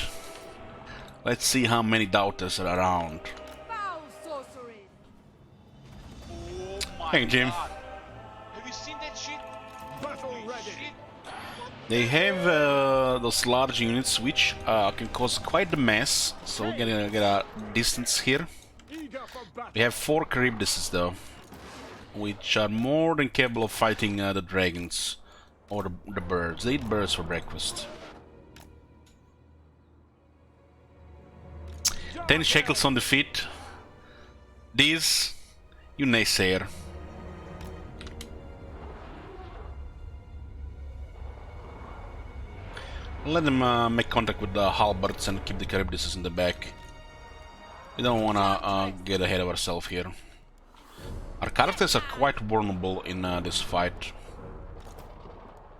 Let's see how many doubters are around. Foul sorcery. Oh my Hey, Jim. god. Have you seen that shit? Battle Holy ready. shit. They have those large units which can cause quite the mess, so we're gonna get a distance here. Eager for battle. We have 4 Charybdises though, which are more than capable of fighting the dragons or the birds. They eat birds for breakfast. 10 shekels on the feet. These, you naysayer. Let them make contact with the halberds and keep the Charybdises in the back. We don't wanna get ahead of ourselves here. Our characters are quite vulnerable in this fight,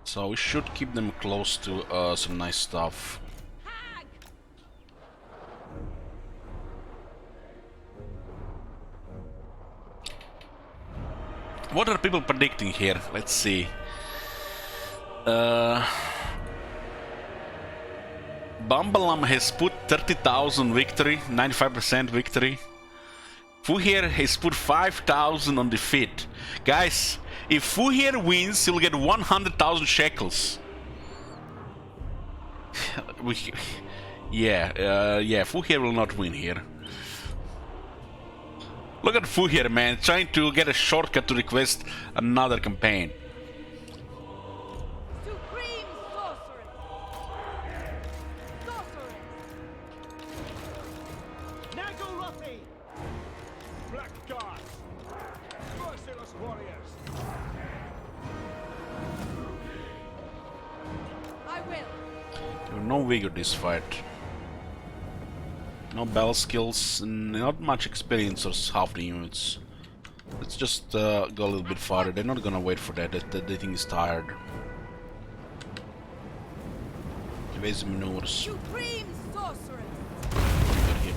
so we should keep them close to some nice stuff. What are people predicting here? Let's see. Bambalam has put 30,000 victory, 95% victory. Fuhir has put 5,000 on defeat. Guys, if Fuhir wins, he'll get 100,000 shekels. Yeah, Fuhir will not win here. Look at Fu here, man, trying to get a shortcut to request another campaign. Supreme sorceress! Sorceress! Nagorothi! Black Guards! Merciless warriors! I will. No vigor this fight. No battle skills, and not much experience or half the units. Let's just go a little bit farther. They're not gonna wait for that. They think he's tired. Evasive maneuvers. Supreme sorceress! Good hit.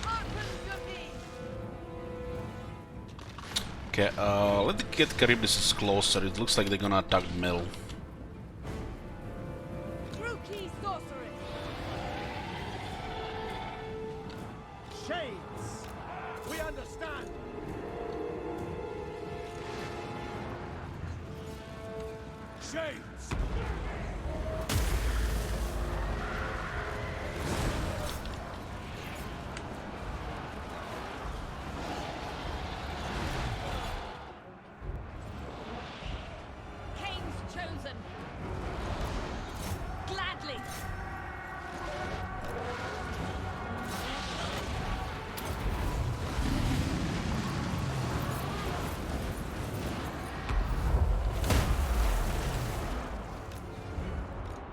Hearken to me! Okay, let's get Charybdis closer. It looks like they're gonna attack the middle. Rookie sorceress! Shades! We understand! Shades! Kane's chosen! Gladly!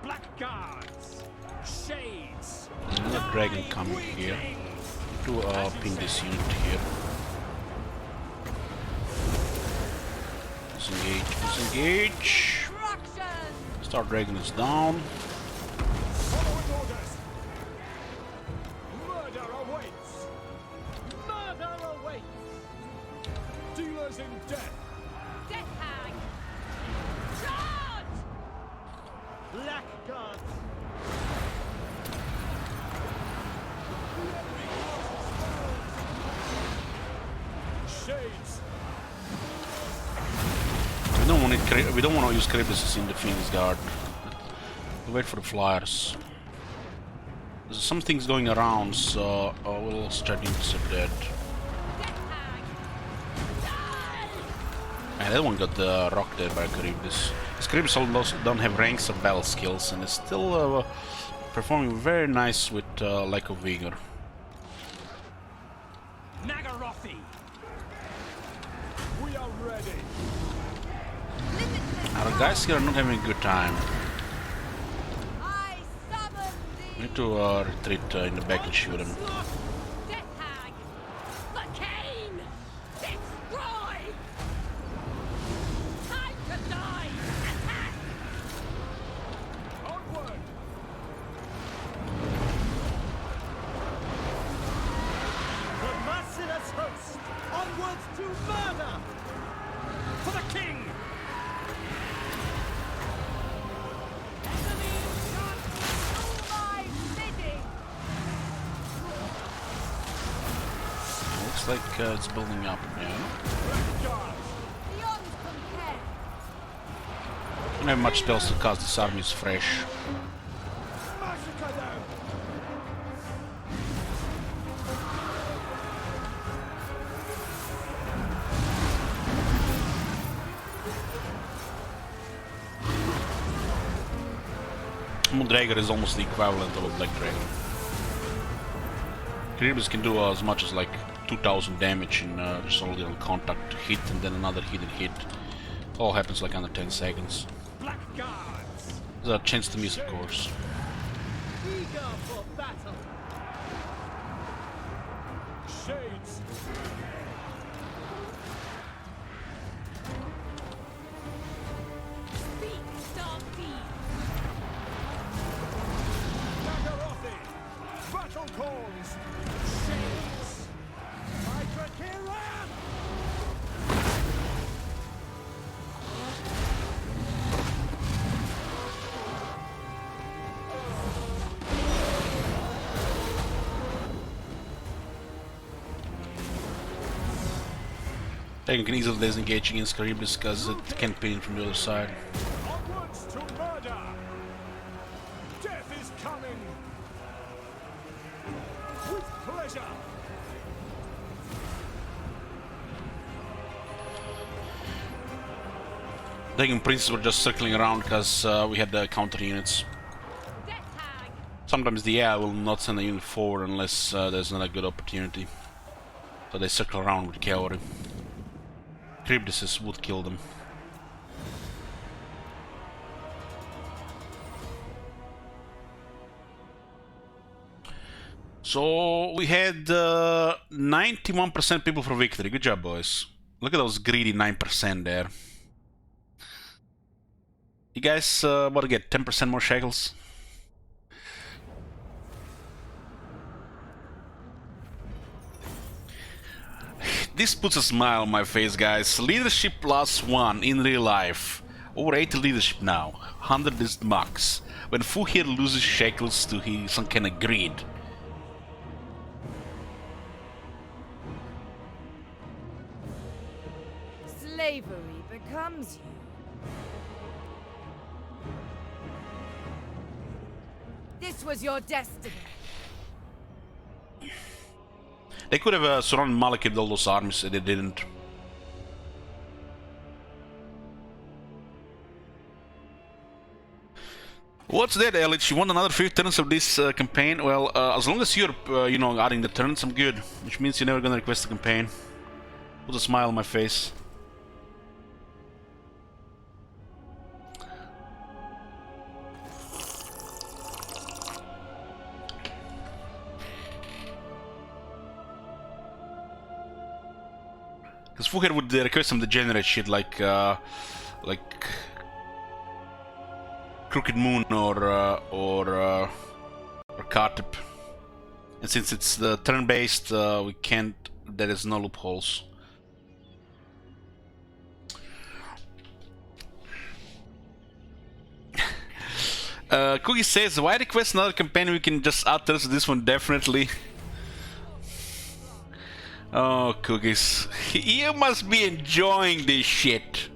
Black Guards! Shades! Another dragon coming here. To ping this unit here. Disengage, disengage. Destruction! Star Dragon is down. Following orders! Murder awaits! Murder awaits! Dealers in death! Death hag! Charge! Black Guards! Shades! We don't want to use Charybdis in the Phoenix Guard. We'll wait for the flyers. There's some things going around, so we'll try to intercept that. Death hag! And that one got rocked there by Charybdis. Charybdis almost don't have ranks or battle skills, and it's still performing very nice with lack of vigor. Nagorothi! We are ready! Our guys here are not having a good time. I summon We thee! need to retreat in the back and shoot them. Death hag! The cane! Destroy! Time to die! Attack! Onward! The merciless host! Onwards to murder! For the king! Enemy shall do my bidding! Looks like it's building up now. Black Guards! Beyond compare! Don't have much else to cast. This army is fresh. Massacre them! Moondrager is almost the equivalent of a Black Dragon. Charybdis can do as much as like 2000 damage in just a little contact hit and then another hit and hit. All happens like under 10 seconds. Black Guards! There's a chance to miss, of course. Eager for battle! Shades! Speak, dark deed! Nagorothi! Battle calls! Shades! Microkira! Dragon can easily disengage against Charybdis because it can't pin from the other side. Onwards to murder! Death is coming! Gotcha! Dragon Princes were just circling around because we had the counter units. Sometimes the AI will not send a unit forward unless there's not a good opportunity. So they circle around with cavalry. Cryptices would kill them. So we had 91% people for victory. Good job, boys. Look at those greedy 9% there. You guys about to get 10% more shekels? This puts a smile on my face, guys. Leadership +1 in real life. Over 80 leadership now. 100 is the max. When Fuhir loses shekels to some kind of greed. Slavery becomes you. This was your destiny. They could have surrounded Malekith with all those armies, and they didn't. What's that, Elich? You want another 5 turns of this campaign? Well, as long as you're, you know, adding the turns, I'm good. Which means you're never gonna request a campaign. Put a smile on my face. Because Fuhir would request some degenerate shit like Crooked Moon or Kartip. And since it's the turn-based, we can't. There is no loopholes. Cookie says, "Why request another campaign? We can just add to this one definitely." Oh, Cookies. You must be enjoying this shit.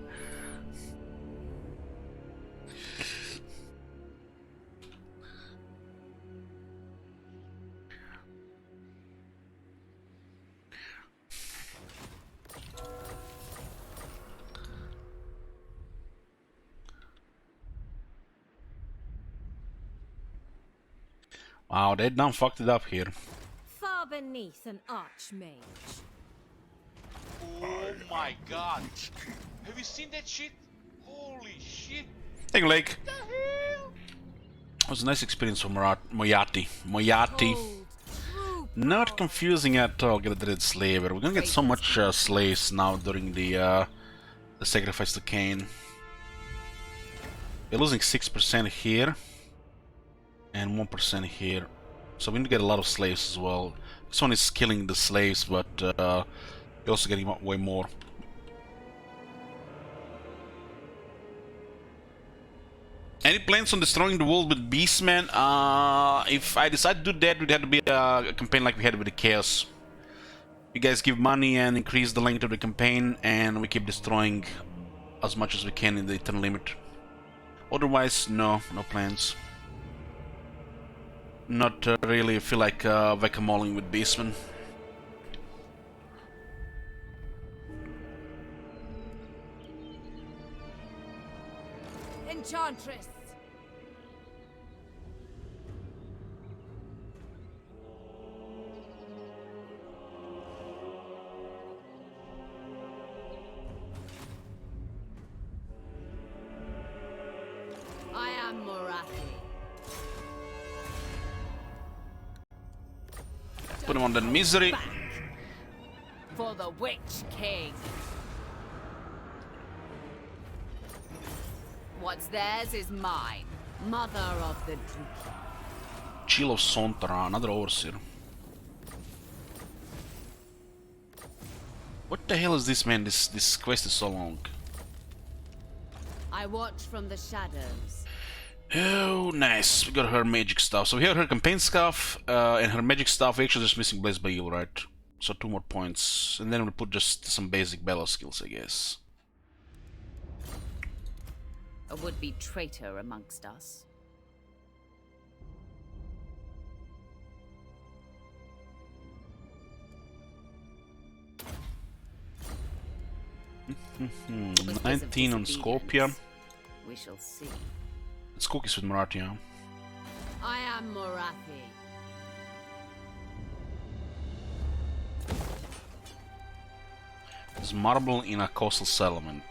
Wow, they done fucked it up here. Far beneath an archmage. Oh my god. Have you seen that shit? Holy shit. Thank you, Lake. It was a nice experience for Moyati. Not confusing at all. Get a dread slaver. We're gonna get so much slaves now during the sacrifice to Cain. We're losing 6% here and 1% here, so we need to get a lot of slaves as well. This one is killing the slaves, but we're also getting way more. Any plans on destroying the world with Beastmen? If I decide to do that, it would have to be a campaign like we had with the Chaos. You guys give money and increase the length of the campaign, and we keep destroying as much as we can in the Eternal Limit. Otherwise, no plans. Not really feel like whack-a-moling with Beastmen. Enchantress. I am Morathi. Put him on the misery. Back for the Witch King. What's theirs is mine. Mother of the Duke. Chill of Sontara, another overseer. What the hell is this, man? This quest is so long. I watch from the shadows. Oh, nice. We got her magic stuff. So we have her campaign stuff and her magic stuff. We're actually just missing Blaze Bail, right? So 2 more points. And then we'll put just some basic Bella skills, I guess. A would-be traitor amongst us. Whispers of 19 on disobedience. Skopje. We shall see. It's cookies with Marathi, huh? I am Morathi. There's marble in a coastal settlement.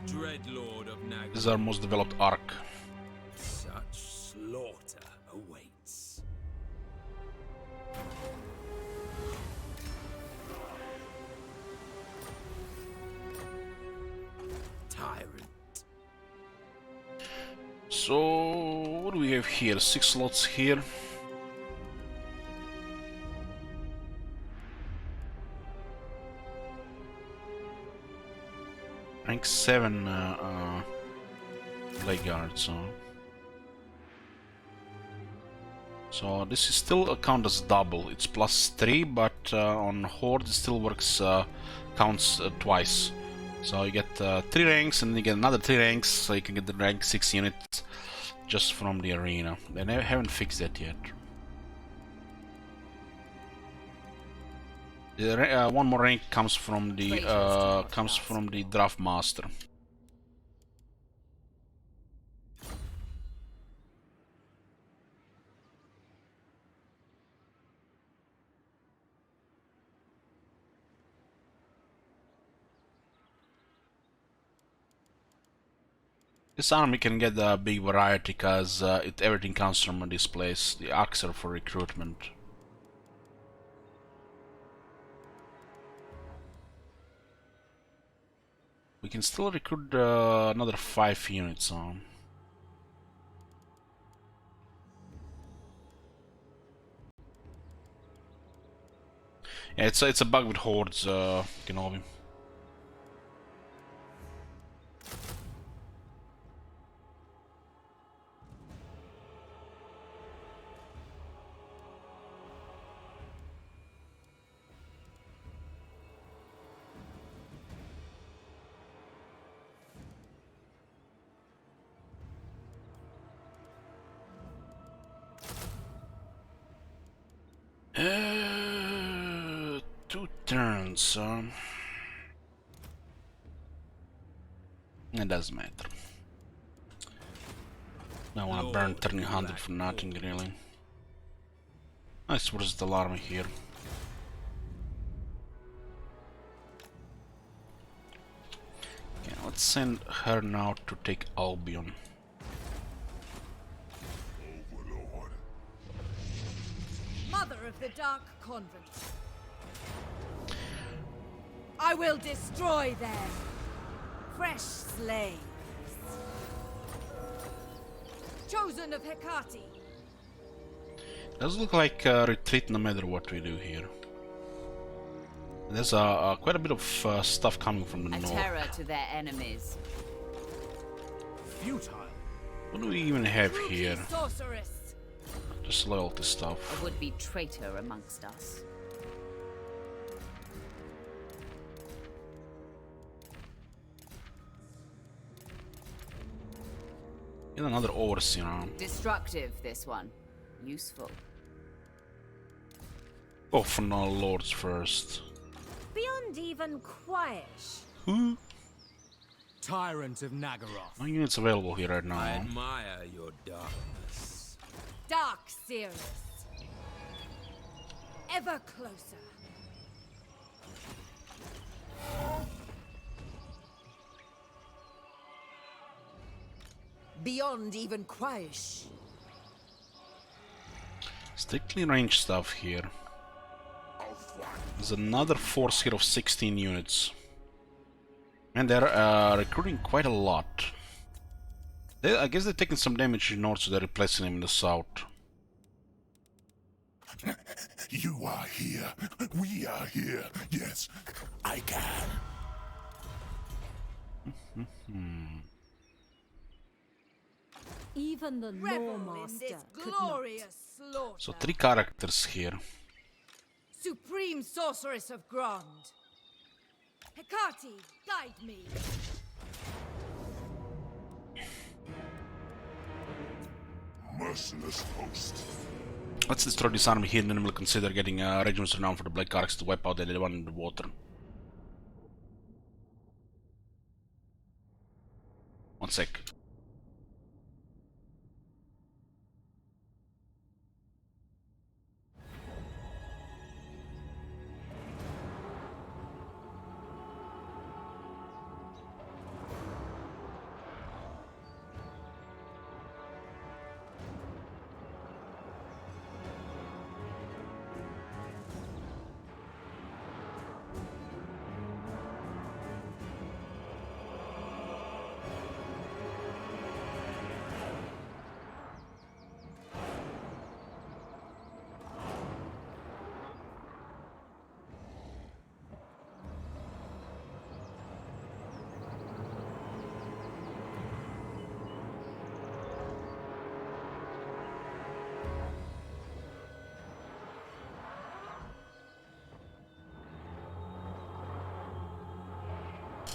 Dreadlord of Nag. This is our most developed arc. Such slaughter awaits. Tyrant. So, what do we have here? 6 slots here. Rank 7 leg guards. So this is still count as double. It's +3, but on Horde it still works, counts twice. So you get 3 ranks, and you get another 3 ranks, so you can get the rank 6 units just from the arena. They haven't fixed that yet. One more rank comes from the Draft Master. This army can get a big variety because everything comes from this place. The Axe are for recruitment. We can still recruit another 5 units on. Yeah, it's a bug with hordes, Kenobi. Two turns. It doesn't matter. I want to burn turning 100 for nothing, really. Nice versatile army here. Okay, let's send her now to take Albion. Mother of the Dark Convent. I will destroy them. Fresh slaves. Chosen of Hecate. Does look like a retreat no matter what we do here. There's quite a bit of stuff coming from the A north. terror to their enemies. Futile. What do we even have here? Sorceress. Just loyalty stuff. A would-be traitor amongst us. And another overseer, you know. Destructive, this one. Useful. Go for no lords first. Beyond even quiet. Who? Tyrant of Nagaroth. No units available here right I now. admire your darkness. Dark Seeress. Ever closer. Beyond even quiet. Strictly range stuff here. There's another force here of 16 units. And they're recruiting quite a lot. I guess they're taking some damage in north, so they're replacing them in the south. You are here. We are here. Yes, I can. Even the Revel in Lawmaster this could glorious slaughter. So 3 characters here. supreme sorceress of Grond. Hecate, guide me. Merciless host. Let's destroy this army here, and then we'll consider getting regiments renowned for the Black Arcs to wipe out the one in the water. One sec.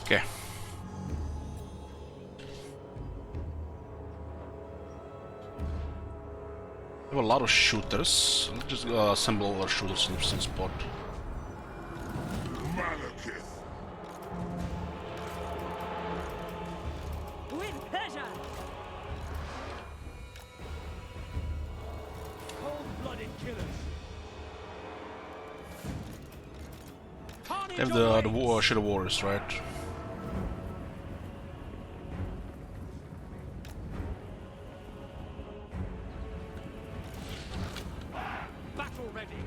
Okay. We have a lot of shooters. Let's just assemble all our shooters in the same spot. Malekith. With pleasure. Cold-blooded killers. They have the Shadow Warriors, right? Battle ready.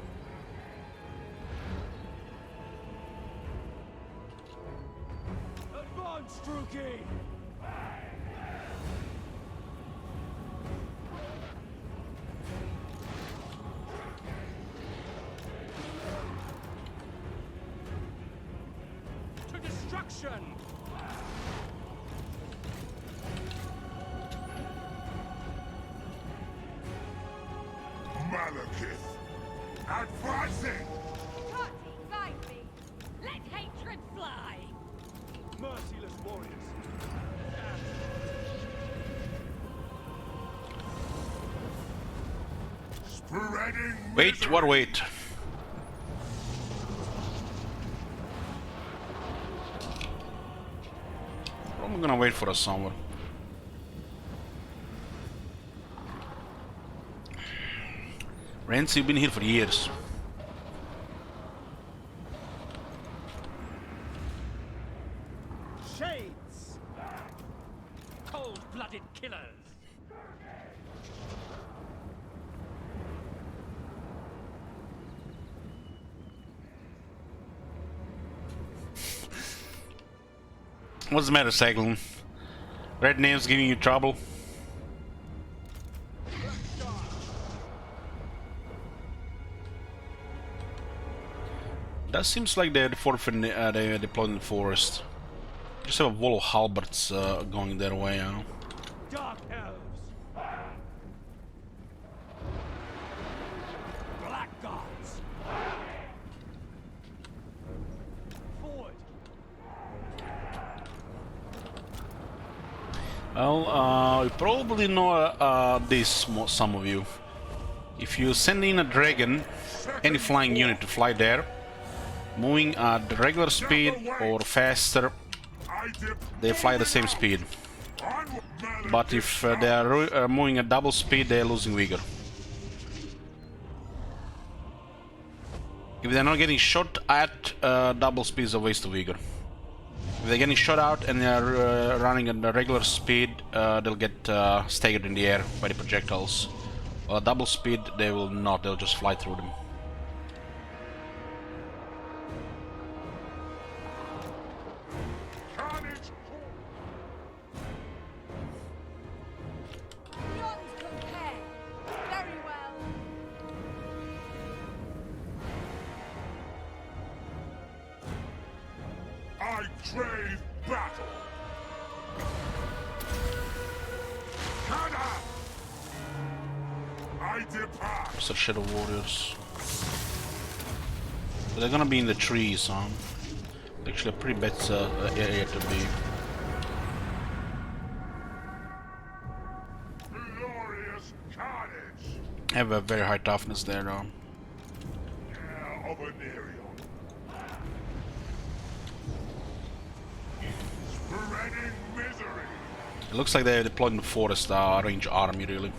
Advance, Druki. To destruction. Malekith. Advising. Hecate, guide me. Let hatred fly. Merciless warriors. Spreading Wait, what wait? I'm gonna wait for us somewhere. Rance, you've been here for years. Shades. Cold-blooded killers. What's the matter, Saglin? Red name's giving you trouble? That seems like they're they deployed in the forest. Just have a wall of halberds going their way, you know? Dark elves. Black gods. Forward. Well, you probably know this, some of you. If you send in a dragon, any flying unit to fly there, moving at the regular speed or faster, they fly the same speed. But if they are moving at double speed, they are losing vigor. If they're not getting shot at double speed, is a waste of vigor. If they're getting shot out and they're running at the regular speed, they'll get staggered in the air by the projectiles. While at double speed, they will not, they'll just fly through them. Beyond compare. Very well. I crave battle. Kana! I depart. Mr. Shadow Warriors. But they're gonna be in the trees, huh? Actually, a pretty bad area to be. Glorious carnage! Have a very high toughness there, though. Yeah, of Anarion. Spreading misery! It looks like they're deploying the forest range army, really.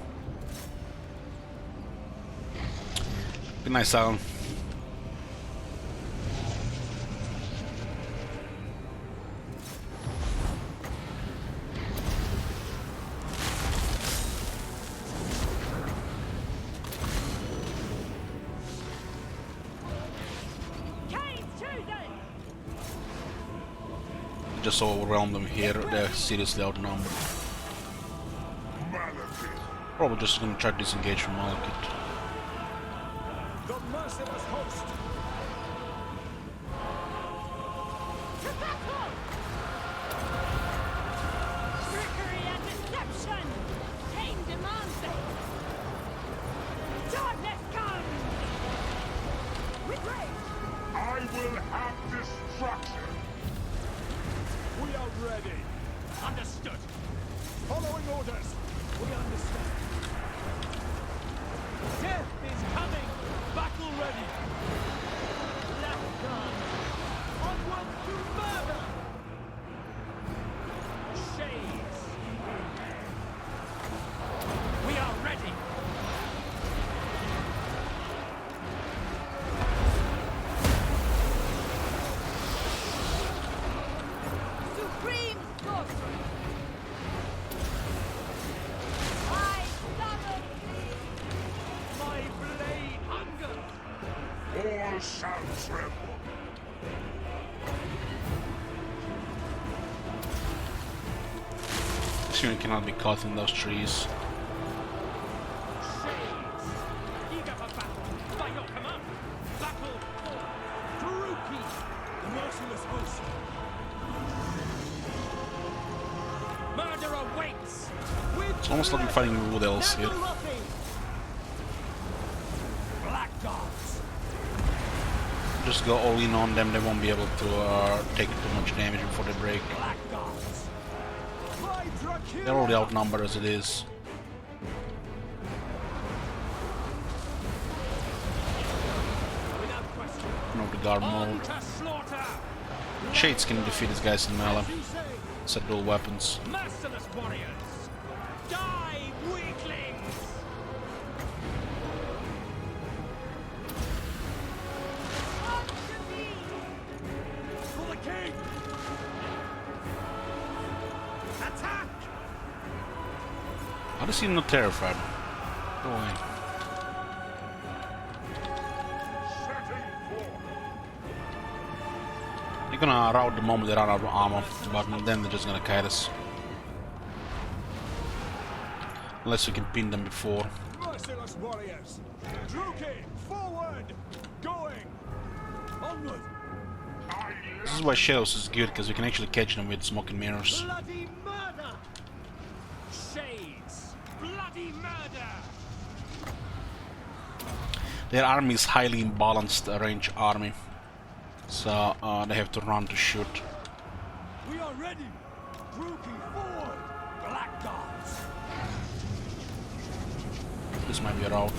Good night, Alan. Just overwhelm them here. They're seriously outnumbered. Probably just gonna try to disengage from Malekith. The merciless host! Trickery and deception! Cain demands it! Darkness comes! With rage! I will have destruction! We are ready. Understood. Following orders. We understand. Death is coming. Battle ready. Black gun. Onward to murder. Shades. We are ready. Supreme sorcery! I summon My blade hunger. All shall tremble! This unit cannot be caught in those trees. Shades. Eager for battle. By your command. Battle for Taruki. The merciless host. Murder awaits. It's almost like we're fighting Wood Elves here. Black gods. Just go all in on them, they won't be able to take too much damage before they break. Black gods. They're already outnumbered as it is. Without question. No regard On mode. to slaughter. Shades can defeat these guys in melee. You say, Set dual weapons. merciless warriors. Die, weaklings. For the king. Attack. How does he not terrified? Go away. Setting forth! They're gonna rout the moment they run out of armor, but then they're just gonna kite us. Unless we can pin them before. Merciless warriors. Druki, forward. Going. Onward. This is why Shadows is good, because we can actually catch them with smoke and mirrors. Bloody murder. Shades. Bloody murder. Their army is highly imbalanced range army. So they have to run to shoot. We are ready. Druki, forward. Black gods. This might be a rout.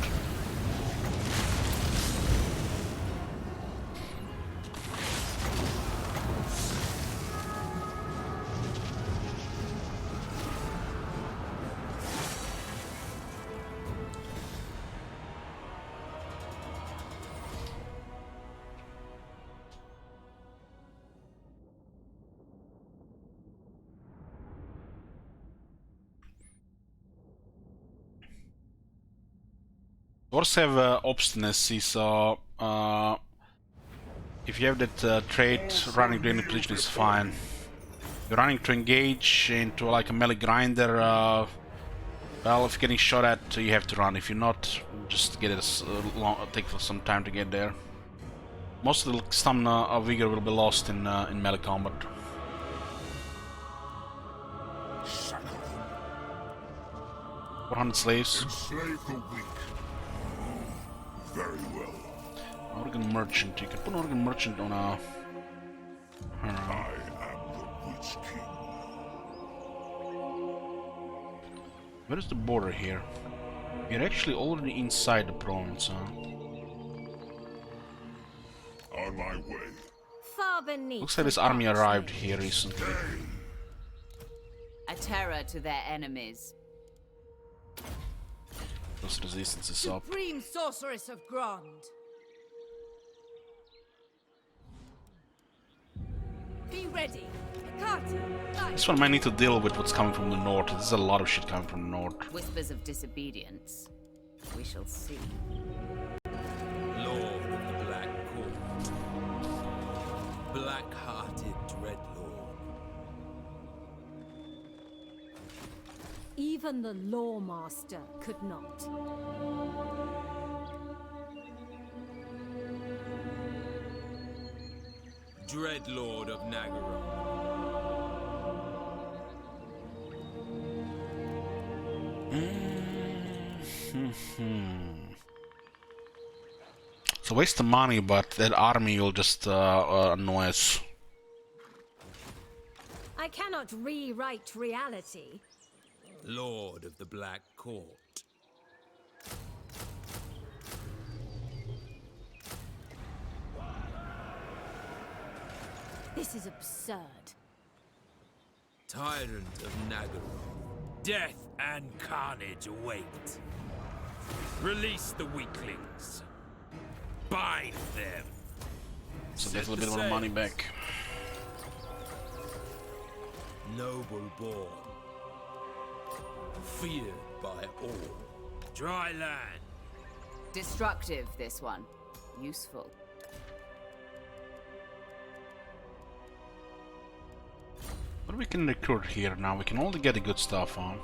Dwarves have obstinacy, so if you have that trait, running to any position is fine. If you're running to engage into like a melee grinder, well, if you're getting shot at, you have to run. If you're not, just get it take some time to get there. Most of the stamina vigor will be lost in melee combat. 400 slaves. Enslave the weak. Very well. Organ merchant. You can put organ merchant on a. I am the Witch King. Where is the border here? You're actually already inside the province, huh? On my way. Far beneath. Looks like this army arrived here recently. A terror to their enemies. Those resistance is up. Supreme Sorceress of Grond. Be ready. Hecate, This one might need to deal with what's coming from the north. There's a lot of shit coming from the north. Whispers of disobedience. We shall see. Lord of the Black Court. Black-hearted Dreadlord. Even the Lawmaster could not. Dreadlord of Nagaroth. So waste the money, but that army will just annoy us. I cannot rewrite reality. Lord of the Black Court. This is absurd. Tyrant of Nagaroth. Death and carnage await. Release the weaklings. Bind them. So get a little bit more money back. Noble born. Feared by all. Dry land. Destructive, this one. Useful. What we can recruit here now? We can only get the good stuff on.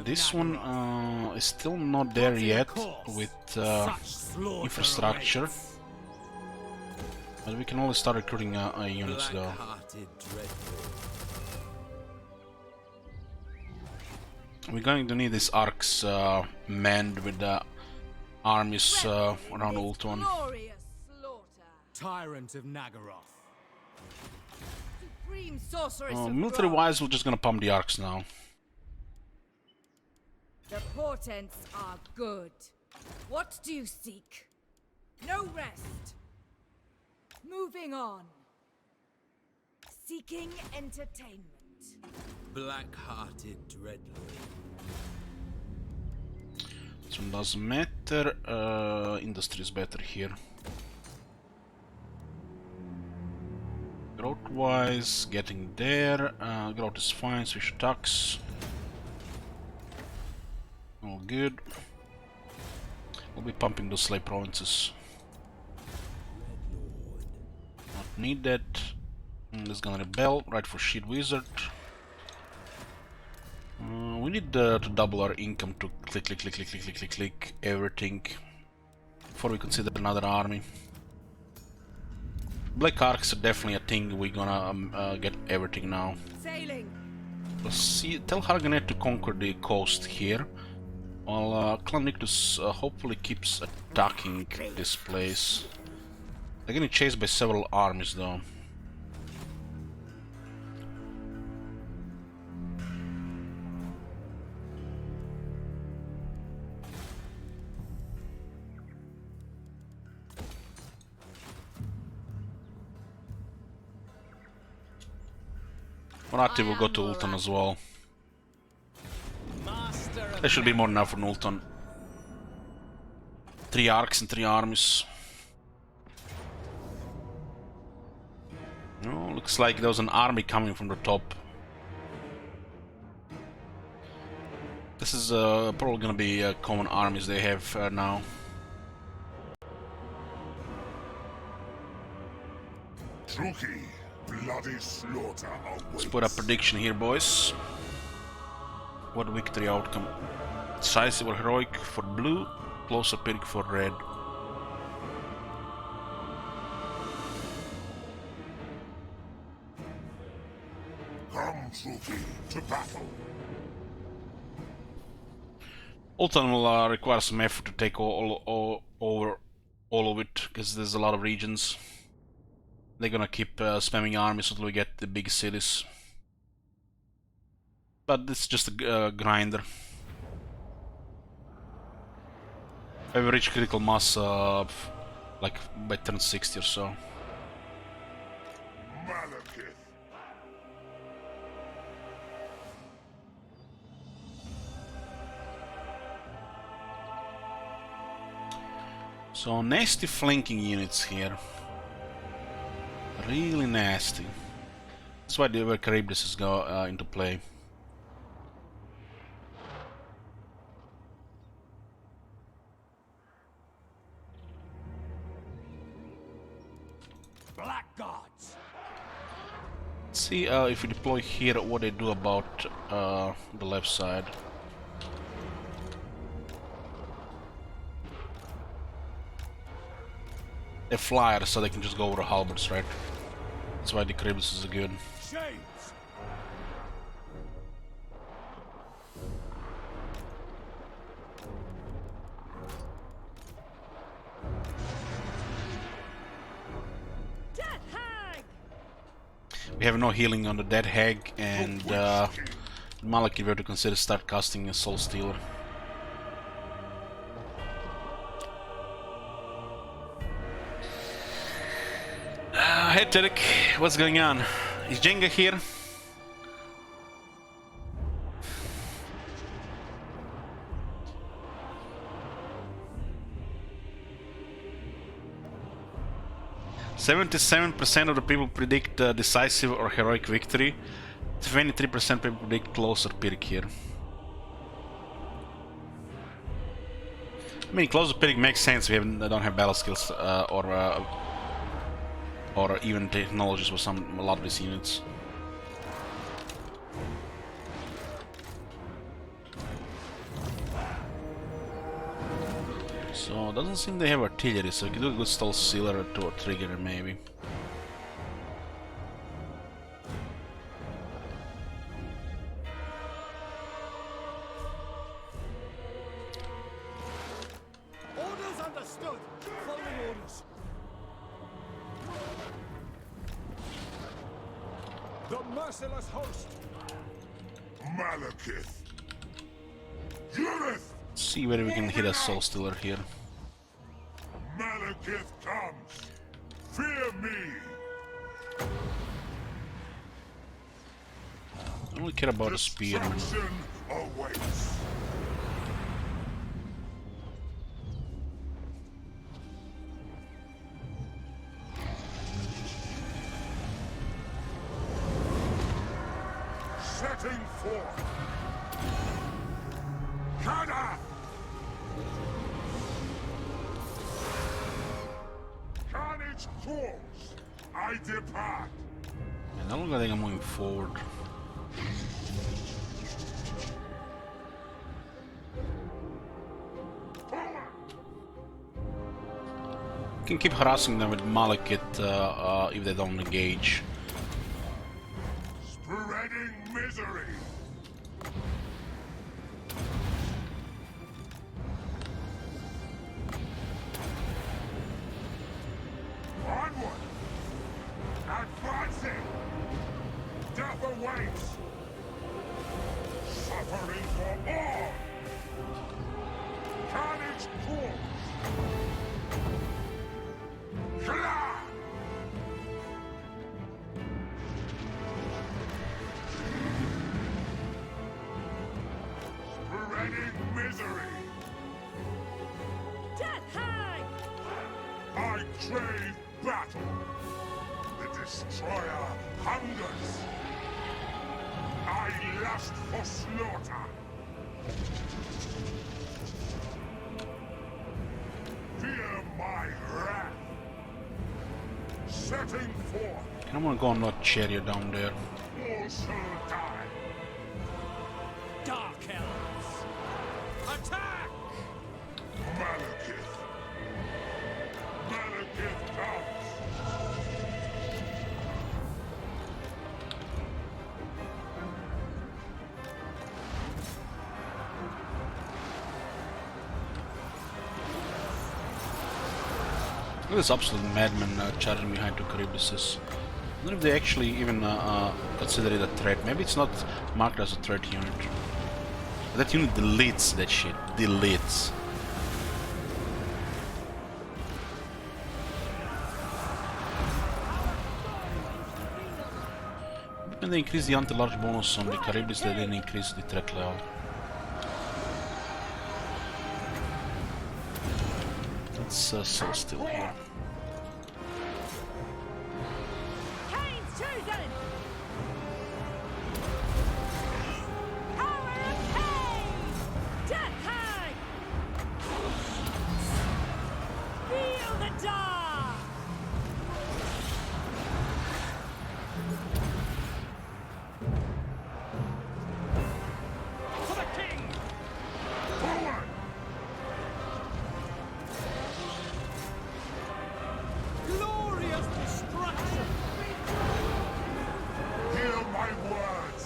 This one is still not there yet with infrastructure. But we can only start recruiting units though. We're going to need these arcs manned with the armies around Ultron. glorious slaughter. Tyrant of Nagaroth. Supreme Sorceress of Military Grond. wise, we're just gonna pump the arcs now. The portents are good. What do you seek? No rest. Moving on. Seeking entertainment. Black-hearted Dreadlord. This one doesn't matter. Industry is better here. Growth wise, getting there. Growth is fine, switch attacks. All good. We'll be pumping those slave provinces. Not need that. He's gonna rebel, right for Shield Wizard. We need to double our income to click everything before we consider another army. Black Arcs are definitely a thing. We're gonna get everything now. Sailing. Let's see. Tell Harganet to conquer the coast here, while Clan Nictus hopefully keeps attacking this place. They're getting chased by several armies though. Morati will go to Ulton as well. There should be more than enough for Ulton. 3 arcs and 3 armies. Oh, looks like there was an army coming from the top. This is probably gonna be common armies they have now. Truki, bloody slaughter awaits. Let's put a prediction here, boys. What victory outcome? Decisive or heroic for blue, closer pick for red. Come, Suki, to battle. Ultan will require some effort to take over all of it, because there's a lot of regions. They're gonna keep spamming armies until we get the big cities. But it's just a grinder. I've reached critical mass like by turn 60 or so. Malekith. So nasty flanking units here. Really nasty. That's why the Charybdis go into play. Black gods. Let's see if we deploy here what they do about the left side. They're flyers, so they can just go over the halberds, right? That's why the Charybdis is good. Shades. Death hag! We have no healing on the Dead Hag, and Malekith we have to consider start casting a Soul Stealer. Hey Tedek, what's going on? Is Jenga here? "77% of the people predict decisive or heroic victory. 23% people predict close or Pyrrhic here. I mean, close or Pyrrhic makes sense. We don't have battle skills or even technologies for a lot of these units. So it doesn't seem they have artillery, so we can do a good Soul Stealer to a trigger maybe. Orders understood. Following orders. The merciless host. Malekith. Judith! See whether we can hit a Soul Stealer here. Malekith comes. Fear me. I only care about a spearman. Destruction awaits. Setting forth. Kada! Carnage falls. I depart. And I don't think I'm moving forward. You can keep harassing them with Malekith if they don't engage. Spreading misery. Onward! Advancing! Death awaits! Suffering for all! Carnage crawls! Kla! Spreading misery! Death hag! I crave battle. The destroyer hungers. I lust for slaughter. Fear my wrath. Setting forth, I'm gonna go on that chariot down there. all shall die. Dark elves. Attack! Malekith. Malekith comes. Look at this absolute madman charging behind two Charybdises. I wonder if they actually even consider it a threat. Maybe it's not marked as a threat unit. That unit deletes that shit. Deletes. When they increase the anti-large bonus on the Charybdis, they didn't increase the threat level. Let's so still here. Kane's chosen! Power of Kane! Death hang! Feel the dark! For the king! Forward! Glorious destruction! Hear my words!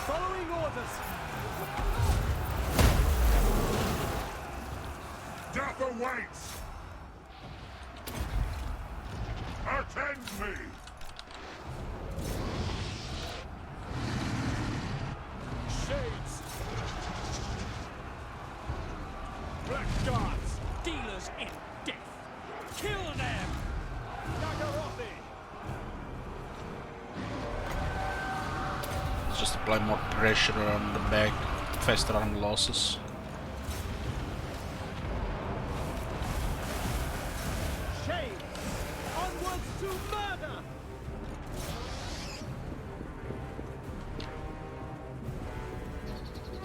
Following orders! Death awaits! Attend me! Shades! Black gods! Dealers in death! Kill them! Nagarothi! Let's just apply more pressure on the back, faster arm losses. Shades! Onwards to murder!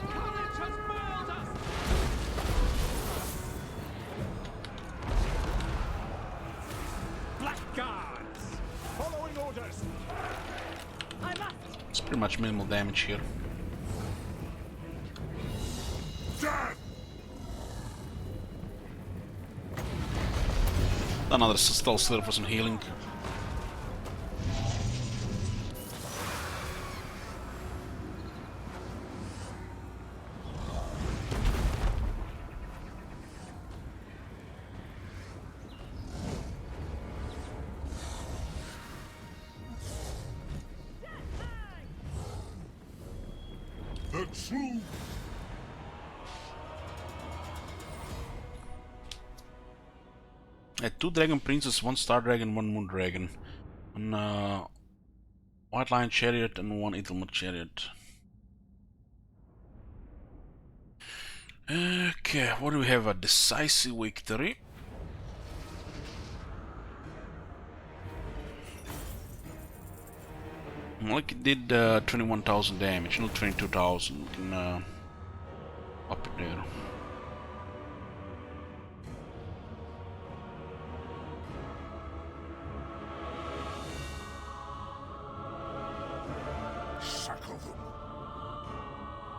Courage has failed us! Black guards! Following orders! I must! It's pretty much minimal damage here. Death! Another stealth slur for some healing. The true Two Dragon Princes, one Star Dragon, one Moon Dragon. One White Lion Chariot and one Edelmut Chariot. Okay, what do we have? A decisive victory. Like it did 21,000 damage, not 22,000. Up there. shackle them.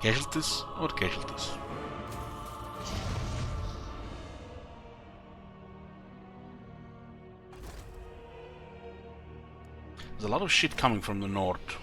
Casualties or casualties? There's a lot of shit coming from the north.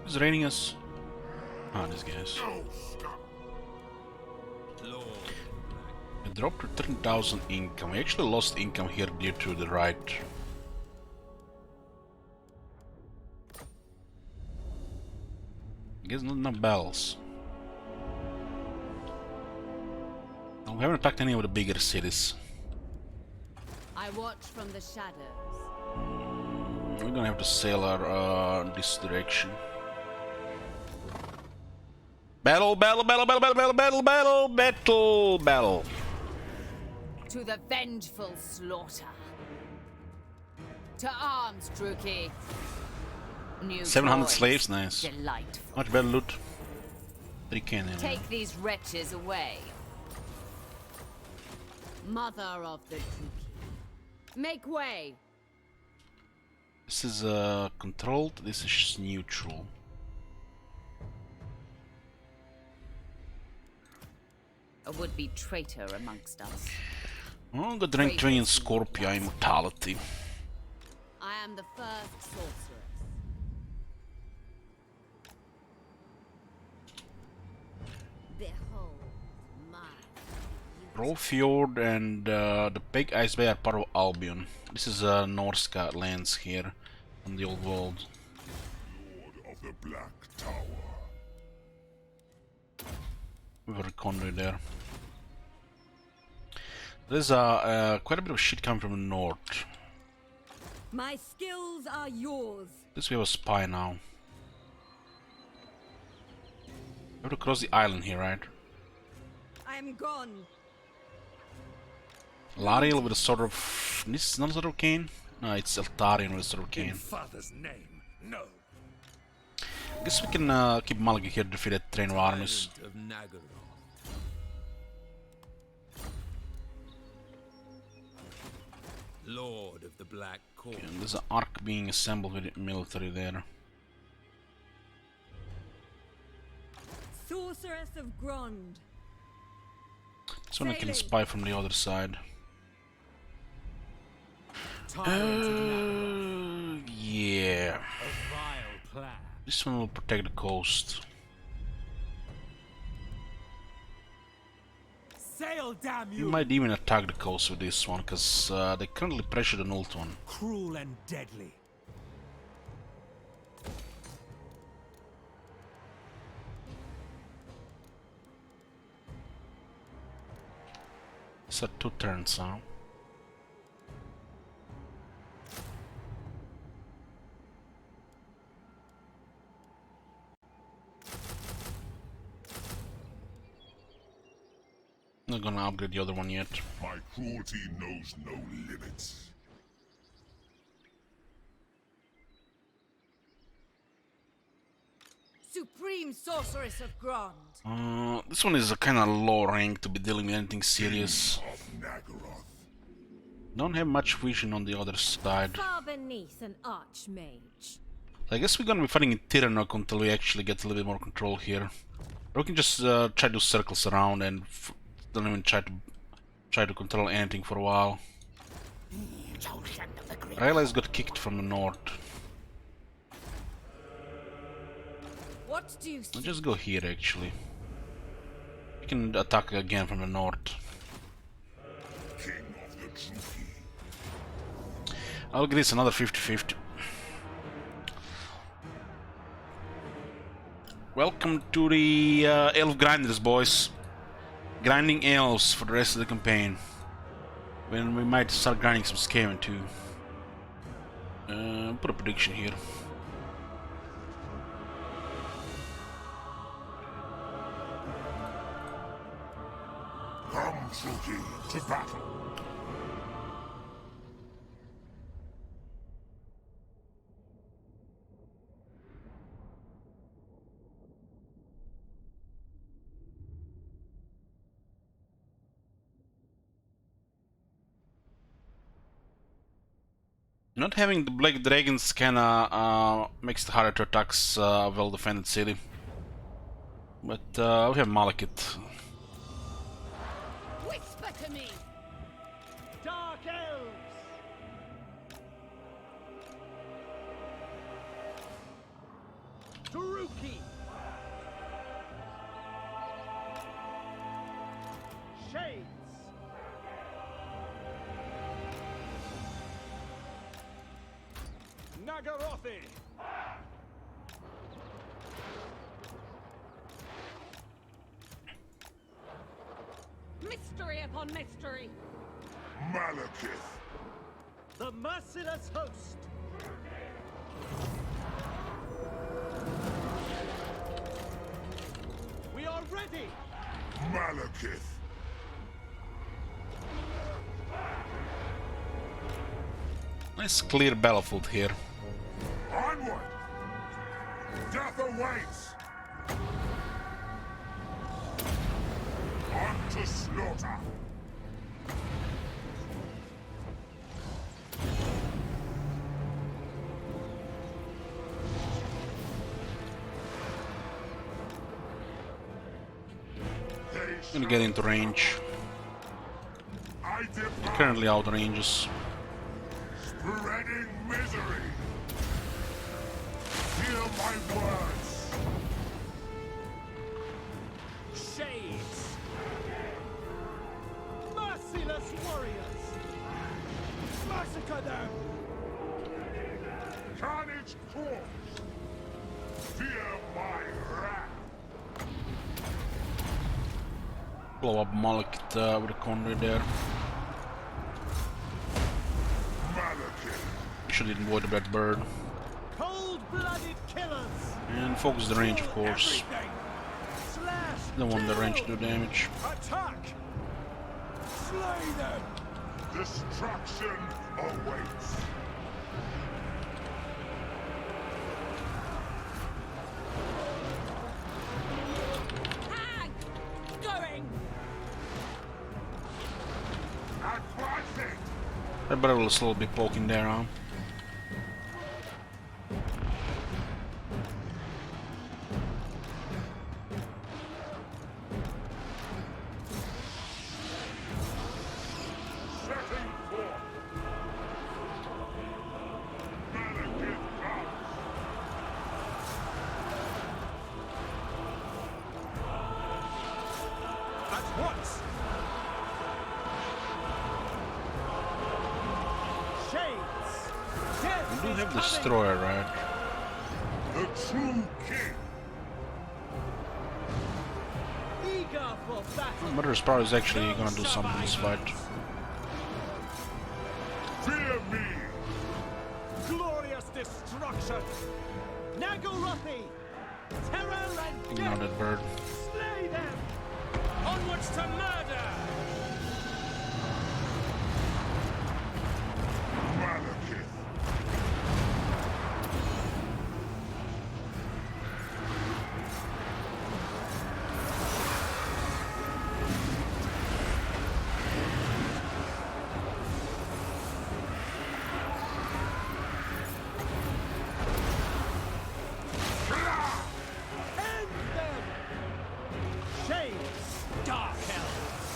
Who's raining us? Ah, this guys. We dropped to 13,000 income. We actually lost income here due to the right. I guess not enough bells. No, we haven't attacked any of the bigger cities. I watch from the shadows. We're gonna have to sail our this direction. Battle, battle, battle, battle, battle, battle, battle, battle, battle, battle. to the vengeful slaughter. To arms, Druki. New 700 toys. slaves, nice. Delightful. Much better loot. 3k anyway. Take these wretches away. Mother of the Druki. Make way. This is controlled, this is neutral. A would-be traitor amongst us. Oh, got rank 20 in Scorpia Immortality. I am the first sorceress. Behold my Rolfjord and the Big Ice Bay are part of Albion. This is Norska lands here on the old world. Lord of the Black Tower. We have a convoy there. There's quite a bit of shit coming from the north. My skills are yours. This we have a spy now. We have to cross the island here, right? I am gone. Lariel with a sort of... This is not a sort of cane? No, it's Eltarian with a sort of cane. In Father's name, no. I guess we can keep Malgi here to defeat that train of armies. Of Nagaroth. Lord of the Black Court. And there's an arc being assembled with the military there. Sorceress of Grond. This one I can spy from the other side. Yeah. A vile plan. This one will protect the coast. Sail, damn You you! might even attack the coast with this one, because they currently pressure the Nult one. Cruel and deadly. It's at 2 turns now. Not gonna upgrade the other one yet. My cruelty knows no limits. Supreme Sorceress of Grond. This one is a kind of low rank to be dealing with anything serious. Of Nagaroth. Don't have much vision on the other side. Far beneath an archmage. I guess we're gonna be fighting in Tiranoc until we actually get a little bit more control here. Or we can just try to do circles around and don't even try to control anything for a while. Rayla's got kicked from the north. What do you see? I'll just go here actually. We can attack again from the north. King of the Druki. I'll get this another 50-50. Welcome to the Elf Grinders, boys. Grinding elves for the rest of the campaign. When we might start grinding some Skaven too. Put a prediction here. Come, Druki, to battle. Not having the Black Dragons kinda makes it harder to attack a well-defended city. But we have Malekith. Whisper to me. Dark elves! Druki! Shades! Nagarothi! Mystery upon mystery. Malekith. The merciless host! We are ready! Malekith. Nice clear battlefield here. Onward! Death awaits! On to slaughter! Gonna get into range. Currently out of ranges. Spreading misery! Hear my words! Shades! Merciless warriors! Massacre them! Carnage corpse! Fear my wrath! Blow up Malekith with a Conrad there. Should avoid the Red Bird. Cold-blooded killers! And focus the range, of course. Don't want the range to do damage. Attack! Slay them! Destruction awaits! Hag! Going! Advancing! Red Bird will slowly be poking there, huh? Setting forth! Malekith comes! At once! Shades! Death We do is have coming! Destroyer, right? The true king! Eager for battle! Murder Sparrow is actually gonna do something in this fight. Fear me! Glorious destruction! Nagorothi! Terror and Ignore death! that bird. Slay them! Onwards to murder! Malekith! End them! Shades! Dark elves!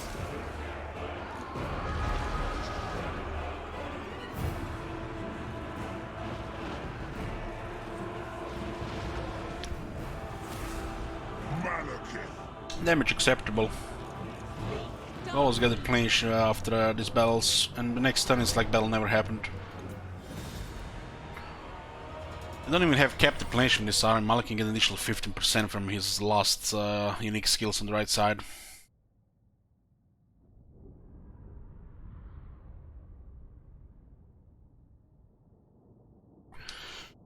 Malekith! Damage acceptable. Always get replenished after these battles, and the next turn it's like battle never happened. I don't even have capped replenishment in this army. Malek can get an additional 15% from his last unique skills on the right side.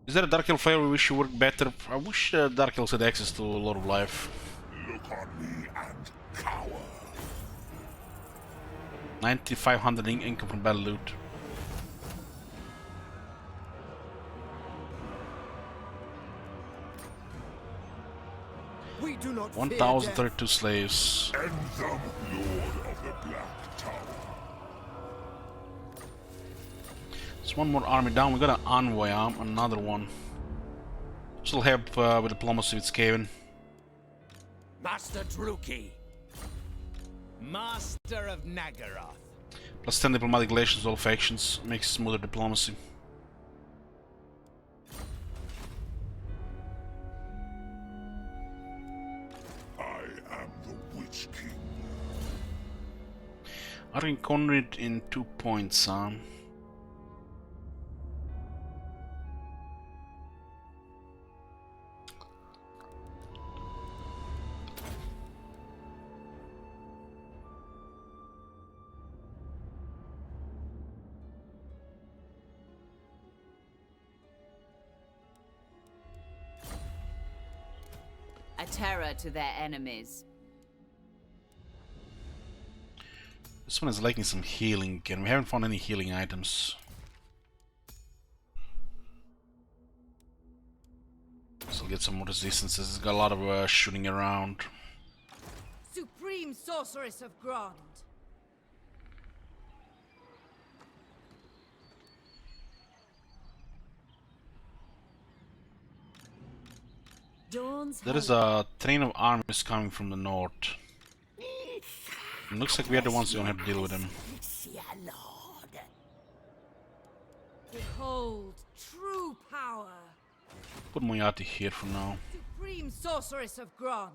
Is there a Dark Elf flavor we wish you worked better? I wish Dark Elves had access to Lord of Life. Look on me and cower! 9,500 income from battle loot. We do not 1,032 slaves. End them, Lord of the Black Tower! There's one more army down. We got an envoy arm, another one. This will help with diplomacy with Skaven. Master Druki! Master of Naggaroth! Plus 10 diplomatic relations with all factions. Makes smoother diplomacy. I am the Witch King. Arkin Conrad in 2 points, huh? A terror to their enemies. This one is lacking some healing, and we haven't found any healing items. So get some more resistances. It's got a lot of shooting around. Supreme Sorceress of Grond. Dawn's There is a train of armies coming from the north. It looks like we are the ones who don't have to deal with them. Behold true power. Put Moyati here for now. Supreme Sorceress of Grond.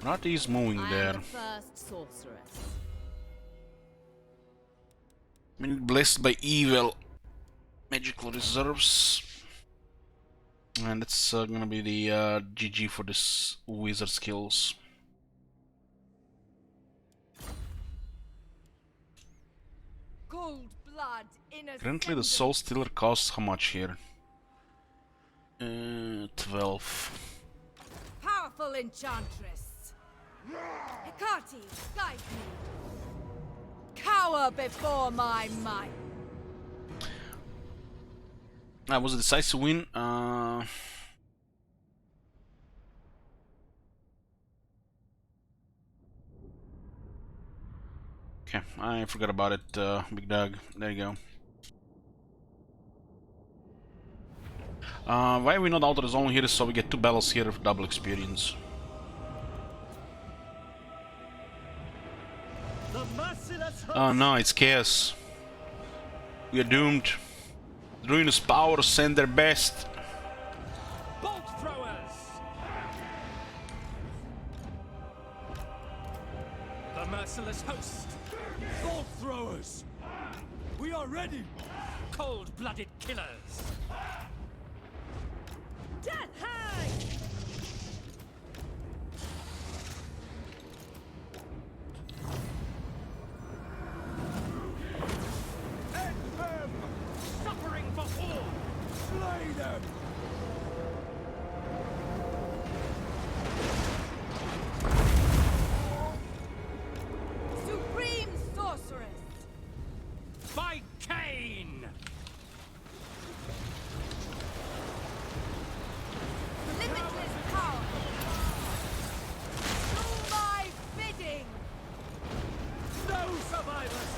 Moyati is moving I there. am the first sorceress. I mean, blessed by evil magical reserves. And it's gonna be the GG for this wizard skills. Cold blood in a Currently the Soul Stealer costs how much here? 12. powerful enchantress. Hecate, guide me. Cower before my might. That was a decisive win. Okay, I forgot about it, Big Dog. There you go. Why are we not out of the zone here? So we get 2 battles here with double experience. Oh no, it's chaos. We are doomed. The ruinous powers send their best. Bolt throwers! The merciless host! Bolt throwers! We are ready! Cold-blooded killers! Death Hag! End them! Suffering for all! Slay them! Supreme Sorceress. By Cain! Limitless power. Do my bidding. No survivors!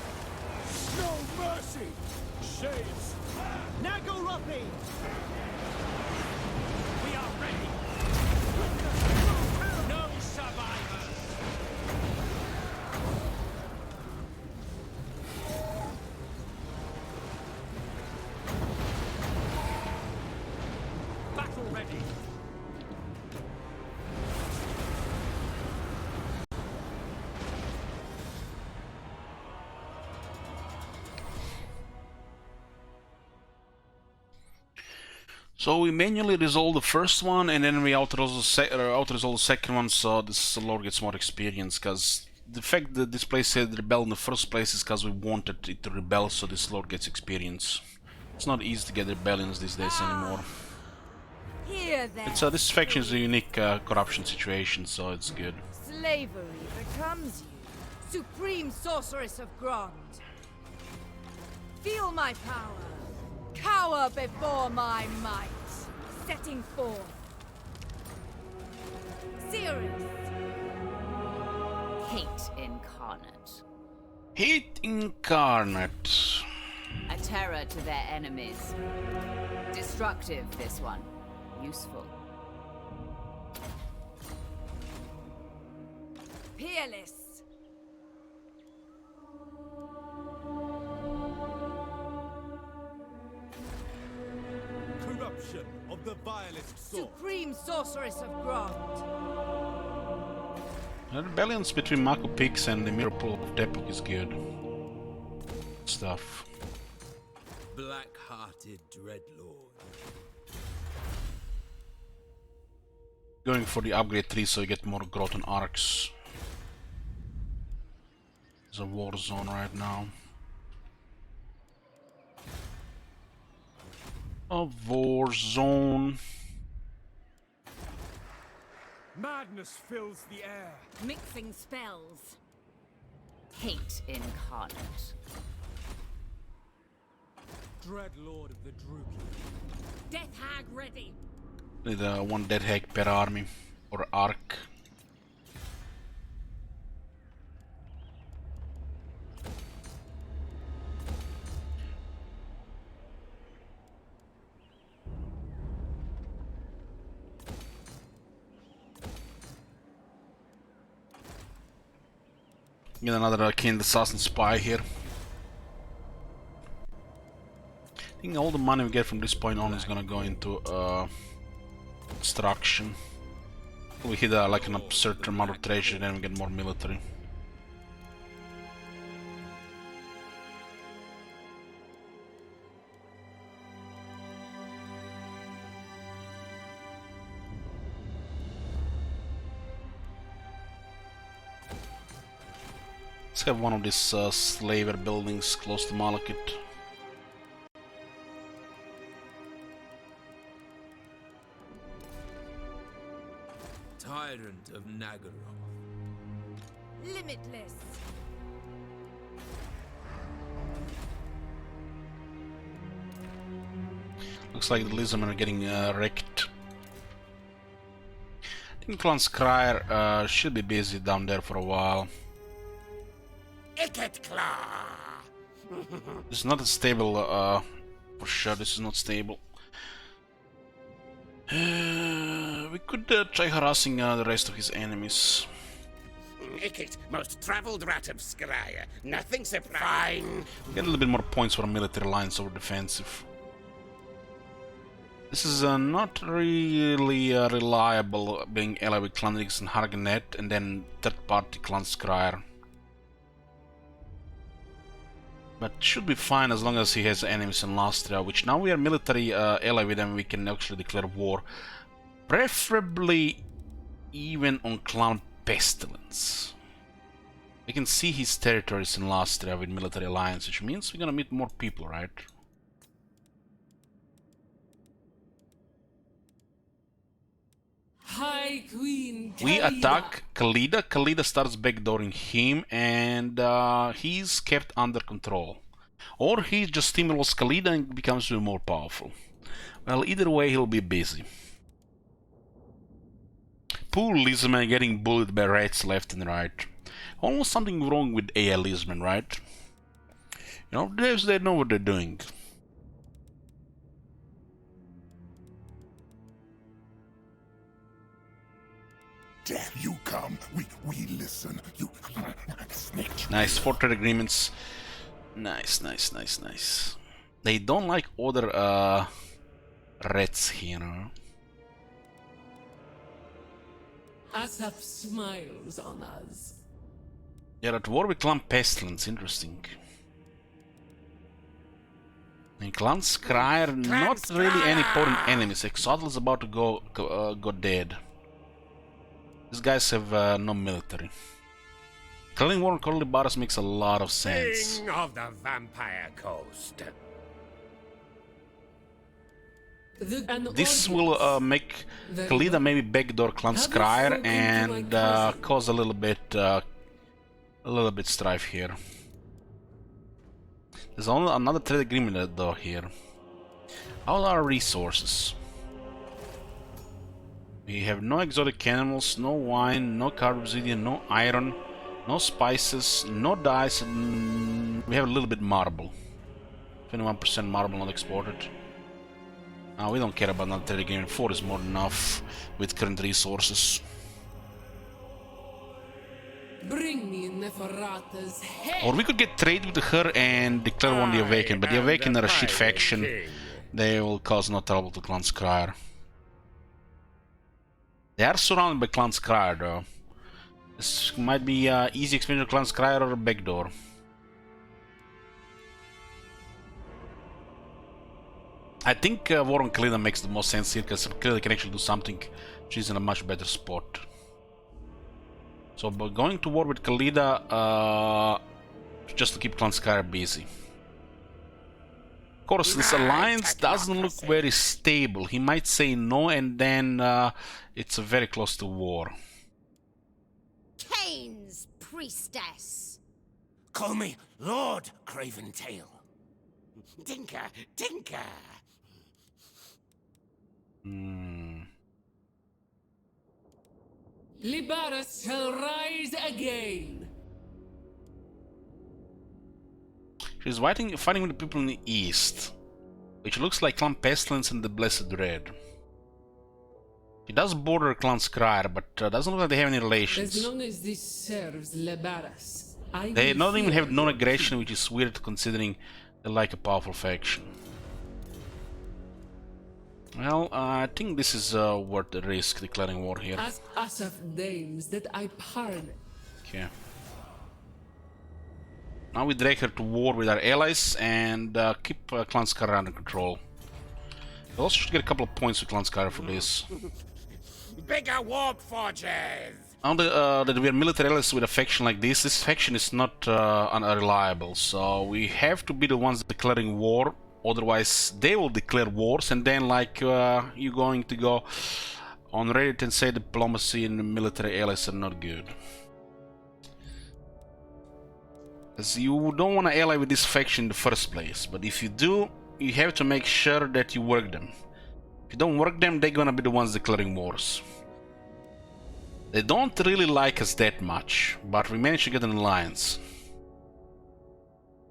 No mercy! Shades! Nagoropi! We are ready! No survivors! Battle ready! So we manually resolve the first one, and then we out-resolve the second one, so this lord gets more experience, because the fact that this place had rebel in the first place is because we wanted it to rebel, so this lord gets experience. It's not easy to get rebellions these days anymore. Here then. It's this faction is a unique corruption situation, so it's good. Slavery becomes you. Supreme Sorceress of Grond. Feel my power. Cower before my might. Setting forth. Ceres. Hate incarnate. Hate incarnate. A terror to their enemies. Destructive, this one. Useful. Peerless. Corruption of the vilest sort. Supreme Sorceress of Grond. The rebellions between Mako Pix and the Mirror Pool of Depok is good stuff. Black-hearted Dreadlord. Going for the upgrade 3 so you get more growth on arcs. It's a war zone right now. A war zone. Madness fills the air. Mixing spells. Hate incarnate. Dreadlord of the Druki. Death Hag ready. Need one dead hag per army or arc. Get another King's Assassin spy here. I think all the money we get from this point on is gonna go into construction. We hit like an absurd amount of treasure, then we get more military. Let's have one of these slaver buildings close to Malekith. Tyrant of Naggaroth. Limitless. Looks like the Lizardmen are getting wrecked. I think Clan Skryre should be busy down there for a while. Icket Claw! This is not a stable, for sure, this is not stable. We could try harassing the rest of his enemies. Icket, most travelled rat of Skryre. Nothing surprising. Get a little bit more points for a military alliance over defensive. This is not really reliable, being allied with Clanrix and Harganet, and then third-party Clan Skryre. But should be fine as long as he has enemies in Lastria, which now we are military ally with them, we can actually declare war. Preferably even on Clan Pestilence. We can see his territories in Lastria with military alliance, which means we're gonna meet more people, right? High Queen We Khalida. attack Khalida. Khalida starts backdooring him, and he's kept under control. Or he just stimulates Khalida and becomes even more powerful. Well, either way, he'll be busy. Poor Lizardman getting bullied by rats left and right. Almost something wrong with AI Lizardman, right? You know, they know what they're doing. Dare you come? We listen. You snitch. Nice, 4 trade agreements. Nice. They don't like other rats here. Asap smiles on us. They're at war with Clan Pestilence, interesting. And Clan Skryre, not really any important enemies. Exotl is about to go dead. These guys have no military. Killing War on Corley Barras makes a lot of sense. King of the Vampire Coast. This will make Khalida maybe backdoor Clan Skryre and cause a little bit strife here. There's only another trade agreement though here. How are our resources? We have no exotic animals, no wine, no carbon obsidian, no iron, no spices, no dice, and we have a little bit marble. 21% marble not exported. We don't care about another trade agreement. 4 is more than enough with current resources. Bring me Neferata's head. Or we could get trade with her and declare on the Awakened, but the Awakened are a shit faction. They will cause no trouble to Clan Skryre. They are surrounded by Clan Skryre though. This might be easy expansion of Clan Skryre or a backdoor. I think War on Khalida makes the most sense here, because Khalida can actually do something. She's in a much better spot. So by going to war with Khalida, just to keep Clan Skryre busy. Of course, this alliance doesn't look very stable. He might say no, and then it's very close to war. Cain's priestess. Call me Lord Craventail. Tinker. Libaras shall rise again. She's fighting with the people in the east, which looks like Clan Pestilence and the Blessed Dread. She does border Clan Skryre, but doesn't look like they have any relations. As long as this serves Libaras, They don't even have non-aggression, which is weird considering they're like a powerful faction. Well, I think this is worth the risk, declaring war here. Ask Asaf dames that I pardon. Okay. Now we drag her to war with our allies and keep Clan Skryre under control. We also should get a couple of points with Clan Skryre for this. Bigger warp forges! Now that we are military allies with a faction like this faction is not unreliable, so we have to be the ones declaring war, otherwise they will declare wars, and then like you're going to go on Reddit and say diplomacy and military allies are not good. As you don't want to ally with this faction in the first place, but if you do, you have to make sure that you work them. If you don't work them, they're gonna be the ones declaring wars. They don't really like us that much, but we managed to get an alliance.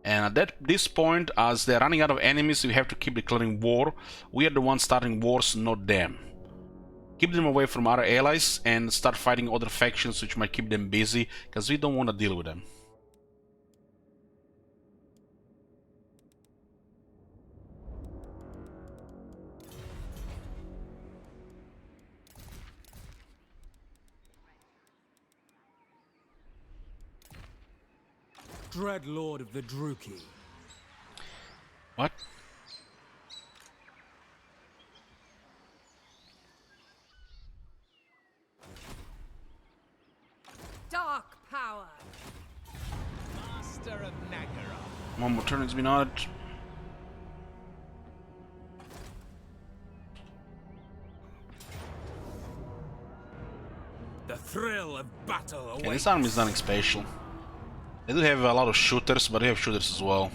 And at this point, as they're running out of enemies, we have to keep declaring war. We are the ones starting wars, not them. Keep them away from our allies and start fighting other factions which might keep them busy, because we don't want to deal with them. Dread Lord of the Druki. What? Dark power. Master of Nagara. One more turn has been added. The thrill of battle awaits. Okay, this army is nothing special. They do have a lot of shooters, but they have shooters as well.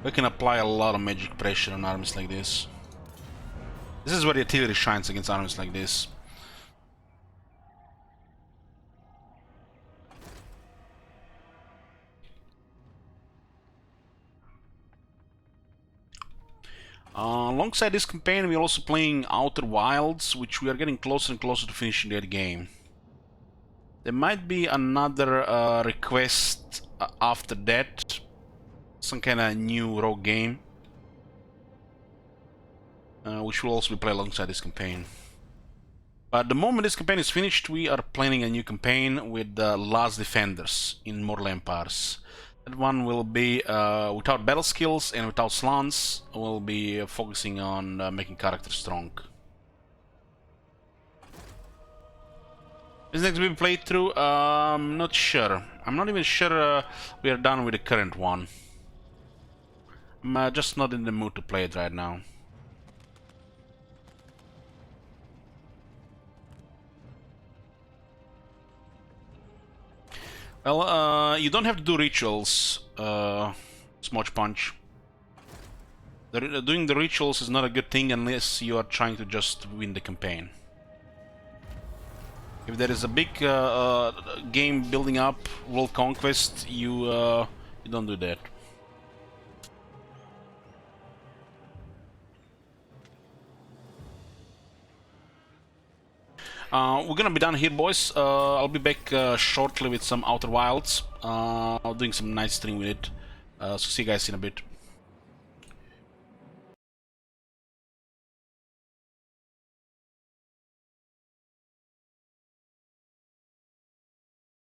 We can apply a lot of magic pressure on armies like this. This is where the artillery shines against armies like this. Alongside this campaign, we're also playing Outer Wilds, which we are getting closer and closer to finishing that game. There might be another request after that, some kind of new rogue game, which will also be played alongside this campaign. But the moment this campaign is finished, we are planning a new campaign with Last Defenders in Mortal Empires. That one will be without battle skills and without slants. We'll be focusing on making characters strong. Is next to be played through? Not sure. I'm not even sure we are done with the current one. I'm just not in the mood to play it right now. Well, you don't have to do rituals, Smudge Punch. Doing the rituals is not a good thing unless you are trying to just win the campaign. If there is a big game building up, world conquest, you don't do that. We're gonna be done here, boys. I'll be back shortly with some Outer Wilds. Doing some nice stream with it. So see you guys in a bit.